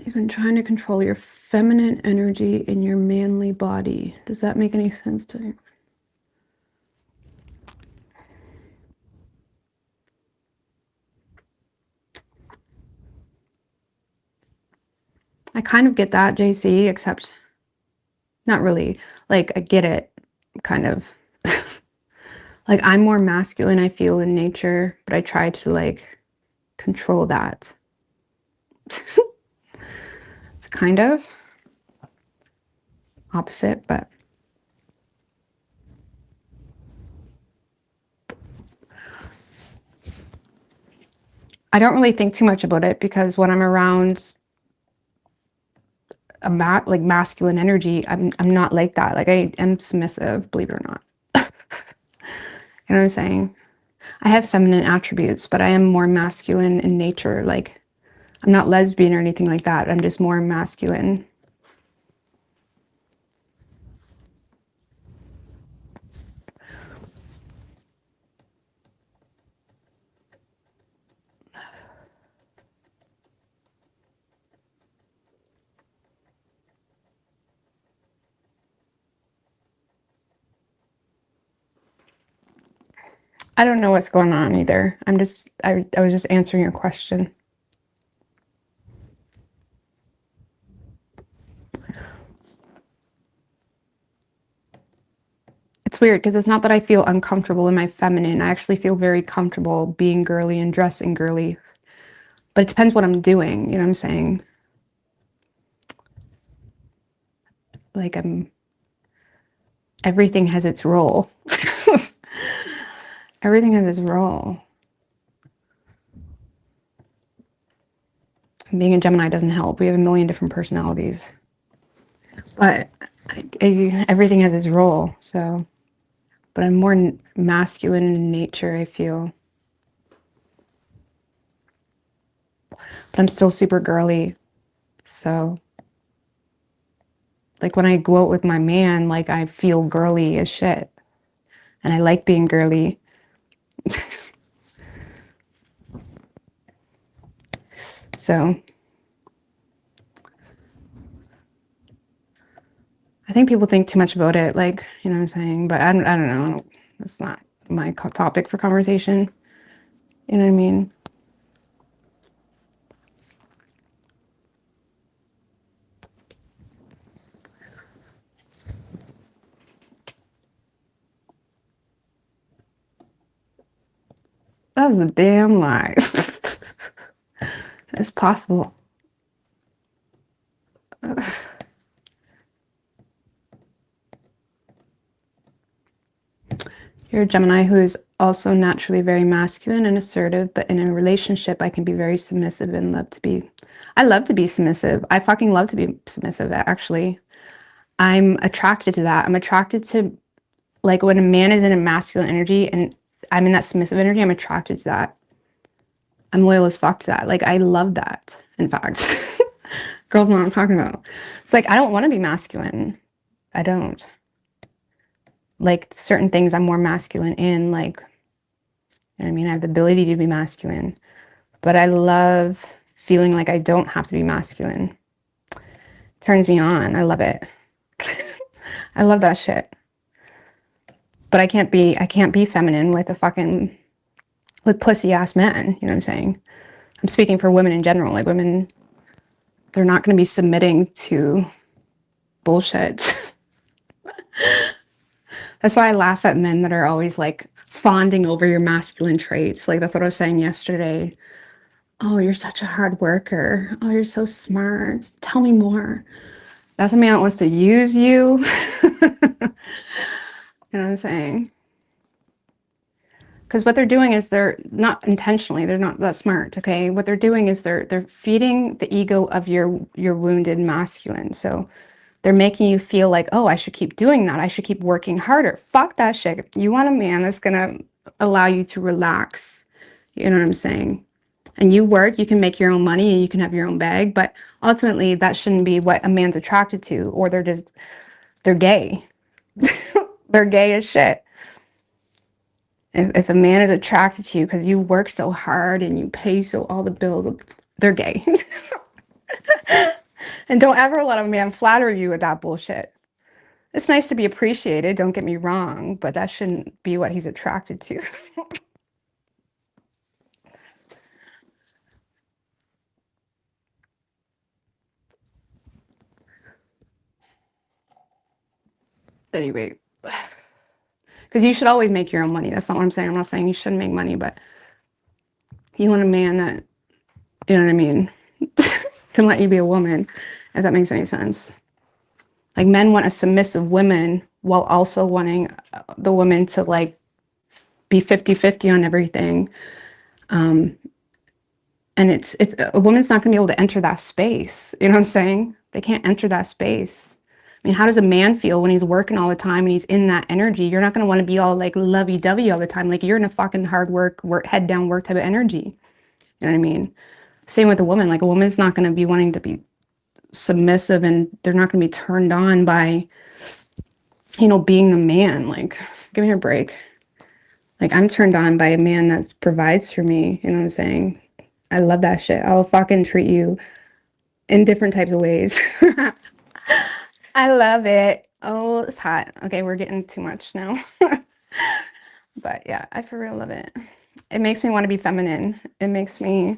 You've been trying to control your feminine energy in your manly body. Does that make any sense to you? I kind of get that, JC, except not really. Like, I get it, kind of. Like, I'm more masculine, I feel, in nature, but I try to, like, control that. It's kind of opposite, but I don't really think too much about it because when I'm around like masculine energy, I'm not like that. Like I am submissive, believe it or not. You know what I'm saying? I have feminine attributes, but I am more masculine in nature. Like I'm not lesbian or anything like that. I'm just more masculine. I don't know what's going on either. I was just answering your question. It's weird because it's not that I feel uncomfortable in my feminine. I actually feel very comfortable being girly and dressing girly. But it depends what I'm doing, you know what I'm saying? Like everything has its role. Everything has its role. Being a Gemini doesn't help. We have a million different personalities. But everything has its role, so. But I'm more masculine in nature, I feel. But I'm still super girly. So, like when I go out with my man, like I feel girly as shit. And I like being girly. So, I think people think too much about it, like, you know what I'm saying? But I don't know. It's not my topic for conversation. You know what I mean? That was a damn lie. It's possible. You're a Gemini who is also naturally very masculine and assertive, but in a relationship, I can be very submissive and I love to be submissive. I fucking love to be submissive, actually. I'm attracted to that. I'm attracted to, like, when a man is in a masculine energy and I'm in that submissive energy, I'm attracted to that. I'm loyal as fuck to that. Like, I love that, in fact. Girls know what I'm talking about. It's like, I don't want to be masculine. I don't. Like, certain things I'm more masculine in, like, you know what I mean? I have the ability to be masculine, but I love feeling like I don't have to be masculine. It turns me on. I love it. I love that shit. But I can't be feminine with with pussy ass men. You know what I'm saying? I'm speaking for women in general. Like women, they're not going to be submitting to bullshit. That's why I laugh at men that are always like fawning over your masculine traits. Like that's what I was saying yesterday. Oh, you're such a hard worker. Oh, you're so smart. Tell me more. That's a man that wants to use you. You know what I'm saying? Because what they're doing is they're not intentionally, they're not that smart, okay? What they're doing is they're feeding the ego of your wounded masculine. So they're making you feel like, oh, I should keep doing that. I should keep working harder. Fuck that shit. You want a man that's gonna allow you to relax. You know what I'm saying? And you work, you can make your own money and you can have your own bag, but ultimately that shouldn't be what a man's attracted to, or they're gay. They're gay as shit. If a man is attracted to you because you work so hard and you pay so all the bills, they're gay. And don't ever let a man flatter you with that bullshit. It's nice to be appreciated, don't get me wrong, but that shouldn't be what he's attracted to. Anyway, because you should always make your own money. That's not what I'm saying. I'm not saying you shouldn't make money, but you want a man that, you know what I mean, can let you be a woman, if that makes any sense. Like men want a submissive woman while also wanting the woman to like be 50-50 on everything. And it's a woman's not going to be able to enter that space. You know what I'm saying? They can't enter that space. I mean, how does a man feel when he's working all the time and he's in that energy? You're not going to want to be all like lovey-dovey all the time. Like you're in a fucking hard work, head down work type of energy. You know what I mean? Same with a woman. Like a woman's not going to be wanting to be submissive, and they're not going to be turned on by, you know, being the man. Like, give me a break. Like I'm turned on by a man that provides for me. You know what I'm saying? I love that shit. I'll fucking treat you in different types of ways. I love it. Oh, it's hot. Okay, we're getting too much now. But yeah, I for real love it. It makes me want to be feminine. It makes me,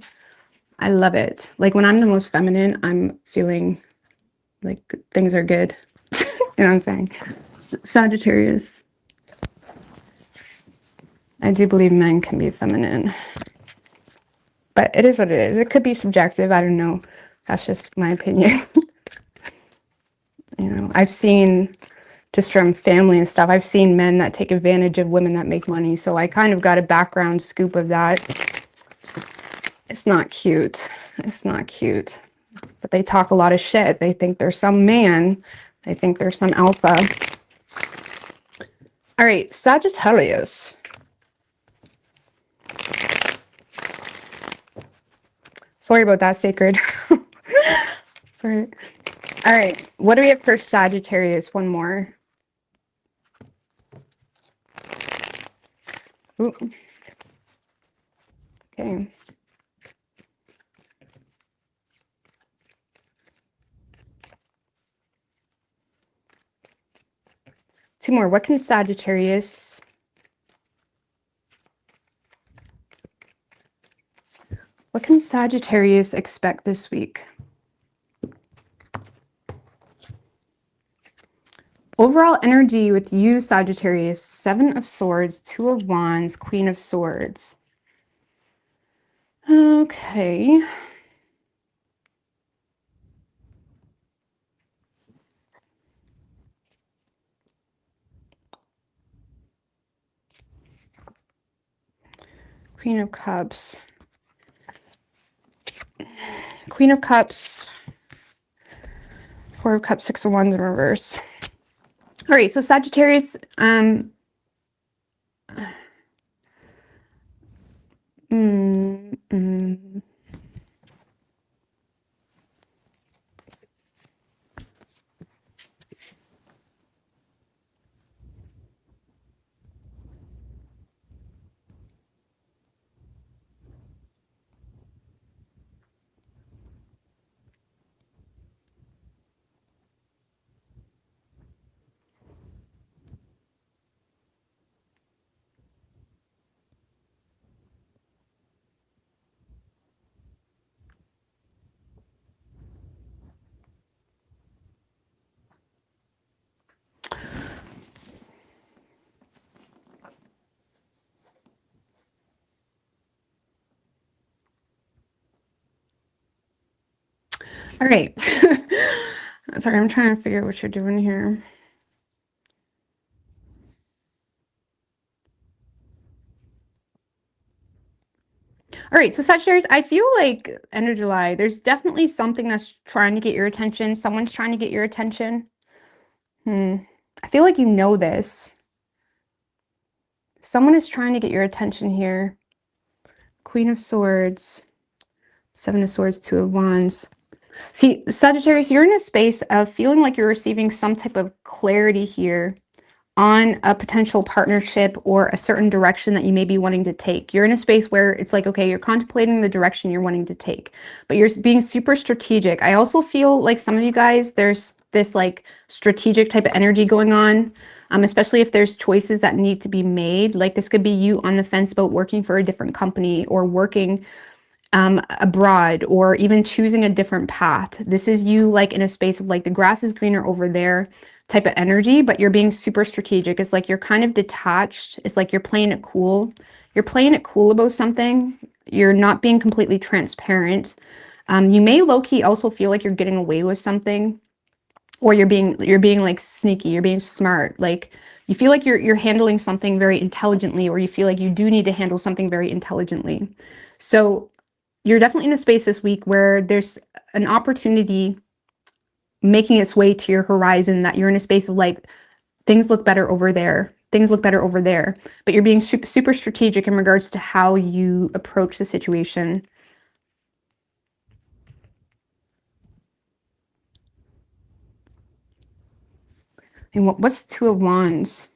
I love it. Like when I'm the most feminine, I'm feeling like things are good. You know what I'm saying? Sagittarius. I do believe men can be feminine, but it is what it is. It could be subjective. I don't know. That's just my opinion. You know, I've seen just from family and stuff, I've seen men that take advantage of women that make money. So I kind of got a background scoop of that. It's not cute. It's not cute. But they talk a lot of shit. They think they're some man. They think they're some alpha. All right, Sagittarius. Sorry about that, sacred. Sorry. All right, what do we have for Sagittarius? One more. Ooh. Okay. Two more. What can Sagittarius expect this week? Overall energy with you, Sagittarius. 7 of Swords, 2 of Wands, Queen of Swords. Okay. Queen of Cups. Queen of Cups. 4 of Cups, 6 of Wands in reverse. All right, so Sagittarius, all right. Sorry, I'm trying to figure out what you're doing here. All right, so Sagittarius, I feel like end of July, there's definitely something that's trying to get your attention. Someone's trying to get your attention. I feel like you know this. Someone is trying to get your attention here. Queen of Swords, 7 of Swords, 2 of Wands. See, Sagittarius, you're in a space of feeling like you're receiving some type of clarity here on a potential partnership or a certain direction that you may be wanting to take. You're in a space where it's like, okay, you're contemplating the direction you're wanting to take, but you're being super strategic. I also feel like some of you guys, there's this like strategic type of energy going on, especially if there's choices that need to be made. Like this could be you on the fence about working for a different company or working abroad or even choosing a different path. This is you like in a space of like the grass is greener over there type of energy, but you're being super strategic. It's like you're kind of detached. It's like you're playing it cool. You're playing it cool about something. You're not being completely transparent. You may low-key also feel like you're getting away with something, or you're being like sneaky, you're being smart. Like you feel like you're handling something very intelligently, or you feel like you do need to handle something very intelligently. So you're definitely in a space this week where there's an opportunity making its way to your horizon, that you're in a space of like, things look better over there. Things look better over there. But you're being super, super strategic in regards to how you approach the situation. And what's the 2 of Wands?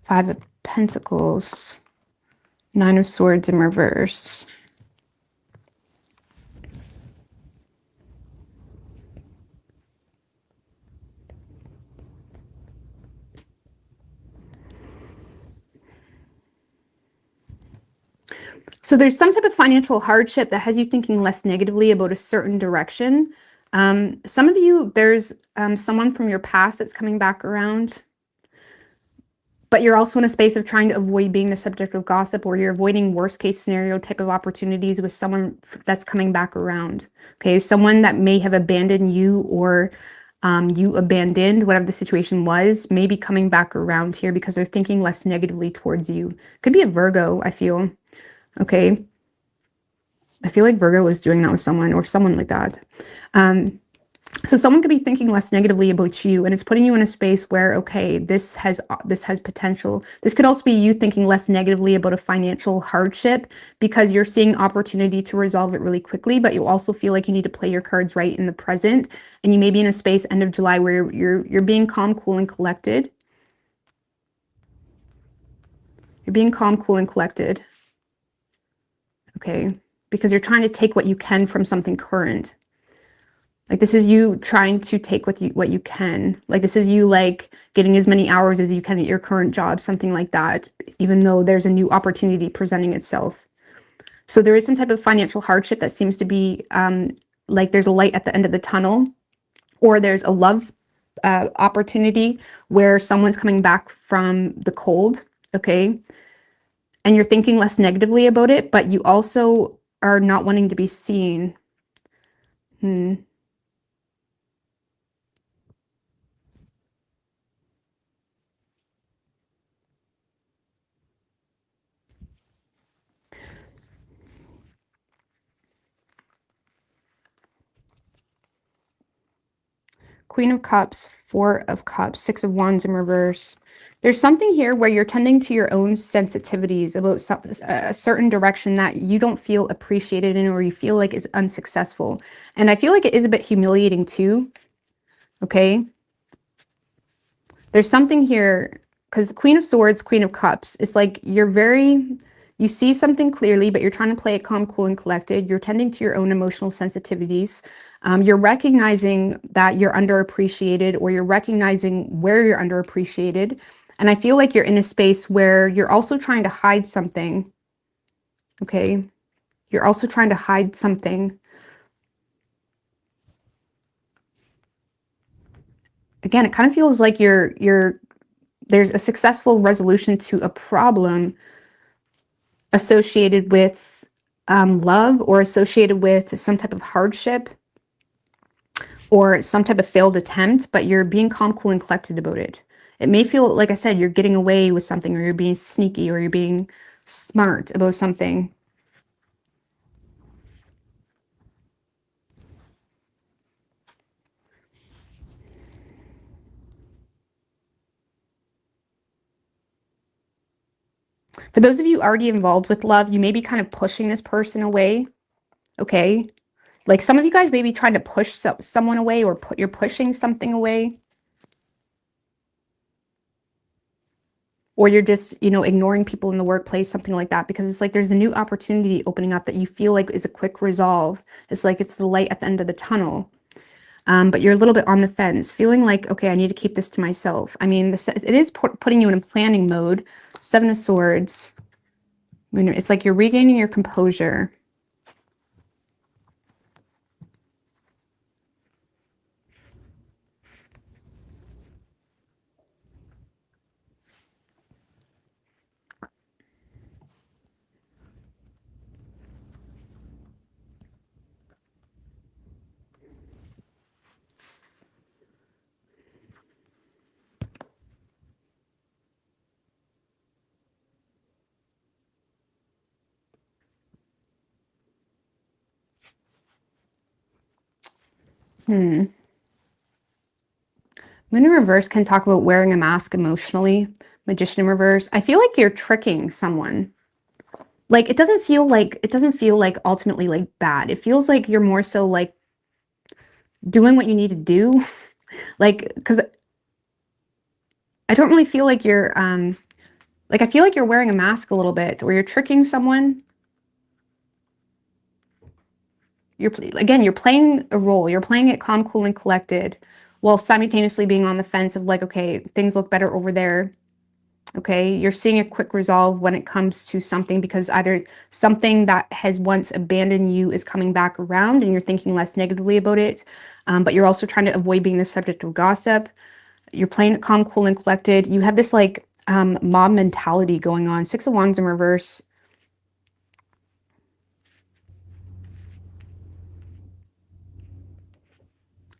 5 of Pentacles. 9 of Swords in reverse. So there's some type of financial hardship that has you thinking less negatively about a certain direction. Some of you, there's someone from your past that's coming back around, but you're also in a space of trying to avoid being the subject of gossip, or you're avoiding worst case scenario type of opportunities with someone that's coming back around. Okay, someone that may have abandoned you, or you abandoned, whatever the situation was, may be coming back around here because they're thinking less negatively towards you. Could be a Virgo, I feel. Okay. I feel like Virgo was doing that with someone, or someone like that. So someone could be thinking less negatively about you, and it's putting you in a space where, okay, this has potential. This could also be you thinking less negatively about a financial hardship because you're seeing opportunity to resolve it really quickly, but you also feel like you need to play your cards right in the present, and you may be in a space end of July where you're being calm, cool, and collected. You're being calm, cool, and collected. Okay, because you're trying to take what you can from something current. Like, this is you trying to take what you can. Like, this is you, like, getting as many hours as you can at your current job, something like that, even though there's a new opportunity presenting itself. So there is some type of financial hardship that seems to be like there's a light at the end of the tunnel, or there's a love opportunity where someone's coming back from the cold, okay? And you're thinking less negatively about it, but you also are not wanting to be seen. Queen of Cups, Four of Cups, Six of Wands in reverse. There's something here where you're tending to your own sensitivities about a certain direction that you don't feel appreciated in, or you feel like is unsuccessful. And I feel like it is a bit humiliating too. Okay. There's something here, because the Queen of Swords, Queen of Cups, it's like you see something clearly, but you're trying to play it calm, cool, and collected. You're tending to your own emotional sensitivities. You're recognizing that you're underappreciated, or you're recognizing where you're underappreciated. And I feel like you're in a space where you're also trying to hide something. Okay. You're also trying to hide something. Again, it kind of feels like there's a successful resolution to a problem associated with love, or associated with some type of hardship, or some type of failed attempt, but you're being calm, cool, and collected about it. It may feel, like I said, you're getting away with something, or you're being sneaky, or you're being smart about something. For those of you already involved with love, you may be kind of pushing this person away. Okay. Like, some of you guys may be trying to push someone away, or you're pushing something away. Or you're just, ignoring people in the workplace, something like that, because it's like there's a new opportunity opening up that you feel like is a quick resolve. It's like it's the light at the end of the tunnel. But you're a little bit on the fence, feeling like, okay, I need to keep this to myself. I mean, it is putting you in a planning mode. Seven of Swords. It's like you're regaining your composure. Moon in reverse can talk about wearing a mask emotionally. Magician in reverse. I feel like you're tricking someone. Like, it doesn't feel like ultimately like bad. It feels like you're more so like doing what you need to do. Like, because I don't really feel like you're like, I feel like you're wearing a mask a little bit, or you're tricking someone. You're playing a role. You're playing it calm, cool, and collected, while simultaneously being on the fence of like, okay, things look better over there. Okay, you're seeing a quick resolve when it comes to something, because either something that has once abandoned you is coming back around and you're thinking less negatively about it, but you're also trying to avoid being the subject of gossip. You're playing it calm, cool, and collected. You have this like mob mentality going on. Six of Wands in reverse.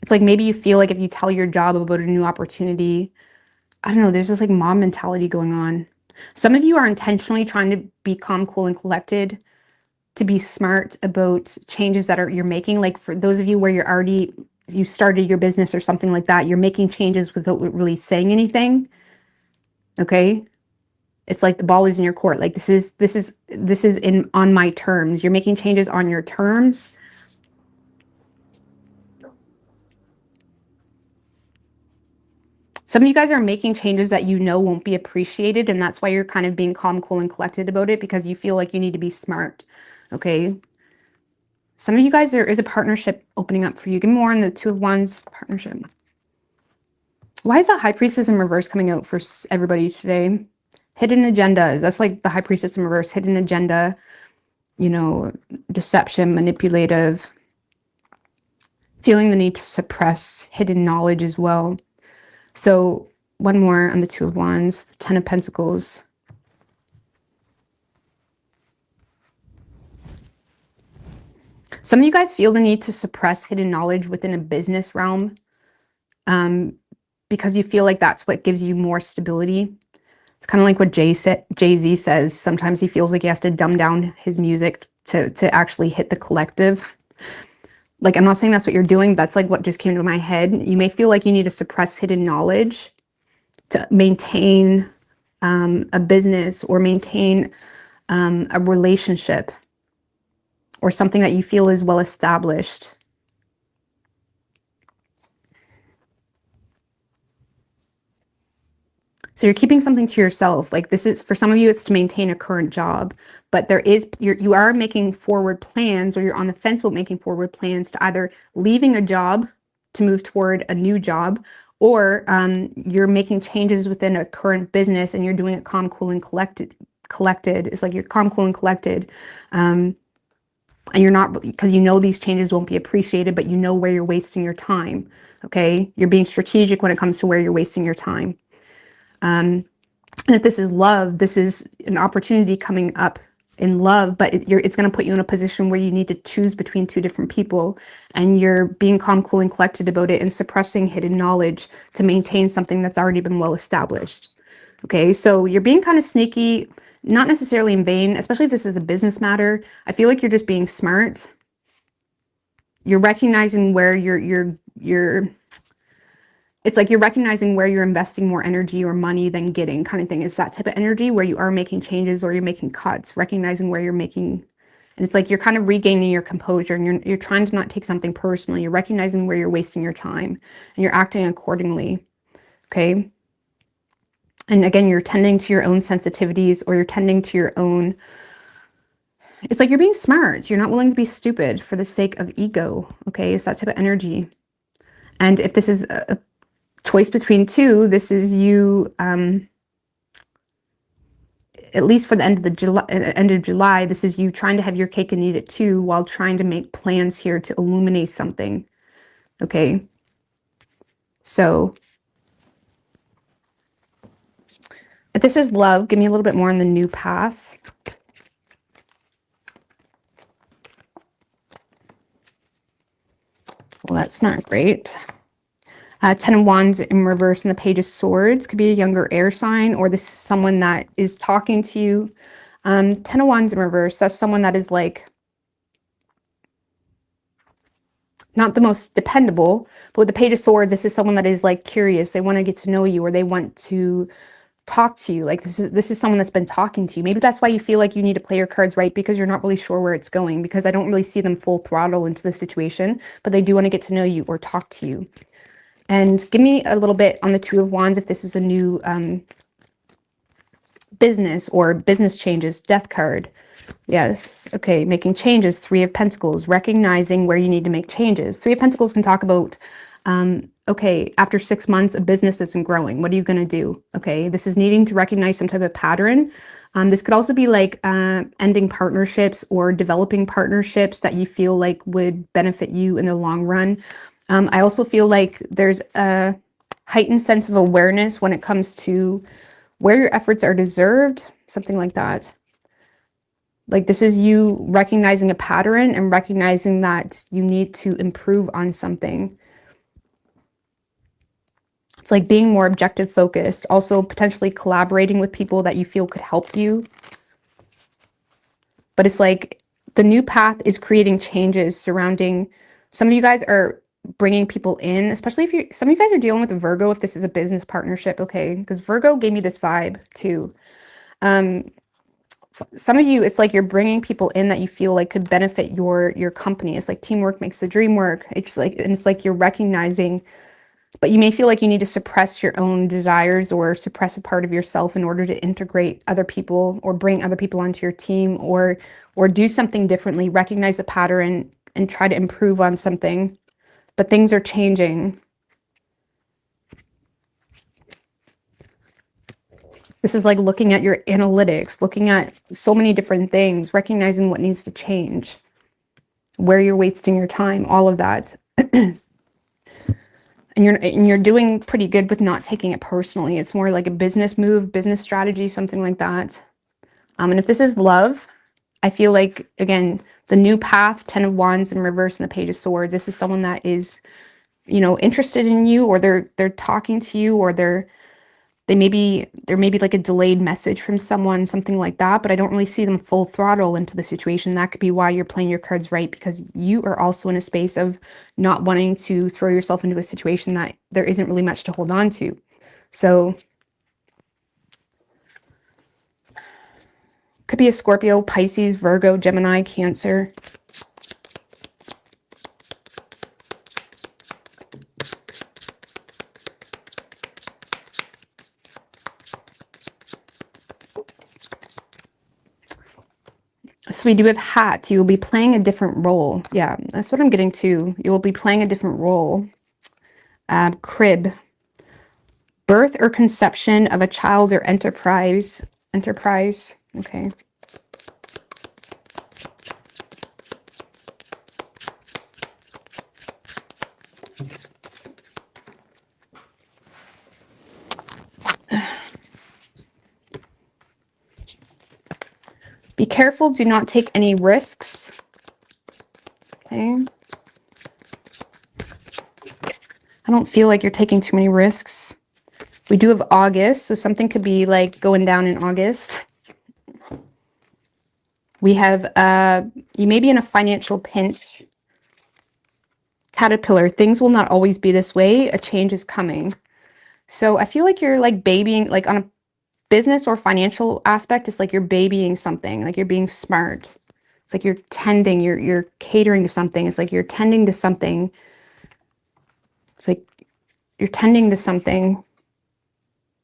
It's like maybe you feel like if you tell your job about a new opportunity, I don't know, there's this like mob mentality going on. Some of you are intentionally trying to be calm, cool, and collected, to be smart about changes that you're making. Like for those of you where you started your business or something like that, you're making changes without really saying anything. Okay. It's like the ball is in your court. Like this is on my terms. You're making changes on your terms. Some of you guys are making changes that you know won't be appreciated, and that's why you're kind of being calm, cool, and collected about it, because you feel like you need to be smart. Okay. Some of you guys, there is a partnership opening up for you. Give me more on the Two of Wands partnership. Why is the High Priestess in reverse coming out for everybody today? Hidden agendas. That's like the High Priestess in reverse. Hidden agenda, you know, deception, manipulative, feeling the need to suppress hidden knowledge as well. So one more on the Two of Wands, the Ten of Pentacles. Some of you guys feel the need to suppress hidden knowledge within a business realm, because you feel like that's what gives you more stability. It's kind of like what Jay-Z says. Sometimes he feels like he has to dumb down his music to actually hit the collective. Like, I'm not saying that's what you're doing. That's like what just came to my head. You may feel like you need to suppress hidden knowledge to maintain a business or maintain a relationship or something that you feel is well established. So you're keeping something to yourself. Like this is, for some of you, it's to maintain a current job, but you are making forward plans, or you're on the fence about making forward plans to either leaving a job to move toward a new job, or you're making changes within a current business and you're doing it calm, cool, and collected. It's like you're calm, cool, and collected. And you're not, because you know these changes won't be appreciated, but you know where you're wasting your time. Okay. You're being strategic when it comes to where you're wasting your time. And if this is love, this is an opportunity coming up in love, but it's going to put you in a position where you need to choose between two different people, and you're being calm, cool, and collected about it and suppressing hidden knowledge to maintain something that's already been well established. Okay, so you're being kind of sneaky, not necessarily in vain, especially if this is a business matter. I feel like you're just being smart. You're recognizing where it's like you're recognizing where you're investing more energy or money than getting, kind of thing. It's that type of energy where you are making changes or you're making cuts, recognizing where you're making, and it's like you're kind of regaining your composure, and you're trying to not take something personally. You're recognizing where you're wasting your time and you're acting accordingly. Okay. And again, you're tending to your own sensitivities, or you're tending to your own, it's like you're being smart. You're not willing to be stupid for the sake of ego. Okay. It's that type of energy. And if this is a choice between two, this is you, at least for the end of July, this is you trying to have your cake and eat it too, while trying to make plans here to illuminate something. Okay. So if this is love, give me a little bit more on the new path. Well, that's not great. Ten of Wands in reverse and the Page of Swords. Could be a younger air sign, or this is someone that is talking to you. Ten of Wands in reverse, that's someone that is like not the most dependable, but with the Page of Swords, this is someone that is like curious. They want to get to know you, or they want to talk to you. Like this is someone that's been talking to you. Maybe that's why you feel like you need to play your cards right, because you're not really sure where it's going, because I don't really see them full throttle into the situation, but they do want to get to know you or talk to you. And give me a little bit on the Two of Wands if this is a new business or business changes. Death card. Yes. Okay. Making changes. Three of Pentacles. Recognizing where you need to make changes. Three of Pentacles can talk about Okay, after 6 months, a business isn't growing. What are you going to do? Okay, this is needing to recognize some type of pattern. This could also be like ending partnerships or developing partnerships that you feel like would benefit you in the long run. I also feel like there's a heightened sense of awareness when it comes to where your efforts are deserved, something like that. Like this is you recognizing a pattern and recognizing that you need to improve on something. It's like being more objective focused, also potentially collaborating with people that you feel could help you. But it's like the new path is creating changes surrounding, some of you guys are bringing people in, especially if you, some of you guys are dealing with a Virgo, if this is a business partnership, okay? Because Virgo gave me this vibe too. Some of you, it's like you're bringing people in that you feel like could benefit your company. It's like teamwork makes the dream work. It's like, and it's like you're recognizing, but you may feel like you need to suppress your own desires or suppress a part of yourself in order to integrate other people or bring other people onto your team or do something differently, recognize the pattern and try to improve on something. But things are changing. This is like looking at your analytics, looking at so many different things, recognizing what needs to change, where you're wasting your time, all of that. And you're doing pretty good with not taking it personally. It's more like a business move, business strategy, something like that. And if this is love, I feel like, again, the new path, 10 of Wands in reverse and the Page of Swords, this is someone that is, you know, interested in you, or they're talking to you, or there may be like a delayed message from someone, something like that, but I don't really see them full throttle into the situation. That could be why you're playing your cards right, because you are also in a space of not wanting to throw yourself into a situation that there isn't really much to hold on to. So could be a Scorpio, Pisces, Virgo, Gemini, Cancer. So we do have hat. You will be playing a different role. Yeah, that's what I'm getting to. You will be playing a different role. Crib. Birth or conception of a child or enterprise. Enterprise. Okay. Be careful. Do not take any risks. Okay. I don't feel like you're taking too many risks. We do have August, so something could be like going down in August. We have, you may be in a financial pinch. Caterpillar, things will not always be this way. A change is coming. So I feel like you're like babying, like on a business or financial aspect, it's like you're babying something, like you're being smart. It's like you're tending, you're catering to something. It's like you're tending to something. It's like you're tending to something.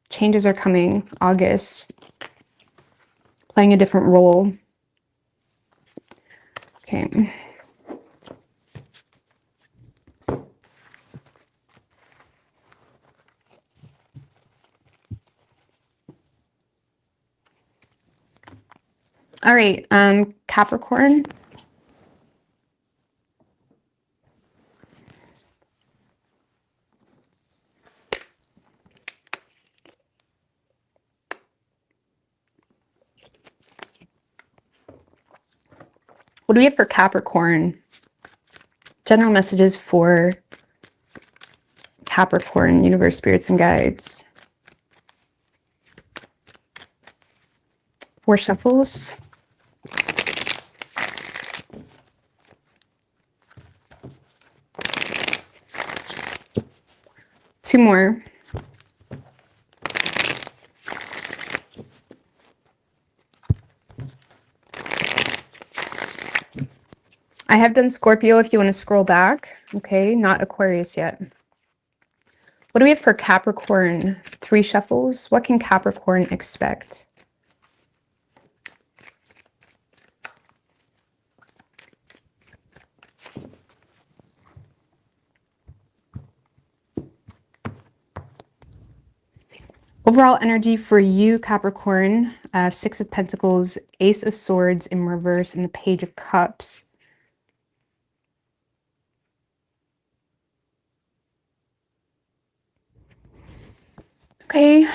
Changes are coming. August. Playing a different role. Okay. All right, Capricorn. What do we have for Capricorn? General messages for Capricorn, universe, spirits, and guides. 4 shuffles. Two more. I have done Scorpio if you want to scroll back. Okay, not Aquarius yet. What do we have for Capricorn? 3 shuffles. What can Capricorn expect? Overall energy for you, Capricorn, Six of Pentacles, Ace of Swords in reverse, and the Page of Cups. Okay.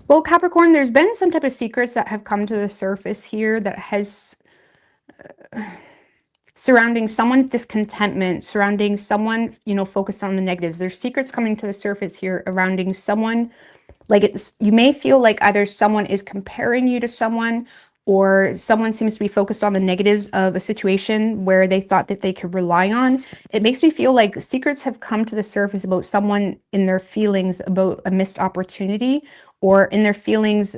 Well, Capricorn, there's been some type of secrets that have come to the surface here that has surrounding someone's discontentment, surrounding someone, you know, focused on the negatives. There's secrets coming to the surface here surrounding someone. Like, you may feel like either someone is comparing you to someone, or someone seems to be focused on the negatives of a situation where they thought that they could rely on. It makes me feel like secrets have come to the surface about someone in their feelings about a missed opportunity, or in their feelings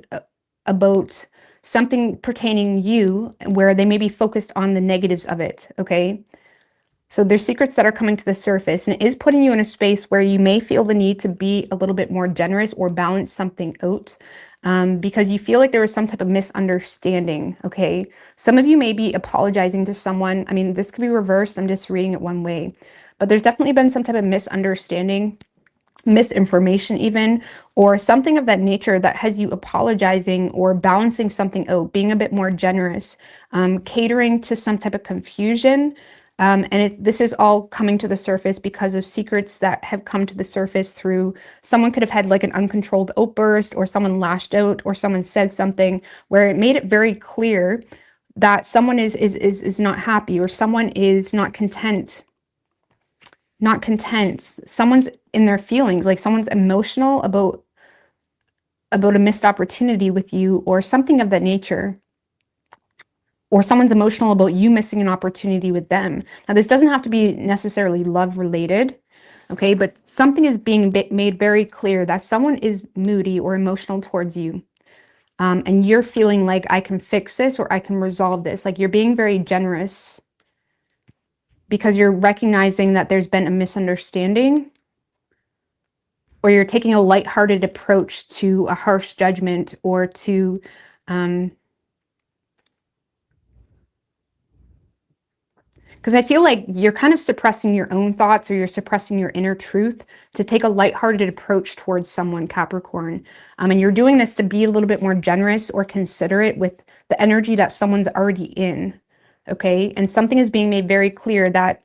about something pertaining you where they may be focused on the negatives of it. Okay. So there's secrets that are coming to the surface, and it is putting you in a space where you may feel the need to be a little bit more generous or balance something out, because you feel like there was some type of misunderstanding. Okay. Some of you may be apologizing to someone. I mean, this could be reversed. I'm just reading it one way, but there's definitely been some type of misunderstanding, misinformation even, or something of that nature that has you apologizing or balancing something out, being a bit more generous, catering to some type of confusion. This is all coming to the surface because of secrets that have come to the surface through someone could have had like an uncontrolled outburst, or someone lashed out, or someone said something where it made it very clear that someone is not happy, or someone is not content. Someone's in their feelings, like someone's emotional about a missed opportunity with you, or something of that nature. Or someone's emotional about you missing an opportunity with them. Now, this doesn't have to be necessarily love related, okay? But something is being made very clear that someone is moody or emotional towards you. And you're feeling like, I can fix this, or I can resolve this. Like, you're being very generous because you're recognizing that there's been a misunderstanding, or you're taking a lighthearted approach to a harsh judgment, or to because I feel like you're kind of suppressing your own thoughts, or you're suppressing your inner truth to take a lighthearted approach towards someone, Capricorn. And you're doing this to be a little bit more generous or considerate with the energy that someone's already in. Okay. And something is being made very clear that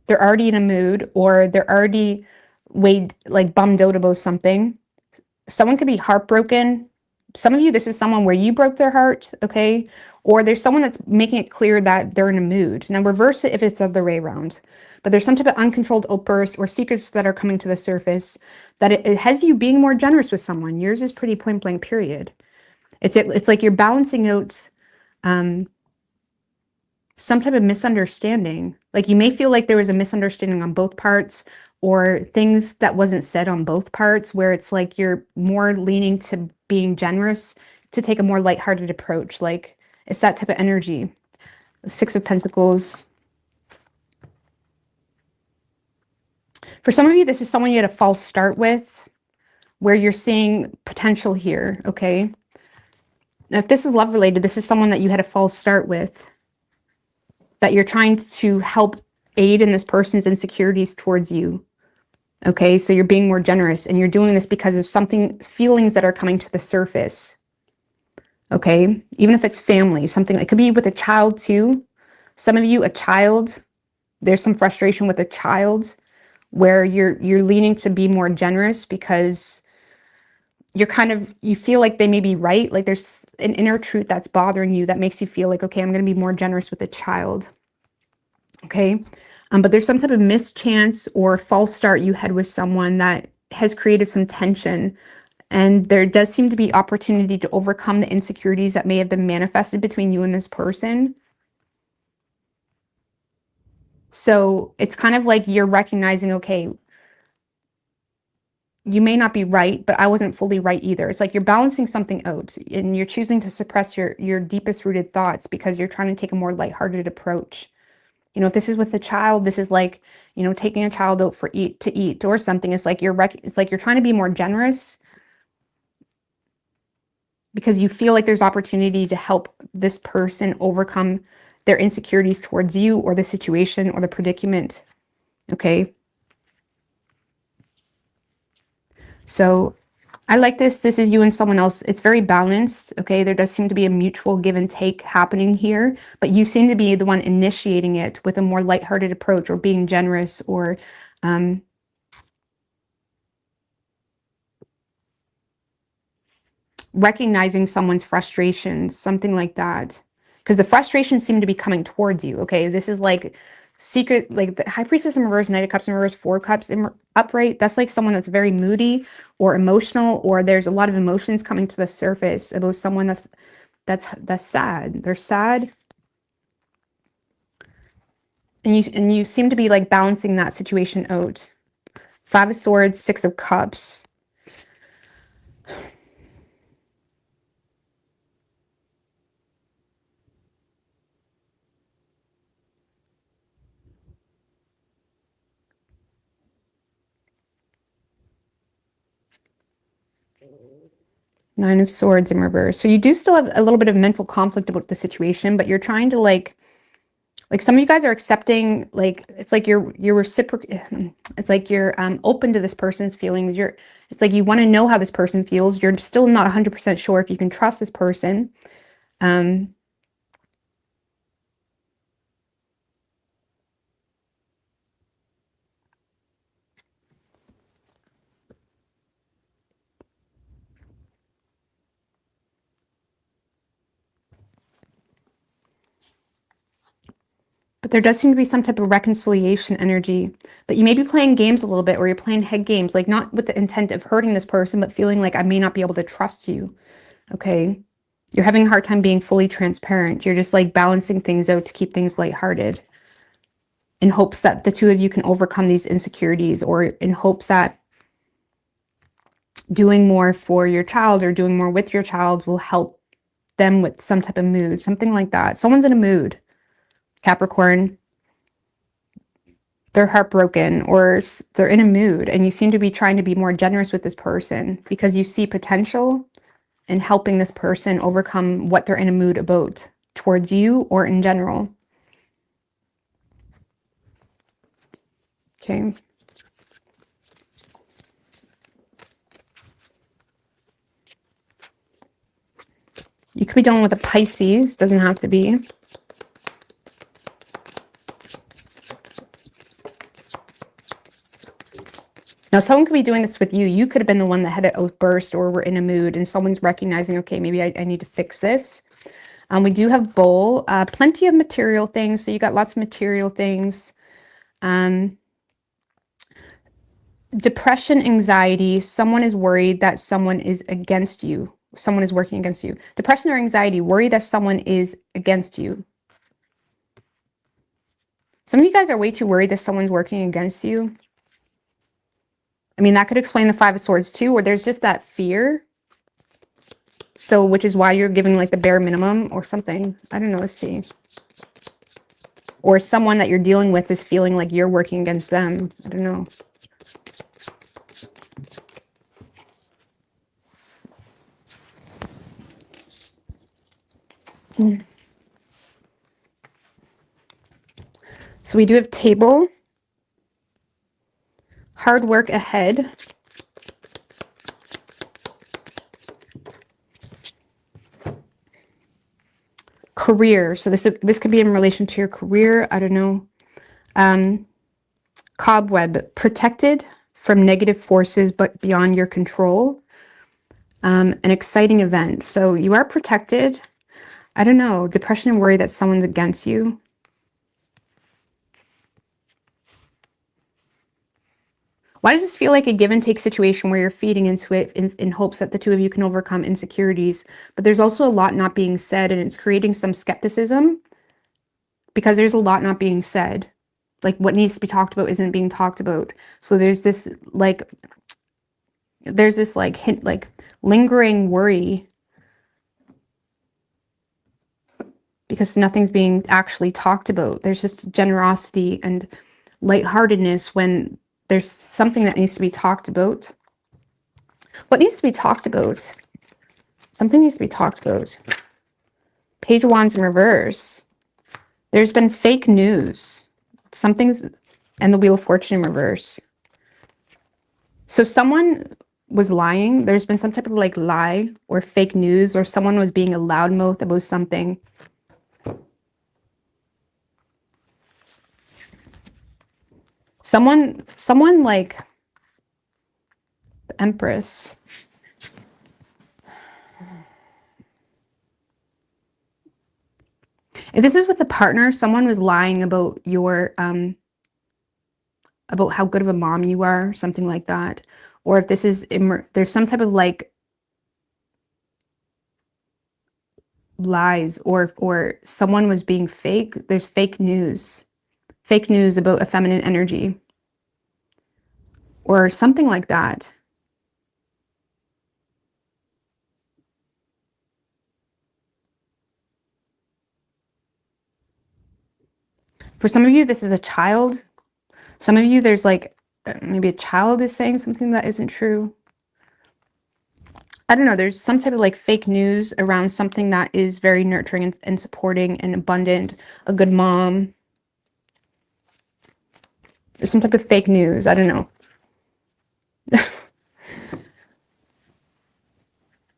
they're already in a mood, or they're already like bummed out about something. Someone could be heartbroken. Some of you, this is someone where you broke their heart, okay? Or there's someone that's making it clear that they're in a mood. Now, reverse it if it's the other way around. But there's some type of uncontrolled outburst or secrets that are coming to the surface that it has you being more generous with someone. Yours is pretty point blank, period. It's like you're balancing out some type of misunderstanding. Like, you may feel like there was a misunderstanding on both parts, or things that wasn't said on both parts, where it's like you're more leaning to being generous, to take a more lighthearted approach. Like, it's that type of energy. Six of Pentacles. For some of you, this is someone you had a false start with, where you're seeing potential here, okay? Now, if this is love related, this is someone that you had a false start with, that you're trying to help aid in this person's insecurities towards you. Okay, so you're being more generous, and you're doing this because of feelings that are coming to the surface. Okay, even if it's family, something that could be with a child too. Some of you, a child, there's some frustration with a child where you're leaning to be more generous because you feel like they may be right. Like, there's an inner truth that's bothering you that makes you feel like, okay, I'm going to be more generous with a child. Okay. But there's some type of mischance or false start you had with someone that has created some tension. And there does seem to be opportunity to overcome the insecurities that may have been manifested between you and this person. So it's kind of like you're recognizing, okay, you may not be right, but I wasn't fully right either. It's like you're balancing something out and you're choosing to suppress your deepest rooted thoughts because you're trying to take a more lighthearted approach. You know, if this is with a child, this is like, you know, taking a child out for to eat or something. It's like it's like you're trying to be more generous because you feel like there's opportunity to help this person overcome their insecurities towards you or the situation or the predicament. Okay. So I like this. This is you and someone else. It's very balanced. Okay. There does seem to be a mutual give and take happening here, but you seem to be the one initiating it with a more lighthearted approach or being generous or, recognizing someone's frustrations, something like that. Because the frustrations seem to be coming towards you. Okay. This is like secret, like the High Priestess in reverse, Knight of Cups in reverse, Four Cups in upright. That's like someone that's very moody or emotional, or there's a lot of emotions coming to the surface about someone that's sad. They're sad. And you seem to be like balancing that situation out. Five of Swords, Six of Cups. Nine of Swords in reverse. So you do still have a little bit of mental conflict about the situation, but you're trying to like some of you guys are accepting, like, it's like you're reciprocal. It's like you're open to this person's feelings. It's like you want to know how this person feels. You're still not 100% sure if you can trust this person. But there does seem to be some type of reconciliation energy. But you may be playing games a little bit, or you're playing head games, like not with the intent of hurting this person, but feeling like I may not be able to trust you. Okay. You're having a hard time being fully transparent. You're just like balancing things out to keep things lighthearted in hopes that the two of you can overcome these insecurities, or in hopes that doing more for your child or doing more with your child will help them with some type of mood, something like that. Someone's in a mood. Capricorn, they're heartbroken or they're in a mood, and you seem to be trying to be more generous with this person because you see potential in helping this person overcome what they're in a mood about towards you or in general. Okay. You could be dealing with a Pisces, doesn't have to be. Now, someone could be doing this with you. You could have been the one that had an outburst or were in a mood, and someone's recognizing, okay, maybe I need to fix this. We do have Bull, plenty of material things. So you got lots of material things. Depression, anxiety. Someone is worried that someone is against you. Someone is working against you. Depression or anxiety, worry that someone is against you. Some of you guys are way too worried that someone's working against you. I mean, that could explain the Five of Swords too, where there's just that fear. So, which is why you're giving like the bare minimum or something. I don't know, let's see. Or someone that you're dealing with is feeling like you're working against them. I don't know. So we do have Table. Hard work ahead. Career. So this could be in relation to your career. I don't know. Cobweb. Protected from negative forces, but beyond your control. An exciting event. So you are protected. I don't know. Depression and worry that someone's against you. Why does this feel like a give and take situation where you're feeding into it in hopes that the two of you can overcome insecurities? But there's also a lot not being said, and it's creating some skepticism because there's a lot not being said. Like what needs to be talked about isn't being talked about. So there's this like there's this like hint, like lingering worry because nothing's being actually talked about. There's just generosity and lightheartedness when there's something that needs to be talked about. What needs to be talked about? Something needs to be talked about. Page of Wands in reverse. There's been fake news. Something's, and the Wheel of Fortune in reverse. So someone was lying. There's been some type of like lie or fake news, or someone was being a loudmouth about something. Someone like the Empress. If this is with a partner, someone was lying about your, about how good of a mom you are, something like that. Or if this is, there's some type of like lies, or someone was being fake. There's fake news about a feminine energy or something like that. For some of you, this is a child. Some of you, there's like, maybe a child is saying something that isn't true. I don't know. There's some type of like fake news around something that is very nurturing and supporting and abundant. A good mom. There's some type of fake news. I don't know.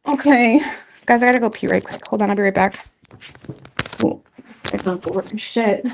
Okay. Guys, I gotta go pee right quick. Hold on. I'll be right back. Oh, I don't go work and shit.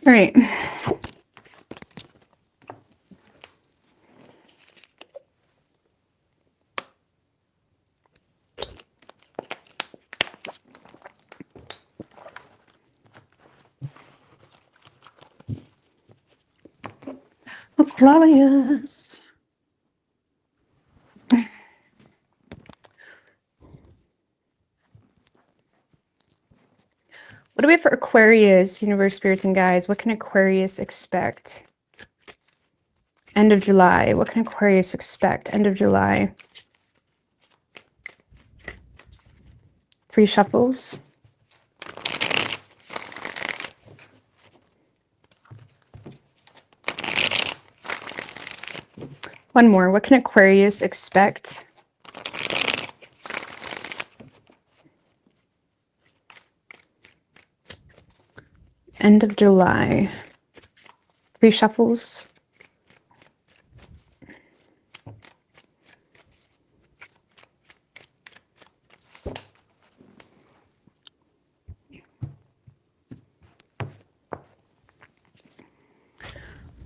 All right. Aquarius. What do we have for Aquarius, universe, spirits, and guides? What can Aquarius expect? End of July. What can Aquarius expect? End of July. 3 shuffles. One more. What can Aquarius expect? end of July. 3 shuffles.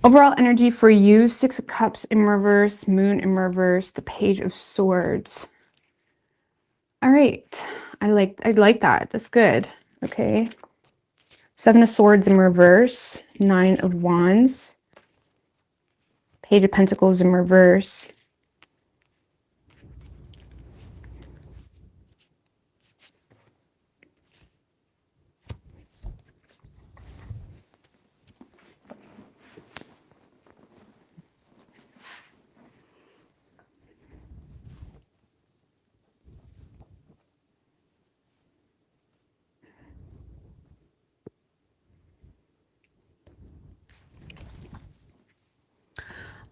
Overall energy for you, 6 of Cups in reverse, Moon in reverse, the Page of Swords. All right. I like that. That's good. Okay. 7 of Swords in reverse, 9 of Wands, Page of Pentacles in reverse.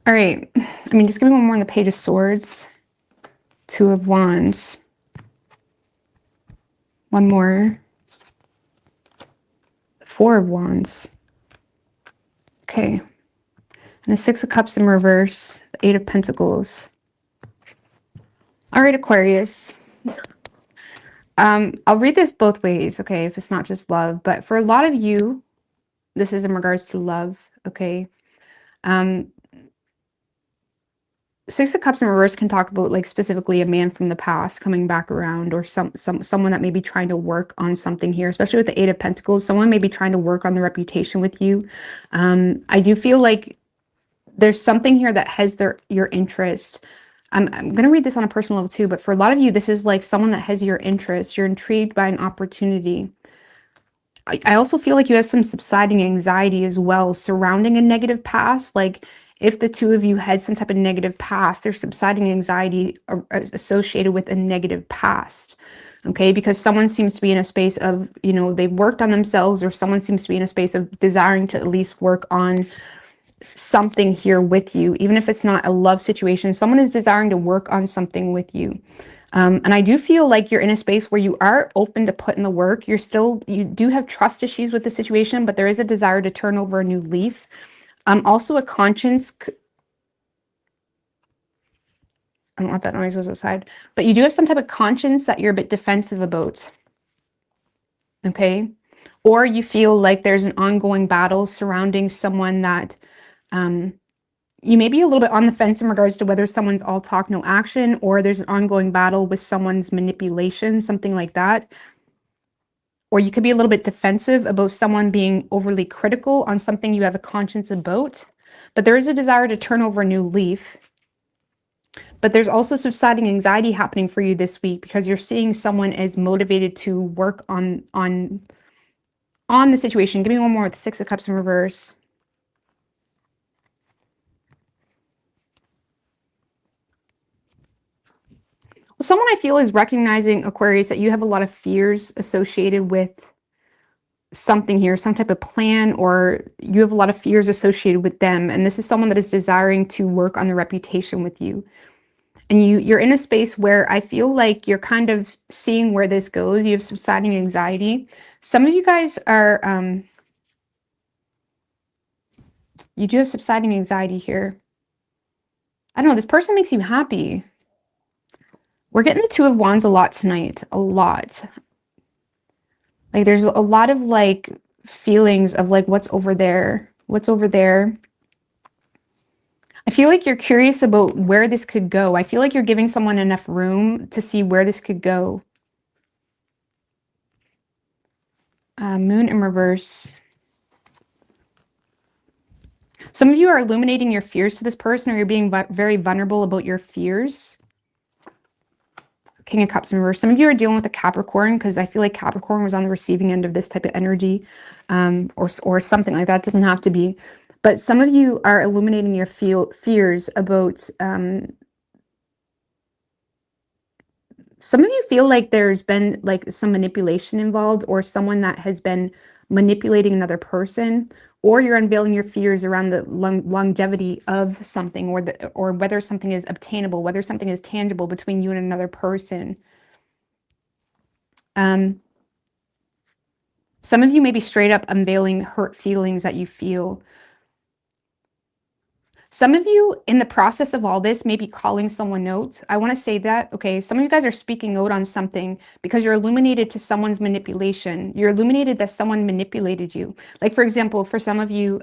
All right. I mean, just give me one more on the Page of Swords. 2 of Wands. One more. 4 of Wands. Okay. And the 6 of Cups in reverse. The 8 of Pentacles. All right, Aquarius. I'll read this both ways, okay, if it's not just love. But for a lot of you, this is in regards to love, okay? 6 of Cups in reverse can talk about like specifically a man from the past coming back around, or someone that may be trying to work on something here, especially with the 8 of Pentacles. Someone may be trying to work on the reputation with you. I do feel like there's something here that has your interest. I'm going to read this on a personal level too, but for a lot of you, this is like someone that has your interest. You're intrigued by an opportunity. I also feel like you have some subsiding anxiety as well surrounding a negative past. Like if the two of you had some type of negative past, there's subsiding anxiety associated with a negative past. Okay, because someone seems to be in a space of, you know, they've worked on themselves, or someone seems to be in a space of desiring to at least work on something here with you. Even if it's not a love situation, someone is desiring to work on something with you. And I do feel like you're in a space where you are open to put in the work. You do have trust issues with the situation, but there is a desire to turn over a new leaf. Also a conscience. I don't know what that noise was outside, but you do have some type of conscience that you're a bit defensive about. Okay. Or you feel like there's an ongoing battle surrounding someone that, you may be a little bit on the fence in regards to whether someone's all talk, no action, or there's an ongoing battle with someone's manipulation, something like that. Or you could be a little bit defensive about someone being overly critical on something you have a conscience about. But there is a desire to turn over a new leaf. But there's also subsiding anxiety happening for you this week because you're seeing someone as motivated to work on the situation. Give me one more with the 6 of Cups in reverse. Someone I feel is recognizing, Aquarius, that you have a lot of fears associated with something here, some type of plan, or you have a lot of fears associated with them. And this is someone that is desiring to work on the reputation with you. And you're in a space where I feel like you're kind of seeing where this goes. You have subsiding anxiety. Some of you guys are, you do have subsiding anxiety here. I don't know, this person makes you happy. We're getting the 2 of Wands a lot tonight, a lot. Like there's a lot of like feelings of like what's over there, what's over there. I feel like you're curious about where this could go. I feel like you're giving someone enough room to see where this could go. Moon in reverse. Some of you are illuminating your fears to this person, or you're being very vulnerable about your fears. King of Cups in reverse. Some of you are dealing with a Capricorn, because I feel like Capricorn was on the receiving end of this type of energy, or something like that. It doesn't have to be. But some of you are illuminating your fears about, some of you feel like there's been like some manipulation involved, or someone that has been manipulating another person, or you're unveiling your fears around the longevity of something, or whether something is obtainable, whether something is tangible between you and another person. Some of you may be straight up unveiling hurt feelings that you feel. Some of you, in the process of all this, may be calling someone out. I want to say that, okay, some of you guys are speaking out on something because you're illuminated to someone's manipulation. You're illuminated that someone manipulated you. Like, for example, for some of you,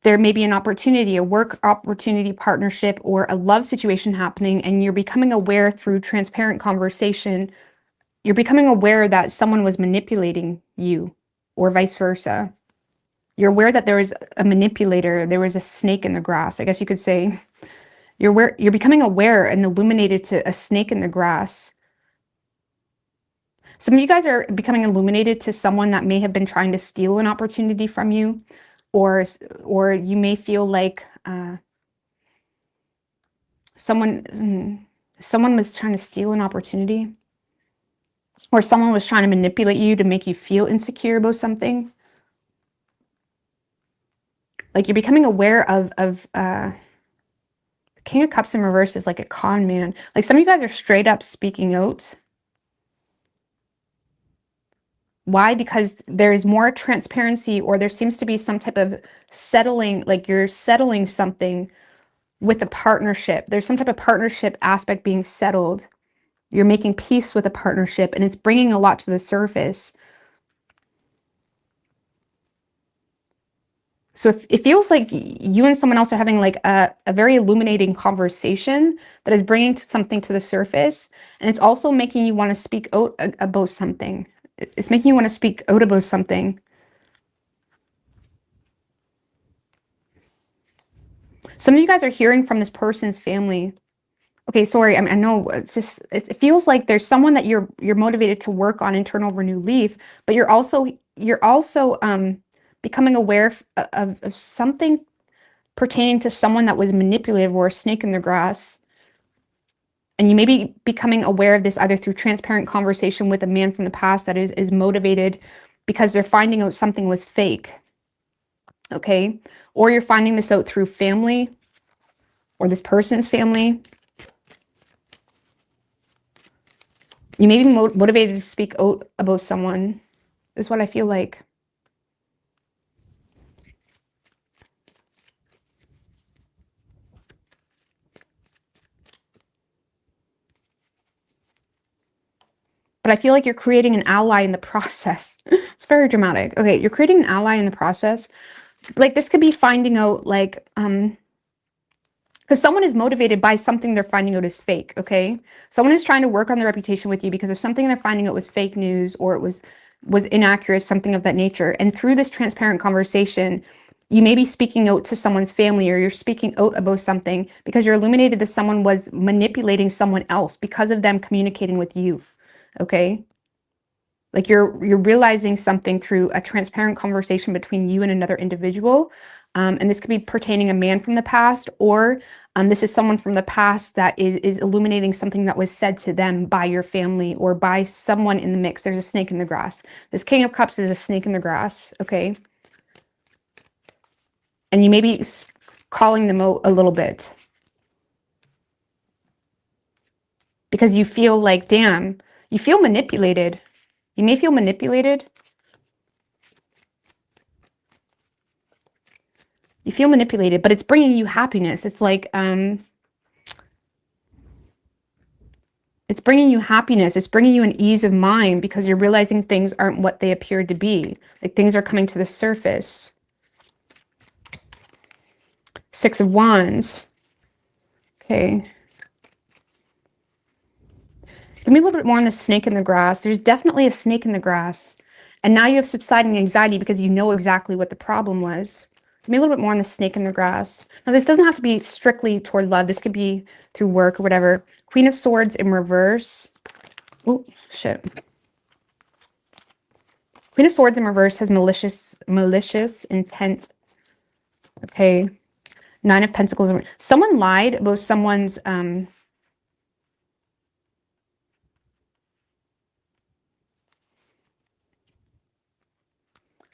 there may be an opportunity, a work opportunity, partnership, or a love situation happening, and you're becoming aware through transparent conversation. You're becoming aware that someone was manipulating you, or vice versa. You're aware that there was a manipulator, there was a snake in the grass, I guess you could say. You're becoming aware and illuminated to a snake in the grass. Some of you guys are becoming illuminated to someone that may have been trying to steal an opportunity from you, or you may feel like someone was trying to steal an opportunity, or someone was trying to manipulate you to make you feel insecure about something. Like, you're becoming aware of King of Cups in reverse is like a con man. Like, some of you guys are straight up speaking out. Why? Because there is more transparency, or there seems to be some type of settling, like you're settling something with a partnership. There's some type of partnership aspect being settled. You're making peace with a partnership, and it's bringing a lot to the surface. So it feels like you and someone else are having like a very illuminating conversation that is bringing something to the surface. And it's also making you want to speak out about something. It's making you want to speak out about something. Some of you guys are hearing from this person's family. Okay, sorry, I know it's just, it feels like there's someone that you're motivated to work on internal renew leaf, but you're also becoming aware of something pertaining to someone that was manipulative, or a snake in the grass. And you may be becoming aware of this either through transparent conversation with a man from the past that is motivated because they're finding out something was fake. Okay, or you're finding this out through family, or this person's family. You may be motivated to speak out about someone, is what I feel like. But I feel like you're creating an ally in the process. It's very dramatic. Okay, you're creating an ally in the process. Like, this could be finding out, like, because someone is motivated by something they're finding out is fake, okay? Someone is trying to work on their reputation with you because of something they're finding out was fake news, or it was inaccurate, something of that nature. And through this transparent conversation, you may be speaking out to someone's family, or you're speaking out about something because you're illuminated that someone was manipulating someone else because of them communicating with you, okay? Like, you're realizing something through a transparent conversation between you and another individual. And this could be pertaining a man from the past, or this is someone from the past that is illuminating something that was said to them by your family or by someone in the mix. There's a snake in the grass. This King of Cups is a snake in the grass, okay? And you may be calling them out a little bit because you feel like, damn, you feel manipulated. You may feel manipulated. You feel manipulated, but it's bringing you happiness. It's like, it's bringing you happiness. It's bringing you an ease of mind because you're realizing things aren't what they appear to be. Like, things are coming to the surface. Six of Wands. Okay. Give me a little bit more on the snake in the grass. There's definitely a snake in the grass. And now you have subsiding anxiety because you know exactly what the problem was. Give me a little bit more on the snake in the grass. Now, this doesn't have to be strictly toward love. This could be through work or whatever. Queen of Swords in reverse. Oh, shit. Queen of Swords in reverse has malicious intent. Okay. Nine of Pentacles. Someone lied about someone's...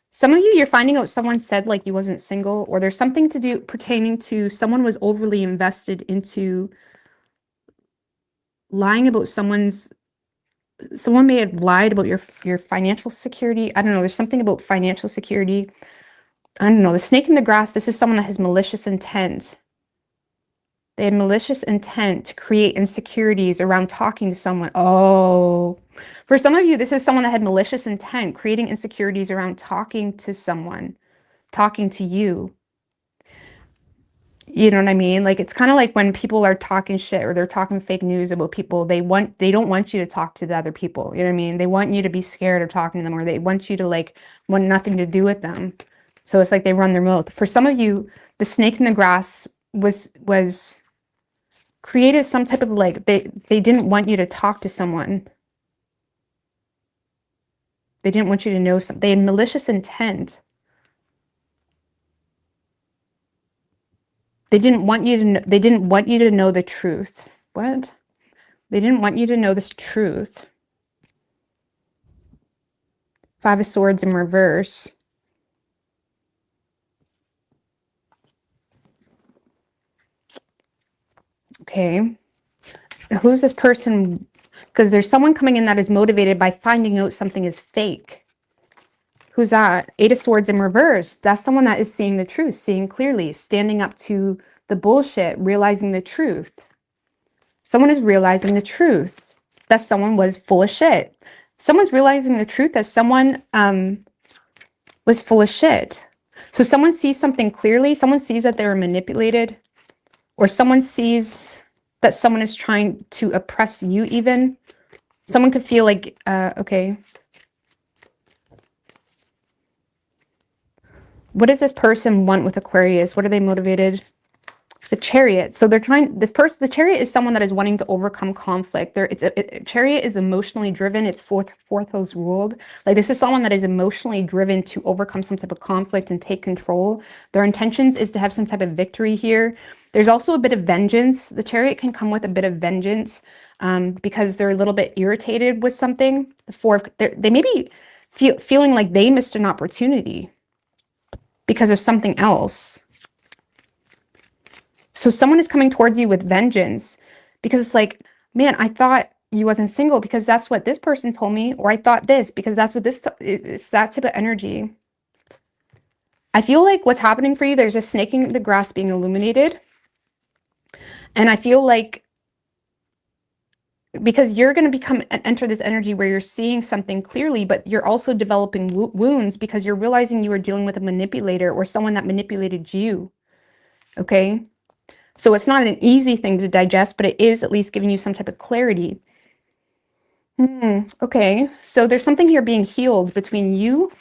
Some of you, you're finding out someone said like you wasn't single, or there's something to do pertaining to someone was overly invested into lying about someone's someone may have lied about your financial security. I don't know. There's something about financial security. I don't know. The snake in the grass, this is someone that has malicious intent. They had malicious intent to create insecurities around talking to someone. Oh, for some of you, this is someone that had malicious intent, creating insecurities around talking to someone, talking to you. You know what I mean? Like, it's kind of like when people are talking shit or they're talking fake news about people, they don't want you to talk to the other people. You know what I mean? They want you to be scared of talking to them, or they want you to like want nothing to do with them. So it's like they run their mouth. For some of you, the snake in the grass was created some type of like they didn't want you to talk to someone. They didn't want you to know something. They had malicious intent. They didn't want you to know, they didn't want you to know the truth. What? They didn't want you to know this truth. Five of Swords in reverse. Okay. Who's this person? Because there's someone coming in that is motivated by finding out something is fake. Who's that? Eight of Swords in reverse. That's someone that is seeing the truth, seeing clearly, standing up to the bullshit, realizing the truth. Someone is realizing the truth that someone was full of shit. Someone's realizing the truth that someone was full of shit. So someone sees something clearly. Someone sees that they were manipulated, or someone sees that someone is trying to oppress you even. Someone could feel like, okay. What does this person want with Aquarius? What are they motivated? The Chariot. So they're trying, this person, the Chariot is someone that is wanting to overcome conflict. Chariot is emotionally driven. It's fourth house ruled. Like, this is someone that is emotionally driven to overcome some type of conflict and take control. Their intentions is to have some type of victory here. There's also a bit of vengeance. The Chariot can come with a bit of vengeance because they're a little bit irritated with something. They may be feeling like they missed an opportunity because of something else. So someone is coming towards you with vengeance because it's like, man, I thought you wasn't single because that's what this person told me, or I thought this because that's what this, it's that type of energy. I feel like what's happening for you, there's a snake in the grass being illuminated. And I feel like because you're going to enter this energy where you're seeing something clearly, but you're also developing wounds because you're realizing you were dealing with a manipulator or someone that manipulated you. Okay. So it's not an easy thing to digest, but it is at least giving you some type of clarity. Okay, so there's something here being healed between you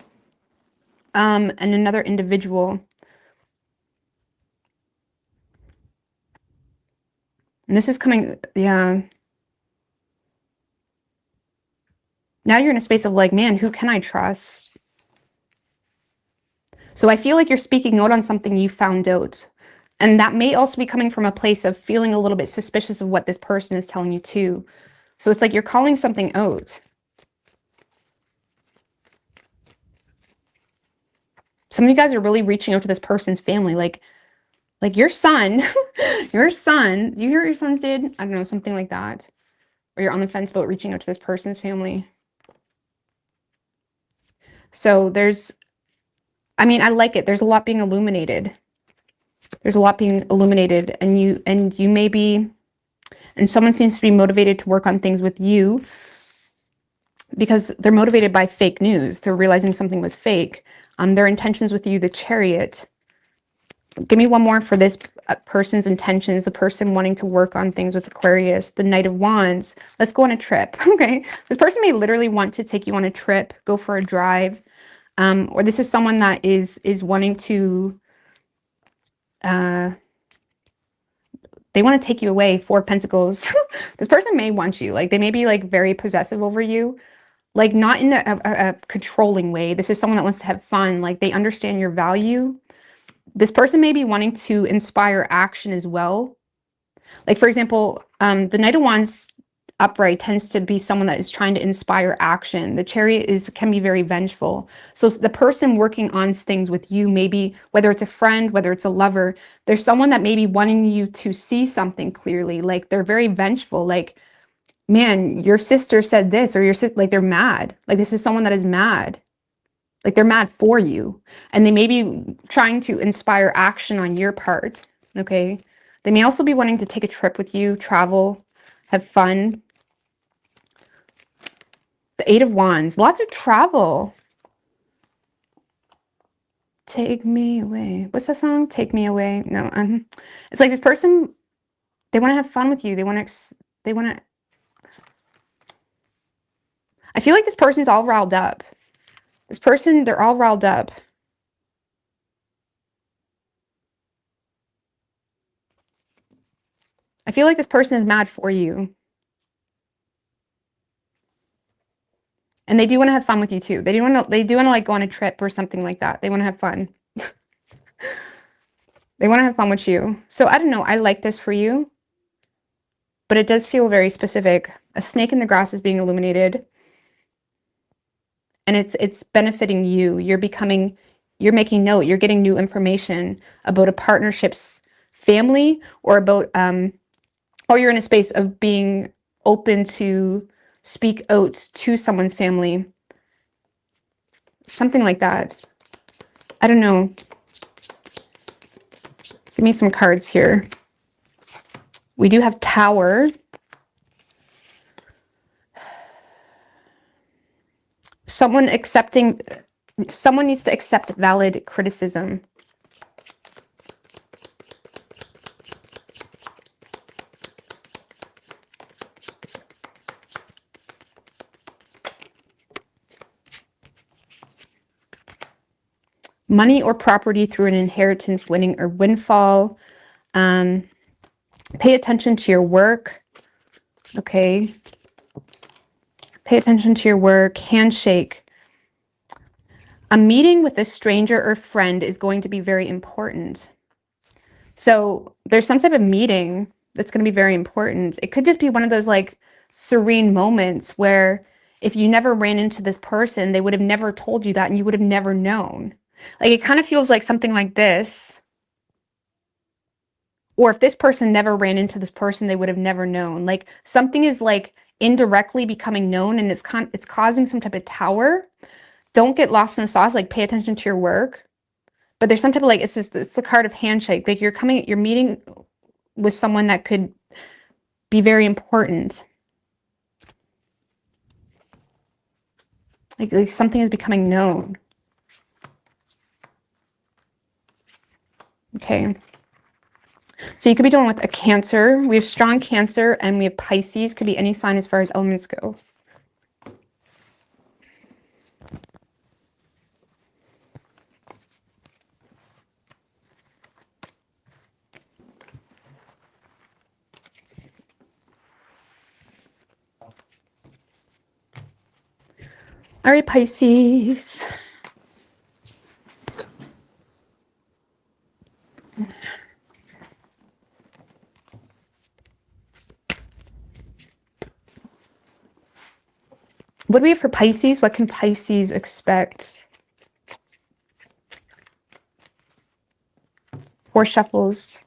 and another individual. And this is coming, yeah. Now you're in a space of like, man, who can I trust? So I feel like you're speaking out on something you found out. And that may also be coming from a place of feeling a little bit suspicious of what this person is telling you too. So it's like you're calling something out. Some of you guys are really reaching out to this person's family. Like your son, your son, do you hear what your sons did? I don't know, something like that. Or you're on the fence about reaching out to this person's family. So there's, I mean, I like it. There's a lot being illuminated. There's a lot being illuminated, and you may be, and someone seems to be motivated to work on things with you because they're motivated by fake news. They're realizing something was fake. Their intentions with you, the Chariot. Give me one more for this person's intentions, the person wanting to work on things with Aquarius, the Knight of Wands. Let's go on a trip. Okay. This person may literally want to take you on a trip, go for a drive. Or this is someone that is wanting to, they want to take you away. Four of Pentacles. This person may want you. Like, they may be like very possessive over you. Like, not in a controlling way. This is someone that wants to have fun. Like, they understand your value. This person may be wanting to inspire action as well. Like, for example, the Knight of Wands upright tends to be someone that is trying to inspire action. The Chariot can be very vengeful. So the person working on things with you, maybe whether it's a friend, whether it's a lover, there's someone that may be wanting you to see something clearly. Like, they're very vengeful. Like, man, your sister said this, or your sister, like they're mad. Like this is someone that is mad. Like they're mad for you. And they may be trying to inspire action on your part. Okay. They may also be wanting to take a trip with you, travel, have fun. The Eight of Wands, lots of travel. Take me away. What's that song? Take me away. No, it's like this person, they want to have fun with you. They want to, I feel like this person's all riled up. This person, they're all riled up. I feel like this person is mad for you. And they do want to have fun with you too. They do want to like go on a trip or something like that. They want to have fun. They want to have fun with you. So I don't know. I like this for you. But it does feel very specific. A snake in the grass is being illuminated. And it's benefiting you. You're making note. You're getting new information about a partnership's family, or about, or you're in a space of being open to speak out to someone's family. Something like that. I don't know. Give me some cards here. We do have Tower. Someone needs to accept valid criticism. Money or property through an inheritance, winning or windfall. Pay attention to your work. Okay. Pay attention to your work. Handshake. A meeting with a stranger or friend is going to be very important. So there's some type of meeting that's going to be very important. It could just be one of those like serene moments where if you never ran into this person, they would have never told you that and you would have never known. Like it kind of feels like something like this. Or if this person never ran into this person, they would have never known. Like something is like indirectly becoming known, and it's causing some type of tower. Don't get lost in the sauce. Like pay attention to your work. But there's some type of like, it's the card of handshake. Like you're meeting with someone that could be very important. Like something is becoming known. Okay. So you could be dealing with a Cancer. We have strong Cancer, and we have Pisces. Could be any sign as far as elements go. All right, Pisces. What do we have for Pisces? What can Pisces expect? 4 shuffles.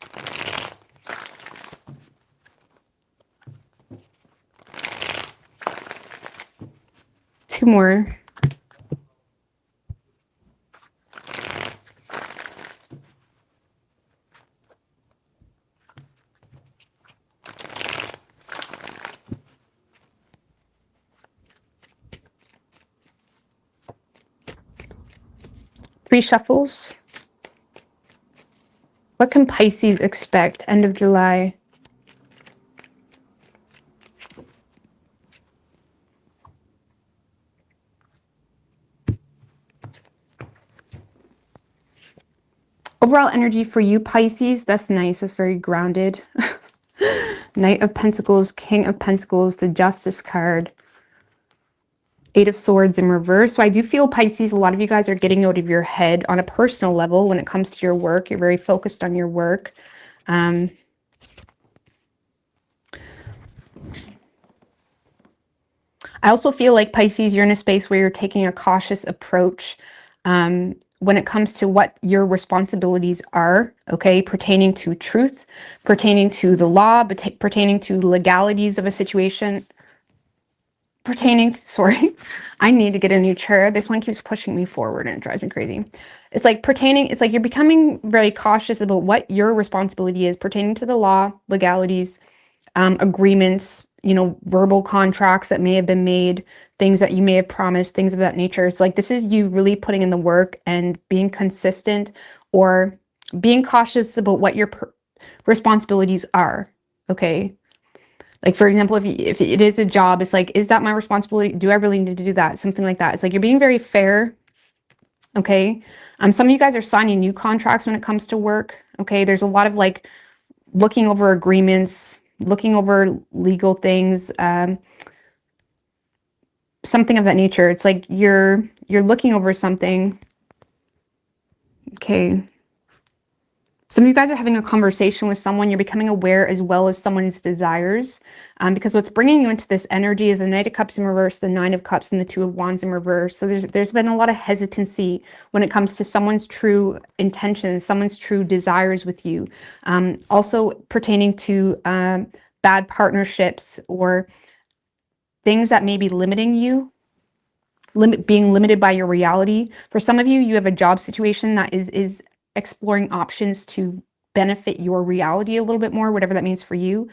Two more. Three shuffles. What can Pisces expect end of July? Overall energy for you, Pisces, that's nice. That's very grounded. Knight of Pentacles, King of Pentacles, the Justice card. 8 of Swords in reverse. So I do feel, Pisces, a lot of you guys are getting out of your head on a personal level when it comes to your work. You're very focused on your work. I also feel like, Pisces, you're in a space where you're taking a cautious approach when it comes to what your responsibilities are, okay, pertaining to truth, pertaining to the law, pertaining to legalities of a situation. pertaining to, sorry, I need to get a new chair. This one keeps pushing me forward and it drives me crazy. It's like pertaining, it's like you're becoming very cautious about what your responsibility is pertaining to the law, legalities, agreements, you know, verbal contracts that may have been made, things that you may have promised, things of that nature. It's like this is you really putting in the work and being consistent or being cautious about what your responsibilities are. Okay. Like, for example, if it is a job, it's like, is that my responsibility? Do I really need to do that? Something like that. It's like you're being very fair. Okay. Some of you guys are signing new contracts when it comes to work. Okay. There's a lot of like looking over agreements, looking over legal things, something of that nature. It's like you're looking over something. Okay. Some of you guys are having a conversation with someone. You're becoming aware as well as someone's desires, because what's bringing you into this energy is the Knight of Cups in reverse, the Nine of Cups, and the Two of Wands in reverse. So there's been a lot of hesitancy when it comes to someone's true intentions, someone's true desires with you. Also pertaining to bad partnerships or things that may be limiting you, being limited by your reality. For some of you, you have a job situation that is exploring options to benefit your reality a little bit more, whatever that means for you.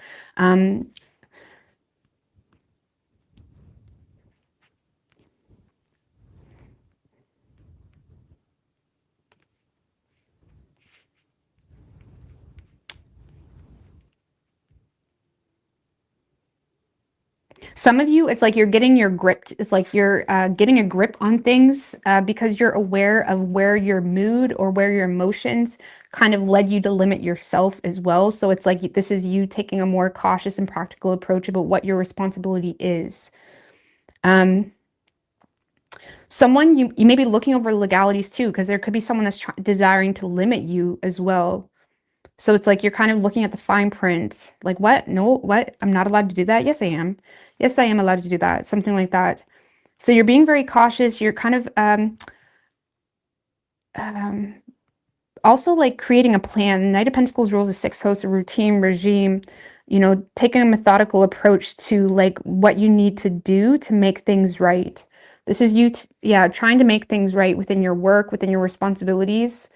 Some of you, it's like you're getting your grip. It's like you're getting a grip on things because you're aware of where your mood or where your emotions kind of led you to limit yourself as well. So it's like this is you taking a more cautious and practical approach about what your responsibility is. Someone, you may be looking over legalities too, because there could be someone that's desiring to limit you as well. So it's like you're kind of looking at the fine print, like what? No, what? I'm not allowed to do that? Yes, I am. Yes, I am allowed to do that. Something like that. So you're being very cautious. You're kind of also like creating a plan. Knight of Pentacles rules a sixth host, a routine, regime, you know, taking a methodical approach to like what you need to do to make things right. This is you, yeah, trying to make things right within your work, within your responsibilities.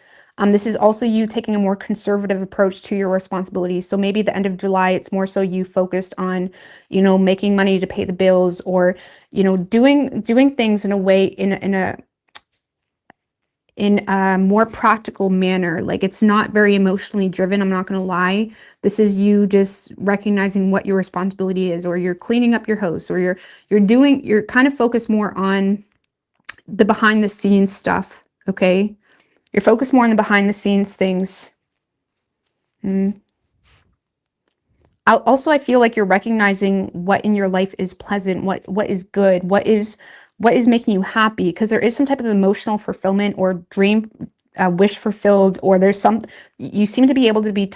This is also you taking a more conservative approach to your responsibilities. So maybe the end of July, it's more so you focused on, you know, making money to pay the bills or, you know, doing things in a way, in a more practical manner. Like it's not very emotionally driven. I'm not going to lie. This is you just recognizing what your responsibility is, or you're cleaning up your house, or you're kind of focused more on the behind the scenes stuff. Okay. You're focused more on the behind the scenes things. Also, I feel like you're recognizing what in your life is pleasant, what is good, what is making you happy, because there is some type of emotional fulfillment or dream, wish fulfilled, or there's some, you seem to be able to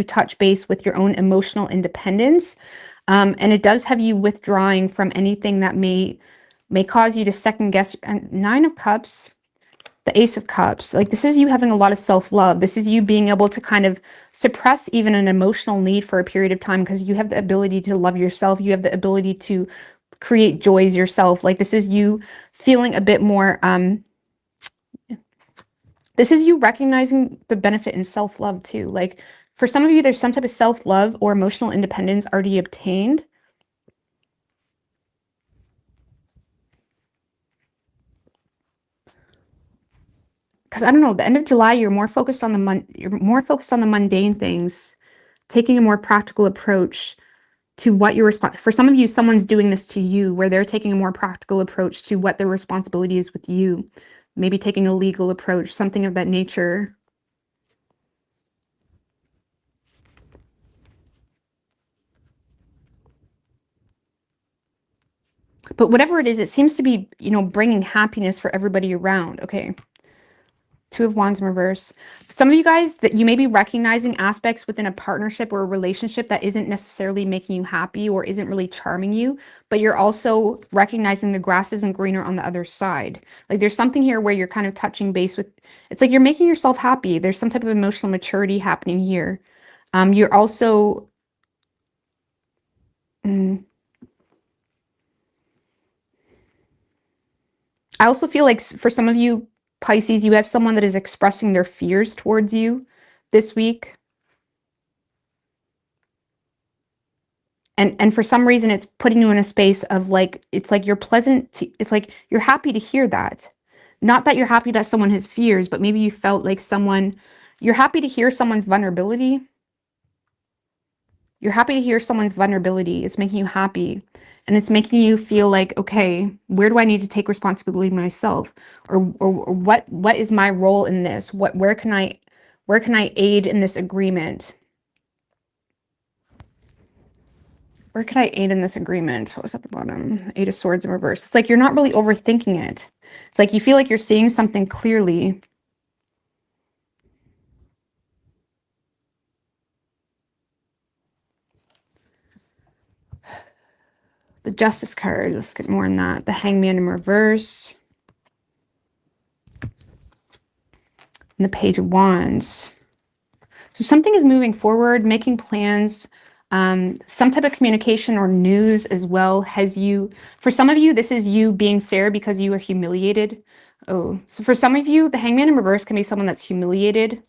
touch base with your own emotional independence. And it does have you withdrawing from anything that may cause you to second guess. And Nine of Cups, the Ace of Cups, like this is you having a lot of self-love. This is you being able to kind of suppress even an emotional need for a period of time because you have the ability to love yourself. You have the ability to create joys yourself. Like this is you feeling a bit more, this is you recognizing the benefit in self-love too. Like for some of you, there's some type of self-love or emotional independence already obtained. Because I don't know, the end of July, you're more focused on the mundane things, taking a more practical approach to what your for some of you, someone's doing this to you, where they're taking a more practical approach to what their responsibility is with you, maybe taking a legal approach, something of that nature. But whatever it is, it seems to be, you know, bringing happiness for everybody around. Okay. Two of Wands in reverse. Some of you guys, that you may be recognizing aspects within a partnership or a relationship that isn't necessarily making you happy or isn't really charming you, but you're also recognizing the grass isn't greener on the other side. Like there's something here where you're kind of touching base with, it's like you're making yourself happy. There's some type of emotional maturity happening here. You're also, I also feel like for some of you Pisces, you have someone that is expressing their fears towards you this week. And for some reason, it's putting you in a space of like, it's like you're pleasant. It's like you're happy to hear that. Not that you're happy that someone has fears, but maybe you felt like you're happy to hear someone's vulnerability. You're happy to hear someone's vulnerability. It's making you happy. And it's making you feel like, okay, where do I need to take responsibility myself? Or what is my role in this? Where can I aid in this agreement? Where could I aid in this agreement? What was at the bottom? Eight of Swords in reverse. It's like you're not really overthinking it. It's like you feel like you're seeing something clearly. The Justice card. Let's get more on that. The Hangman in reverse. And the Page of Wands. So something is moving forward, making plans. Some type of communication or news as well has you. For some of you, this is you being fair because you were humiliated. Oh, so for some of you, the Hangman in reverse can be someone that's humiliated,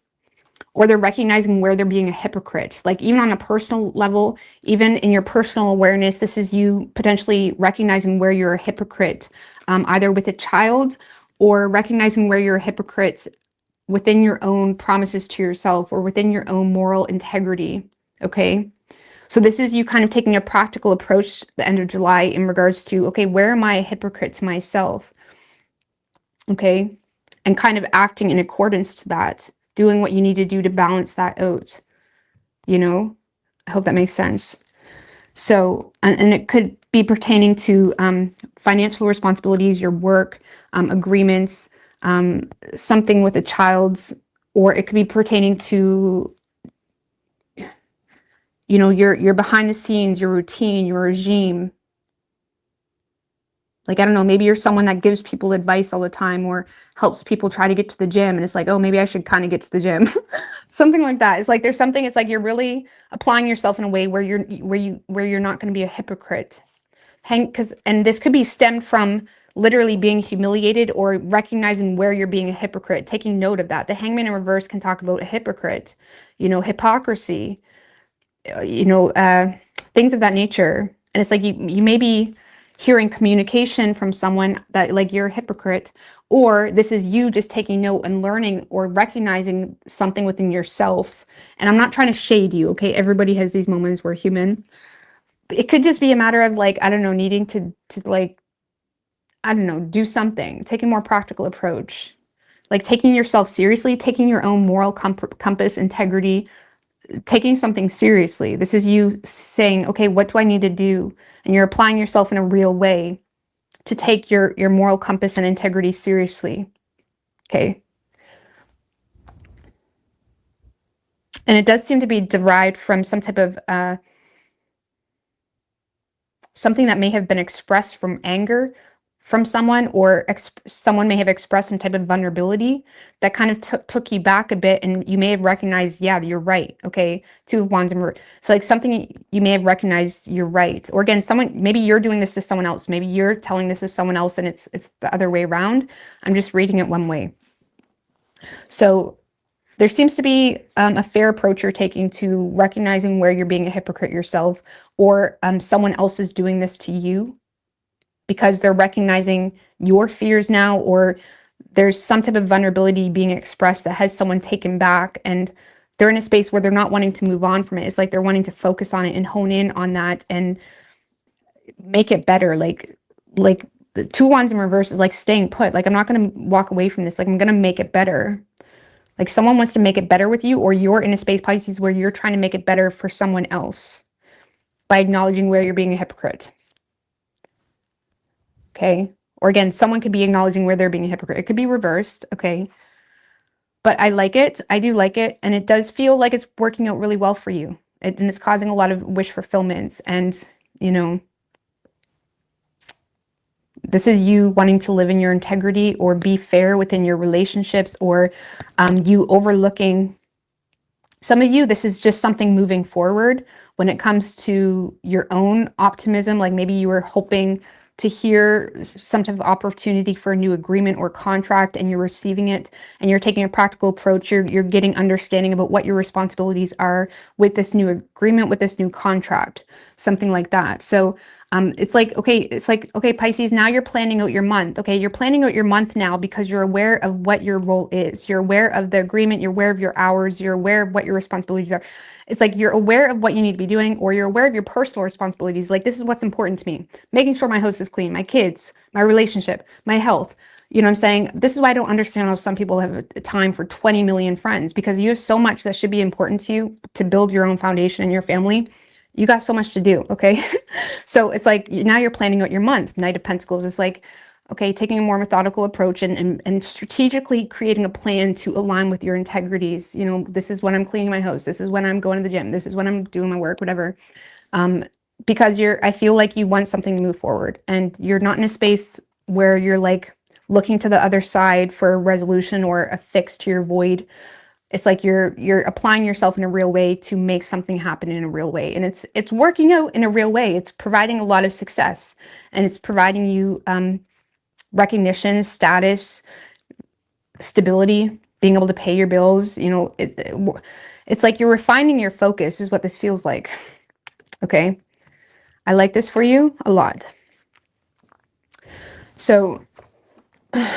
or they're recognizing where they're being a hypocrite. Like even on a personal level, even in your personal awareness, this is you potentially recognizing where you're a hypocrite, either with a child or recognizing where you're a hypocrite within your own promises to yourself or within your own moral integrity. Okay. So this is you kind of taking a practical approach the end of July in regards to, okay, where am I a hypocrite to myself? Okay. And kind of acting in accordance to that, doing what you need to do to balance that out. You know, I hope that makes sense. So, and it could be pertaining to financial responsibilities, your work, agreements, something with a child's, or it could be pertaining to, you know, your behind the scenes, your routine, your regime. Like, I don't know, maybe you're someone that gives people advice all the time or helps people try to get to the gym. And it's like, oh, maybe I should kind of get to the gym. Something like that. It's like there's something, it's like you're really applying yourself in a way where you're not going to be a hypocrite. And this could be stemmed from literally being humiliated or recognizing where you're being a hypocrite, taking note of that. The Hangman in reverse can talk about a hypocrite, you know, hypocrisy, you know, things of that nature. And it's like you may be hearing communication from someone that like you're a hypocrite, or this is you just taking note and learning or recognizing something within yourself. And I'm not trying to shade you, okay? Everybody has these moments where human. It could just be a matter of like, I don't know, needing to like, I don't know, do something, take a more practical approach, like taking yourself seriously, taking your own moral compass, integrity, taking something seriously. This is you saying, okay, what do I need to do? And you're applying yourself in a real way to take your moral compass and integrity seriously. Okay. And it does seem to be derived from some type of something that may have been expressed from anger from someone, or someone may have expressed some type of vulnerability that kind of took you back a bit, and you may have recognized, yeah, you're right. Okay, Two of Wands. So like something you may have recognized, you're right. Or again, maybe you're doing this to someone else. Maybe you're telling this to someone else and it's the other way around. I'm just reading it one way. So there seems to be a fair approach you're taking to recognizing where you're being a hypocrite yourself, or someone else is doing this to you because they're recognizing your fears now, or there's some type of vulnerability being expressed that has someone taken back, and they're in a space where they're not wanting to move on from it. It's like they're wanting to focus on it and hone in on that and make it better. Like the Two of Wands in reverse is like staying put. Like, I'm not going to walk away from this. Like, I'm going to make it better. Like someone wants to make it better with you, or you're in a space, Pisces, where you're trying to make it better for someone else by acknowledging where you're being a hypocrite. Okay. Or again, someone could be acknowledging where they're being a hypocrite. It could be reversed. Okay. But I like it. I do like it. And it does feel like it's working out really well for you. And it's causing a lot of wish fulfillments. And, you know, this is you wanting to live in your integrity or be fair within your relationships, or you overlooking. Some of you, this is just something moving forward when it comes to your own optimism. Like maybe you were hoping to hear some type of opportunity for a new agreement or contract, and you're receiving it and you're taking a practical approach. You're getting understanding about what your responsibilities are with this new agreement, with this new contract, something like that. So it's like, okay, Pisces, now you're planning out your month. Okay, you're planning out your month now because you're aware of what your role is. You're aware of the agreement. You're aware of your hours. You're aware of what your responsibilities are. It's like you're aware of what you need to be doing, or you're aware of your personal responsibilities. Like, this is what's important to me. Making sure my house is clean, my kids, my relationship, my health. You know what I'm saying? This is why I don't understand how some people have a time for 20 million friends, because you have so much that should be important to you to build your own foundation and your family. You got so much to do, okay? So it's like now you're planning out your month. Knight of Pentacles is like, okay, taking a more methodical approach and strategically creating a plan to align with your integrities. You know, this is when I'm cleaning my house. This is when I'm going to the gym. This is when I'm doing my work, whatever. Because I feel like you want something to move forward, and you're not in a space where you're like looking to the other side for a resolution or a fix to your void. It's like you're applying yourself in a real way to make something happen in a real way. And it's working out in a real way. It's providing a lot of success, and it's providing you recognition, status, stability, being able to pay your bills. You know, it's like you're refining your focus is what this feels like. Okay. I like this for you a lot. So what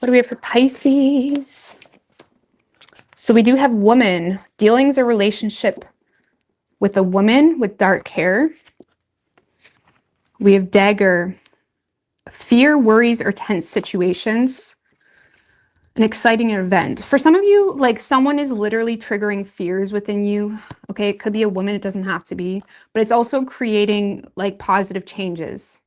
do we have for Pisces? So we do have woman. Dealings a relationship with a woman with dark hair. We have dagger. Fear, worries, or tense situations. An exciting event. For some of you, like someone is literally triggering fears within you. Okay, it could be a woman. It doesn't have to be. But it's also creating like positive changes.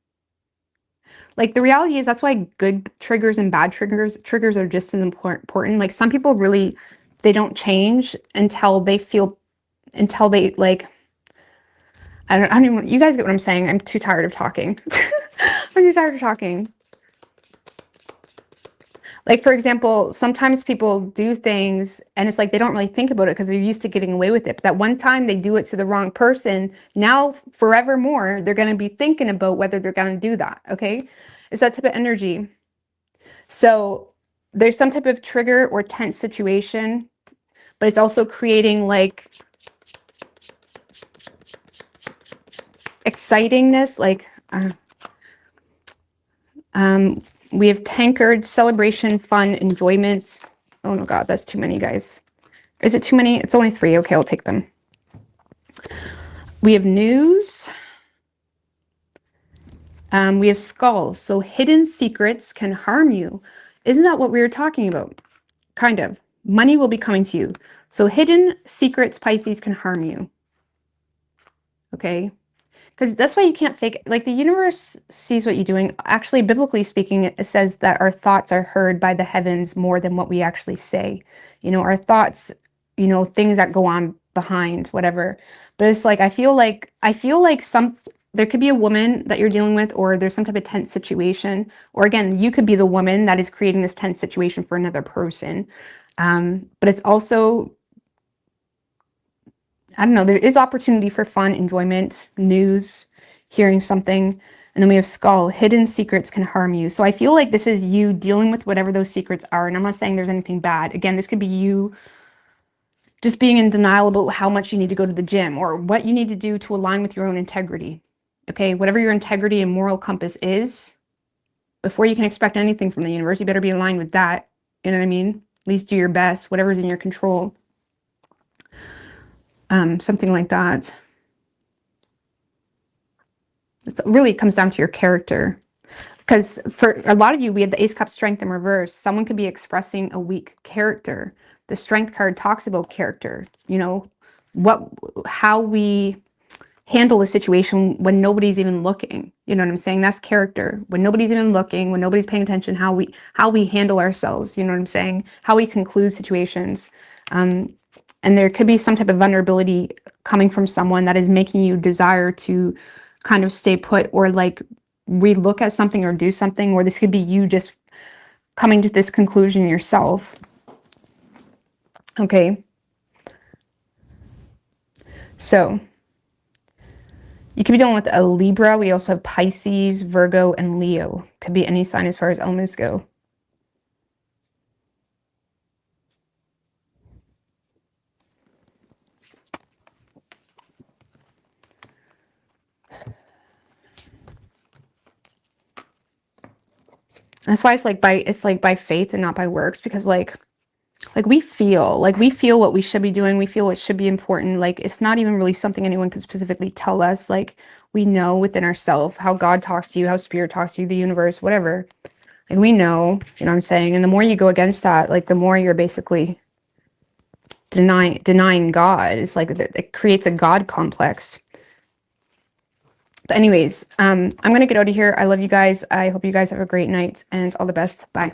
Like the reality is that's why good triggers and bad triggers are just as important. Like some people really, they don't change until they like, I don't even, you guys get what I'm saying. I'm too tired of talking. I'm too tired of talking. Like, for example, sometimes people do things and it's like they don't really think about it because they're used to getting away with it. But that one time they do it to the wrong person, now forevermore, they're going to be thinking about whether they're going to do that. Okay. It's that type of energy. So there's some type of trigger or tense situation, but it's also creating like excitingness. Like, we have tankard, celebration, fun, enjoyment. Oh no, God, that's too many, guys. Is it too many? It's only 3. Okay, I'll take them. We have news. We have skull. So hidden secrets can harm you. Isn't that what we were talking about? Kind of. Money will be coming to you. So hidden secrets, Pisces, can harm you. Okay. Because that's why you can't fake it. Like the universe sees what you're doing. Actually, biblically speaking, it says that our thoughts are heard by the heavens more than what we actually say. You know, our thoughts, you know, things that go on behind, whatever. But it's like, I feel like there could be a woman that you're dealing with, or there's some type of tense situation. Or again, you could be the woman that is creating this tense situation for another person. But it's also, I don't know, there is opportunity for fun, enjoyment, news, hearing something. And then we have skull. Hidden secrets can harm you. So I feel like this is you dealing with whatever those secrets are. And I'm not saying there's anything bad. Again, this could be you just being in denial about how much you need to go to the gym or what you need to do to align with your own integrity. Okay, whatever your integrity and moral compass is, before you can expect anything from the universe, you better be aligned with that. You know what I mean? At least do your best, whatever's in your control. Something like that. It really comes down to your character. Because for a lot of you, we had the Ace Cup strength in reverse. Someone could be expressing a weak character. The strength card talks about character, you know, how we handle a situation when nobody's even looking. You know what I'm saying? That's character. When nobody's even looking, when nobody's paying attention, how we handle ourselves. You know what I'm saying? How we conclude situations. And there could be some type of vulnerability coming from someone that is making you desire to kind of stay put or like relook at something or do something, or this could be you just coming to this conclusion yourself. Okay. So you could be dealing with a Libra. We also have Pisces, Virgo, and Leo. Could be any sign as far as elements go. That's why it's like by faith and not by works, because like we feel what we should be doing. We feel what should be important. Like it's not even really something anyone can specifically tell us. Like we know within ourselves how God talks to you, how spirit talks to you, the universe, whatever. Like we know, you know what I'm saying? And the more you go against that, like the more you're basically denying God. It's like it creates a God complex. But anyways, I'm gonna get out of here. I love you guys. I hope you guys have a great night and all the best. Bye.